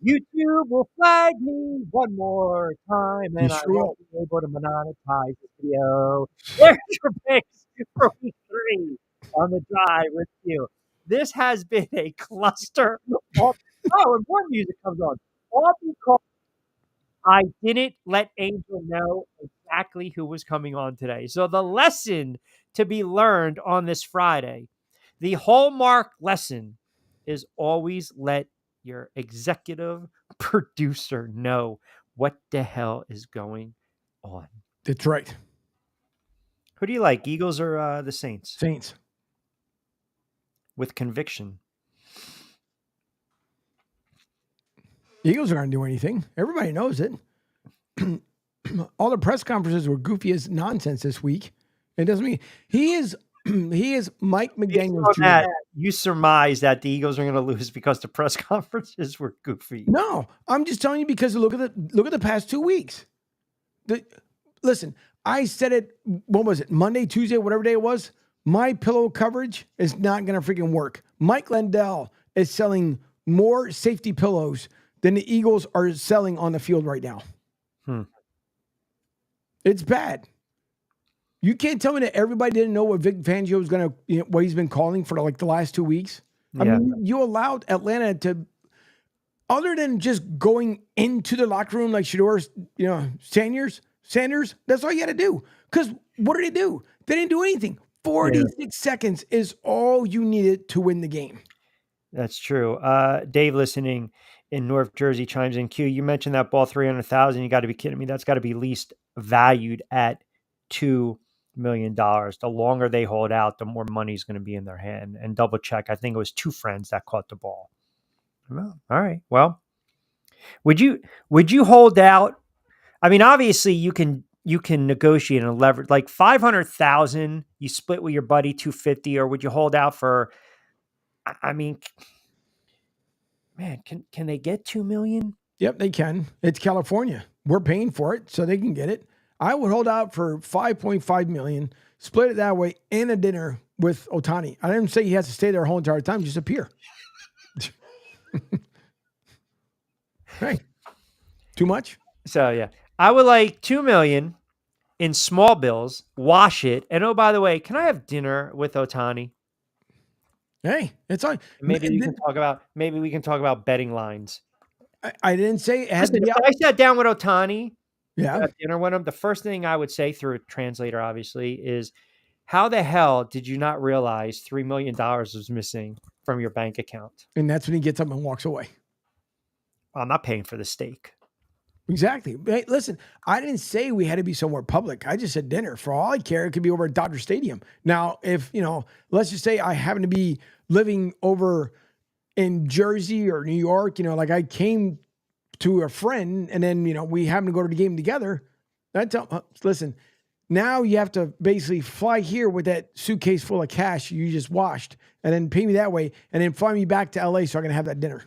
YouTube will flag me one more time, and I won't be able to monetize this video. There's your picks for week 3 on the drive with you. This has been a cluster. And more music comes on. All because I didn't let Angel know exactly who was coming on today. So the lesson to be learned on this Friday, the hallmark lesson is always let your executive producer know what the hell is going on. That's right. Who do you like, Eagles or the Saints? Saints. With conviction. Eagles aren't going to do anything. Everybody knows it. All the press conferences were goofy as nonsense this week. It doesn't mean he is Mike McDaniels. That, you surmise that the Eagles are going to lose because the press conferences were goofy. No, I'm just telling you because look at the past 2 weeks. Listen, I said it. What was it? Monday, Tuesday, whatever day it was. My pillow coverage is not going to freaking work. Mike Lindell is selling more safety pillows than the Eagles are selling on the field right now. It's bad. You can't tell me that everybody didn't know what Vic Fangio was going to, what he's been calling for like the last 2 weeks. Yeah. I mean, you allowed Atlanta to, other than just going into the locker room like Shedeur, Sanders, that's all you had to do. Because what did they do? They didn't do anything. 46 seconds is all you needed to win the game. That's true. Dave, listening in North Jersey, chimes in. Q, you mentioned that ball 300,000. You got to be kidding me. That's got to be least valued at $2 million. The longer they hold out, the more money is going to be in their hand. And double check. I think it was 2 friends that caught the ball. Well, all right. Well, would you hold out? I mean, obviously you can negotiate and leverage like 500,000. You split with your buddy 250, or would you hold out for? I mean, man, can they get 2 million? Yep, they can. It's California. We're paying for it, so they can get it. I would hold out for 5.5 million, split it that way, and a dinner with Ohtani. I didn't say he has to stay there the whole entire time, just appear. Hey, too much? So yeah. I would like 2 million in small bills, wash it, and oh, by the way, can I have dinner with Ohtani? Hey, it's all. Maybe we can talk about betting lines. I didn't say it has Listen, to be. If I sat down with Ohtani, have dinner with him, the first thing I would say through a translator, obviously, is how the hell did you not realize $3 million was missing from your bank account? And that's when he gets up and walks away. I'm not paying for the steak. Exactly. Hey, listen, I didn't say we had to be somewhere public. I just said dinner. For all I care, it could be over at Dodger Stadium. Now, if, let's just say I happen to be living over in Jersey or New York, like I came to a friend and then, we happen to go to the game together. Listen, now you have to basically fly here with that suitcase full of cash you just washed and then pay me that way and then fly me back to LA so I can have that dinner.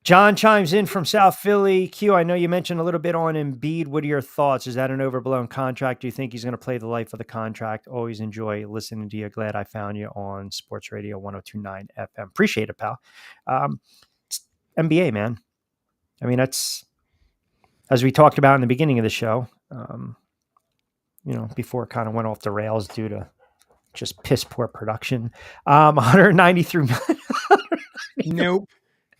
John chimes in from South Philly. Q, I know you mentioned a little bit on Embiid. What are your thoughts? Is that an overblown contract? Do you think he's going to play the life of the contract? Always enjoy listening to you. Glad I found you on Sports Radio 102.9 FM. Appreciate it, pal. NBA, man. I mean, that's, as we talked about in the beginning of the show, before it kind of went off the rails due to just piss poor production. 193 million.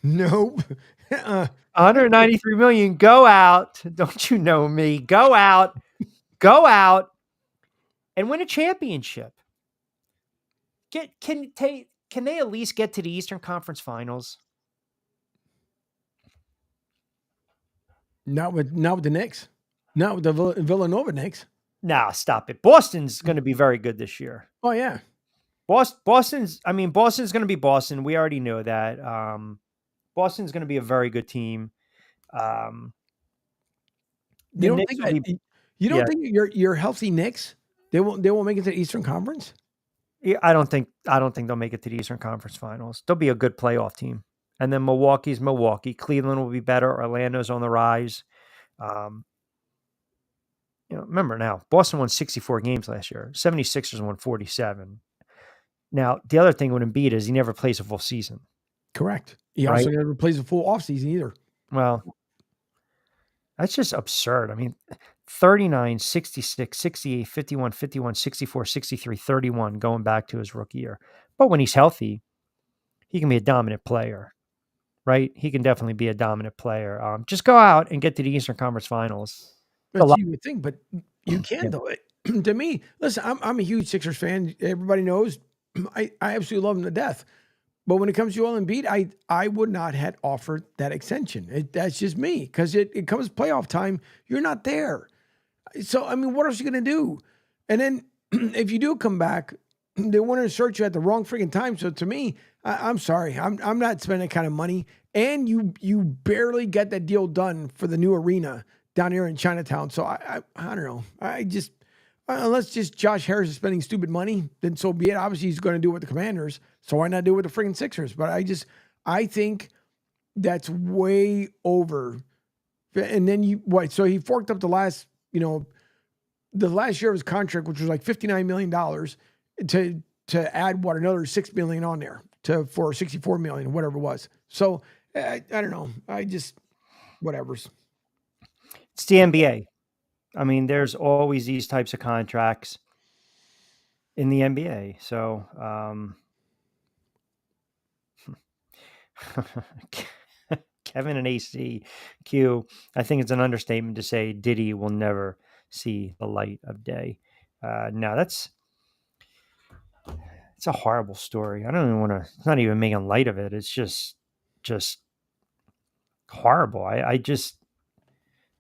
Nope. 193 million. Go out. Don't you know me? Go out and win a championship. Can they at least get to the Eastern Conference Finals? Not with the Knicks. Not with the Villanova Knicks. Nah, stop it. Boston's going to be very good this year. Oh yeah. Boston's going to be Boston. We already know that. Boston's going to be a very good team. You don't think your healthy Knicks, they won't make it to the Eastern Conference? Yeah, I don't think they'll make it to the Eastern Conference Finals. They'll be a good playoff team. And then Milwaukee's Milwaukee. Cleveland will be better. Orlando's on the rise. Remember now, Boston won 64 games last year. 76ers won 47. Now, the other thing with Embiid is he never plays a full season. Correct. He also never plays a full offseason either. Well, that's just absurd. I mean, 39, 66, 68, 51, 51, 64, 63, 31 going back to his rookie year. But when he's healthy, he can be a dominant player, right? He can definitely be a dominant player. Just go out and get to the Eastern Conference Finals. But you would think, but you can't though. To me, listen, I'm a huge Sixers fan. Everybody knows I absolutely love him to death. But when it comes to Joel Embiid, I would not have offered that extension. That's just me, because it comes playoff time, you're not there. So, I mean, what else are you going to do? And then if you do come back, they want to insert you at the wrong freaking time. So to me, I'm sorry. I'm not spending that kind of money. And you barely get that deal done for the new arena down here in Chinatown. So I don't know. Unless just Josh Harris is spending stupid money, then so be it. Obviously, he's going to do it with the Commanders. So why not do it with the freaking Sixers? But I think that's way over. And then so he forked up the last year of his contract, which was like $59 million, to add another $6 million on there for $64 million, whatever it was. So I don't know. Whatever's. It's the NBA. I mean, there's always these types of contracts in the NBA. So, Kevin and ACQ, I think it's an understatement to say Diddy will never see the light of day. Now it's a horrible story. I don't even want to, it's not even making light of it. It's just horrible. I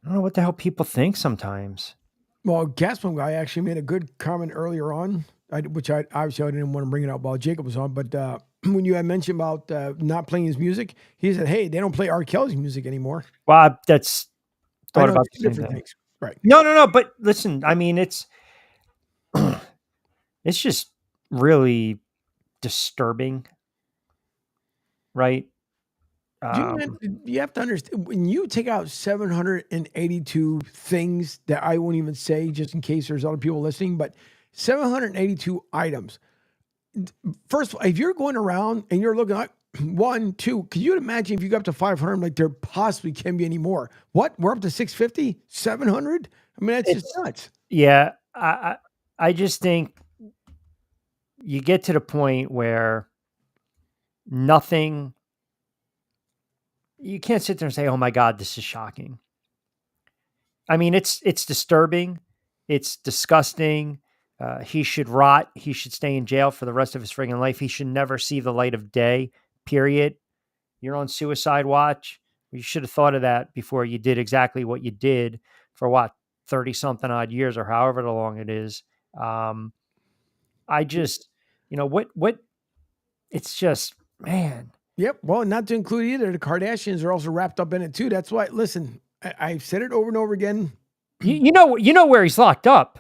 don't know what the hell people think sometimes. Well, Gaspon guy actually made a good comment earlier on, which I didn't want to bring it up while Jacob was on, but when you had mentioned about not playing his music, he said, "Hey, they don't play R. Kelly's music anymore." Well, that's thought about the same thing. Things. Right? No. But listen, I mean, it's just really disturbing, right? You have to understand, when you take out 782 things that I won't even say, just in case there's other people listening, but 782 items. First of all, if you're going around and you're looking at 1, 2, could you imagine if you go up to 500, like there possibly can be any more? What? We're up to 650, 700? I mean, that's just nuts. Yeah. I just think you get to the point where you can't sit there and say, "Oh my God, this is shocking." I mean, it's disturbing. It's disgusting. He should rot. He should stay in jail for the rest of his friggin' life. He should never see the light of day, period. You're on suicide watch. You should have thought of that before you did exactly what you did for 30 something odd years or however long it is. I just, it's just, man. Yep. Well, not to include either. The Kardashians are also wrapped up in it too. That's why, listen, I've said it over and over again. You know where he's locked up.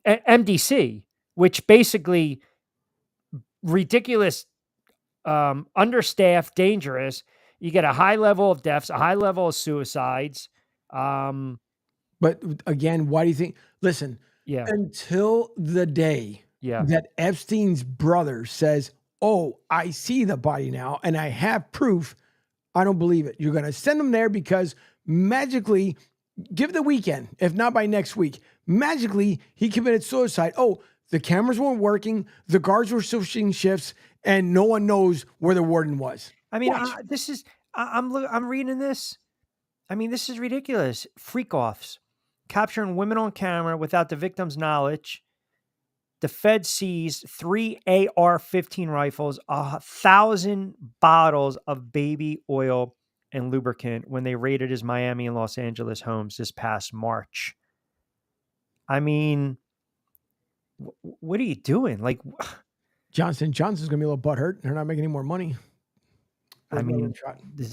MDC, which basically ridiculous, understaffed, dangerous. You get a high level of deaths, a high level of suicides. But again, why do you think? Listen, until the day that Epstein's brother says, "Oh, I see the body now and I have proof," I don't believe it. You're going to send them there because magically, give the weekend, if not by next week, magically he committed suicide. Oh, the cameras weren't working, the guards were switching shifts, and no one knows where the warden was. I mean, What? I'm reading this. I mean, this is ridiculous. Freak offs, capturing women on camera without the victim's knowledge. The Fed seized 3 AR-15 rifles, 1,000 bottles of baby oil and lubricant when they raided his Miami and Los Angeles homes this past March. I mean, what are you doing? Like, Johnson Johnson's gonna be a little butthurt. They're not making any more money. I mean, this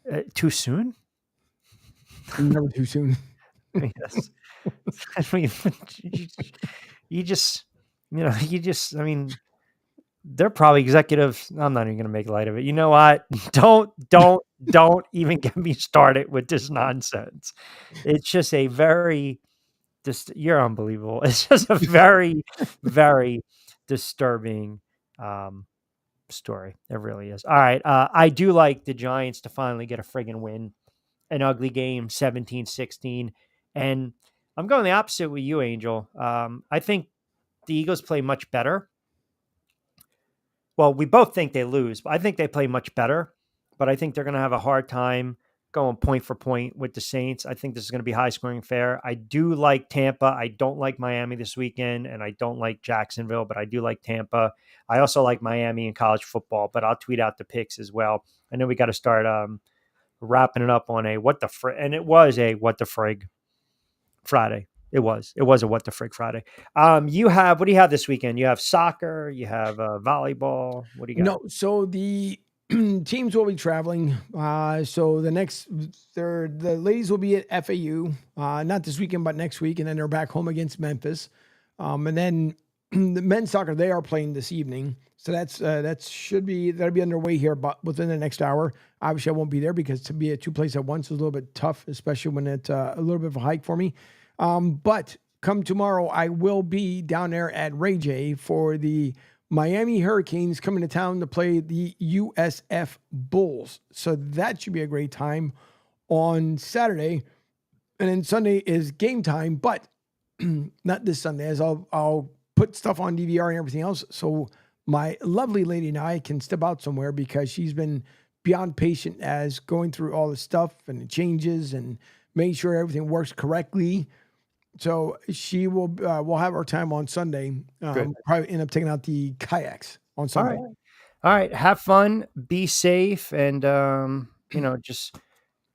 is too soon. Never too soon. Yes. I mean, you just, I mean, they're probably executives. I'm not even going to make light of it. You know what? Don't even get me started with this nonsense. It's just a very, you're unbelievable. It's just a very, very disturbing story. It really is. All right. I do like the Giants to finally get a friggin' win. An ugly game, 17-16. And I'm going the opposite with you, Angel. I think the Eagles play much better. Well, we both think they lose, but I think they play much better. But I think they're going to have a hard time going point for point with the Saints. I think this is going to be high scoring fair. I do like Tampa. I don't like Miami this weekend, and I don't like Jacksonville, but I do like Tampa. I also like Miami in college football, but I'll tweet out the picks as well. I know we got to start wrapping it up on a what the frig, and it was a what the frig Friday. It was a what the frig Friday. What do you have this weekend? You have soccer, you have volleyball. What do you got? No, so the teams will be traveling. So the ladies will be at FAU, not this weekend, but next week, and then they're back home against Memphis. And then the men's soccer, they are playing this evening. So that'll be underway here, but within the next hour. Obviously, I won't be there because to be at two places at once is a little bit tough, especially when it's a little bit of a hike for me. But come tomorrow, I will be down there at Ray J for the Miami Hurricanes coming to town to play the USF Bulls. So that should be a great time on Saturday. And then Sunday is game time, but not this Sunday, as I'll put stuff on DVR and everything else. So my lovely lady and I can step out somewhere because she's been beyond patient as going through all the stuff and the changes and making sure everything works correctly. So she will we'll have our time on Sunday. Probably end up taking out the kayaks on Sunday. All right. Have fun, be safe, and just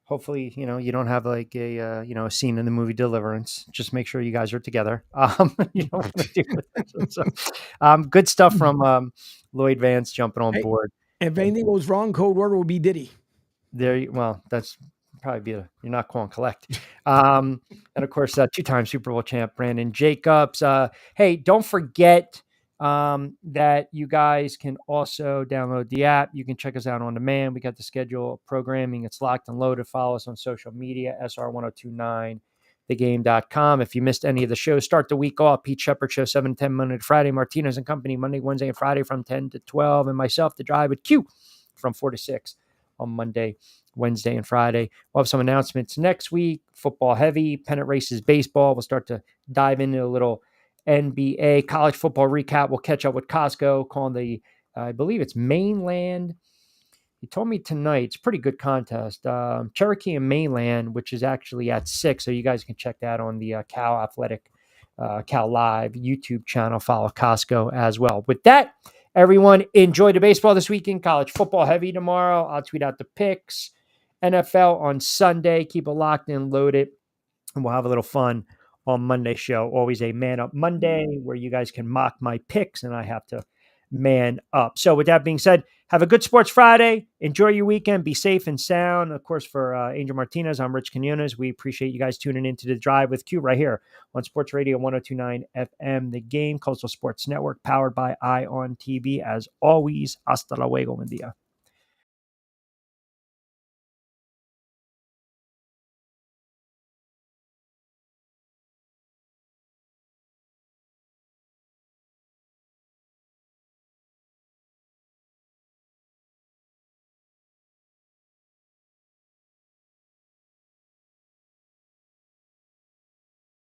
hopefully, you don't have like a scene in the movie Deliverance. Just make sure you guys are together. You don't want to do it. So, good stuff from Lloyd Vance jumping on board. If anything goes wrong, code word will be Diddy. Well, that's probably you're not calling collect. And of course, two-time Super Bowl champ Brandon Jacobs. Hey, don't forget that you guys can also download the app. You can check us out on demand. We got the schedule of programming. It's locked and loaded. Follow us on social media, SR1029, thegame.com. If you missed any of the shows, start the week off. Pete Shepard Show, 7 to 10 Monday to Friday. Martinez and Company, Monday, Wednesday, and Friday from 10 to 12. And myself, The Drive with Q from 4 to 6 on Monday, Wednesday, and Friday. We'll have some announcements next week. Football heavy, pennant races, baseball. We'll start to dive into a little NBA college football recap. We'll catch up with Costco calling the, I believe it's Mainland. He told me tonight, it's a pretty good contest. Cherokee and Mainland, which is actually at 6. So you guys can check that on the Cal Athletic, Cal Live YouTube channel. Follow Costco as well. With that, everyone, enjoy the baseball this weekend. College football heavy tomorrow. I'll tweet out the picks. NFL on Sunday. Keep it locked and loaded. And we'll have a little fun on Monday's show. Always a Man Up Monday where you guys can mock my picks and I have to man up. So with that being said, have a good Sports Friday. Enjoy your weekend. Be safe and sound. Of course, for Angel Martinez, I'm Rich Quinones. We appreciate you guys tuning into The Drive with Q right here on Sports Radio 1029 FM, The Game, Coastal Sports Network, powered by ION TV. As always, hasta luego, buen día.